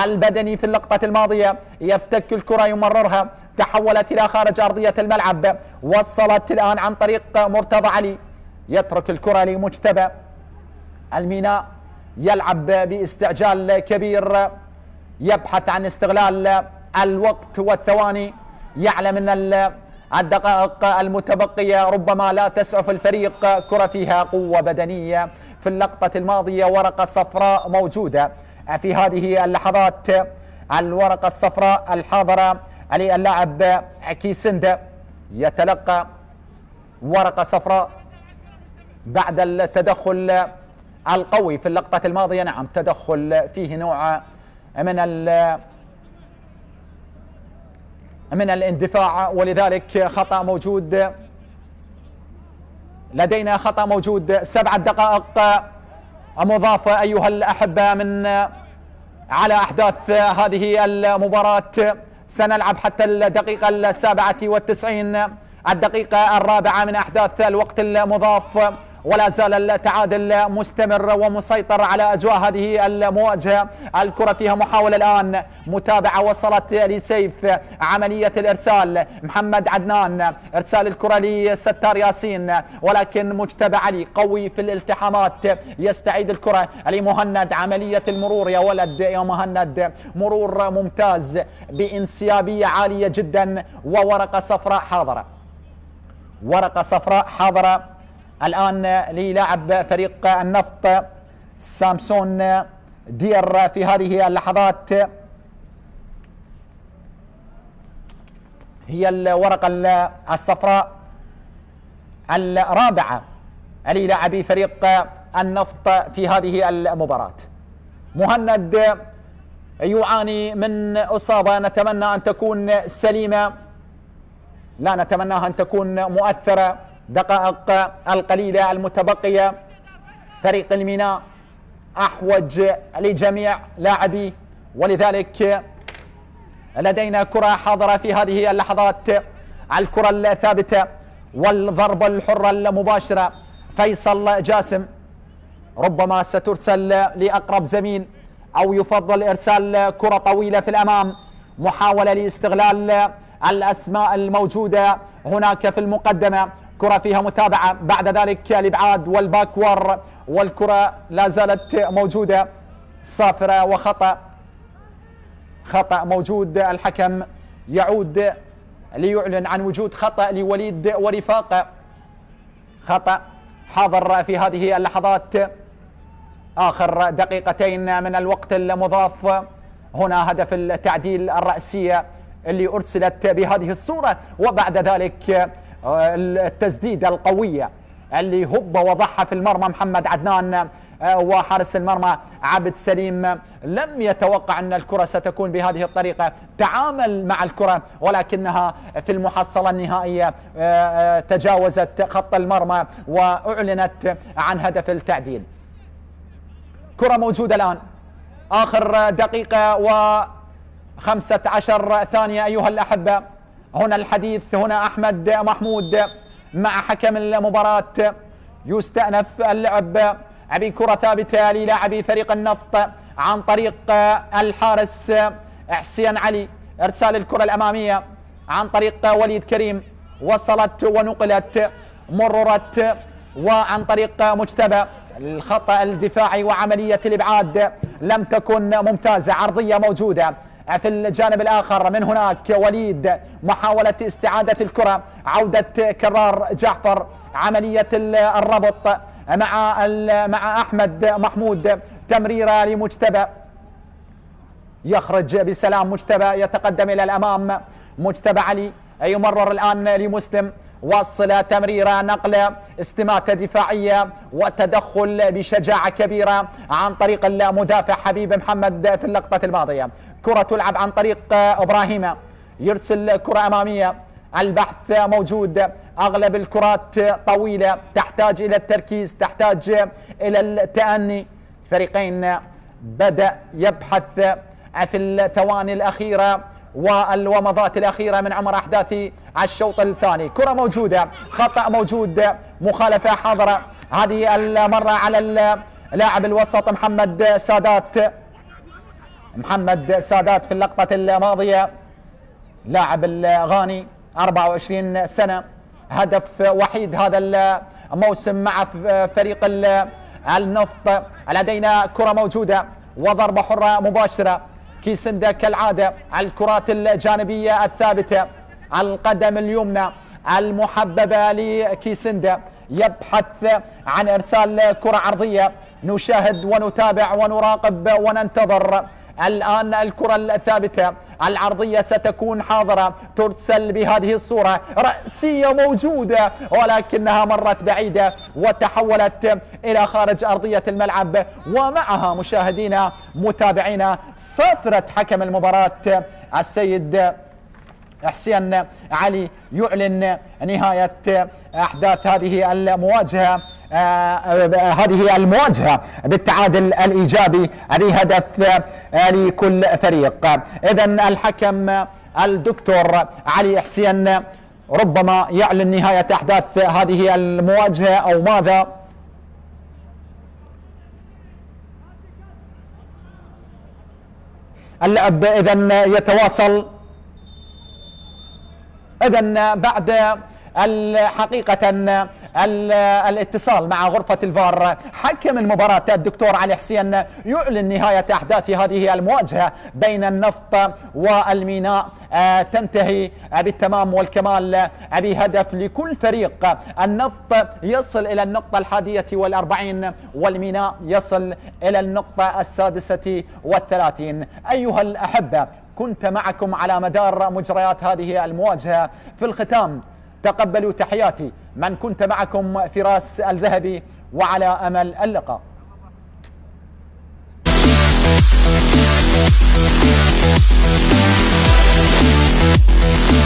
البدني في اللقطة الماضية، يفتك الكرة يمررها، تحولت إلى خارج أرضية الملعب، وصلت الآن عن طريق مرتضى علي، يترك الكرة لمجتبى. الميناء يلعب باستعجال كبير، يبحث عن استغلال الوقت والثواني، يعلم أن الدقائق المتبقية ربما لا تسعف الفريق. كرة فيها قوة بدنية في اللقطة الماضية، ورقة صفراء موجودة في هذه اللحظات. الورقة الصفراء الحاضرة علي اللاعب كيسندا، يتلقى ورقة صفراء بعد التدخل القوي في اللقطة الماضية. نعم، تدخل فيه نوع من الاندفاع، ولذلك خطأ موجود لدينا، خطأ موجود. 7 دقائق مضافة أيها الأحبة من على أحداث هذه المباراة. سنلعب حتى الدقيقة 97، الدقيقة 4 من أحداث الوقت المضاف، ولا زال التعادل مستمر ومسيطر على أجواء هذه المواجهة. الكرة فيها محاولة الآن، متابعة وصلت لسيف، عملية الإرسال محمد عدنان، إرسال الكرة لستار ياسين، ولكن مجتبى علي قوي في الالتحامات، يستعيد الكرة لمهند، عملية المرور يا ولد يا مهند، مرور ممتاز بانسيابية عالية جدا. وورقة صفراء حاضرة، ورقة صفراء حاضرة الآن للاعب فريق النفط سامسون دير في هذه اللحظات. هي الورقة الصفراء الرابعة للاعبي فريق النفط في هذه المباراة. مهند يعاني من إصابة، نتمنى أن تكون سليمة، لا نتمناها أن تكون مؤثرة. دقائق القليلة المتبقية، فريق الميناء أحوج لجميع لاعبيه، ولذلك لدينا كرة حاضرة في هذه اللحظات، الكرة الثابتة والضربة الحرة المباشرة. فيصل جاسم ربما سترسل لأقرب زميل، أو يفضل إرسال كرة طويلة في الأمام، محاولة لاستغلال الأسماء الموجودة هناك في المقدمة. كرة فيها متابعة، بعد ذلك الإبعاد والباكور، والكرة لا زالت موجودة صافرة، وخطأ موجود. الحكم يعود ليعلن عن وجود خطأ لوليد ورفاقه، خطأ حاضر في هذه اللحظات. آخر دقيقتين من الوقت المضاف، هنا هدف التعديل الرأسية اللي أرسلت بهذه الصورة، وبعد ذلك التسديدة القوية اللي هب وضحى في المرمى محمد عدنان، وحارس المرمى عبد سليم لم يتوقع أن الكرة ستكون بهذه الطريقة، تعامل مع الكرة ولكنها في المحصلة النهائية تجاوزت خط المرمى وأعلنت عن هدف التعديل. كرة موجودة الآن، آخر دقيقة و15 ثانية أيها الأحبة. هنا الحديث، هنا أحمد محمود مع حكم المباراة. يستأنف اللعب بكرة ثابتة للاعبي فريق النفط عن طريق الحارس حسين علي، إرسال الكرة الأمامية عن طريق وليد كريم، وصلت ونقلت، مررت، وعن طريق مجتبى. الخطأ الدفاعي وعملية الإبعاد لم تكن ممتازة، عرضية موجودة في الجانب الآخر. من هناك وليد، محاولة استعادة الكرة، عودة كرار جعفر، عملية الربط مع أحمد محمود، تمريرة لمجتبى، يخرج بسلام مجتبى، يتقدم إلى الأمام مجتبى علي، يمرر الآن لمسلم، وصل تمريرة، نقلة، استماتة دفاعية وتدخل بشجاعة كبيرة عن طريق المدافع حبيب محمد في اللقطة الماضية. كرة تلعب عن طريق إبراهيم، يرسل كرة أمامية، البحث موجود، أغلب الكرات طويلة، تحتاج إلى التركيز، تحتاج إلى التأني. فريقين بدأ يبحث في الثواني الأخيرة والومضات الأخيرة من عمر أحداث الشوط الثاني. كرة موجودة، خطأ موجود، مخالفة حاضرة، هذه المرة على اللاعب الوسط محمد سادات في اللقطة الماضية، لاعب الغاني 24 سنة، هدف وحيد هذا الموسم مع فريق النفط. لدينا كرة موجودة وضربة حرة مباشرة، كيسندا كالعادة، الكرات الجانبية الثابتة، القدم اليمنى المحببة لكيسندا، يبحث عن إرسال كرة عرضية. نشاهد ونتابع ونراقب وننتظر الآن الكرة الثابتة العرضية ستكون حاضرة، ترسل بهذه الصورة، رأسية موجودة ولكنها مرت بعيدة وتحولت إلى خارج أرضية الملعب. ومعها مشاهدينا متابعينا صفرة حكم المباراة السيد حسين علي يعلن نهاية أحداث هذه المواجهة بالتعادل الإيجابي بهدف لكل فريق. إذن الحكم الدكتور علي حسين ربما يعلن نهاية أحداث هذه المواجهة أو ماذا؟ اللعب إذن يتواصل. إذن بعد الحقيقة الاتصال مع غرفة الفار حكم المباراة الدكتور علي حسين يعلن نهاية أحداث هذه المواجهة بين النفط والميناء تنتهي بالتمام والكمال بهدف لكل فريق. النفط يصل إلى النقطة 41 والميناء يصل إلى النقطة 36. أيها الأحبة، كنت معكم على مدار مجريات هذه المواجهة. في الختام تقبلوا تحياتي من كنت معكم فراس الذهبي، وعلى أمل اللقاء.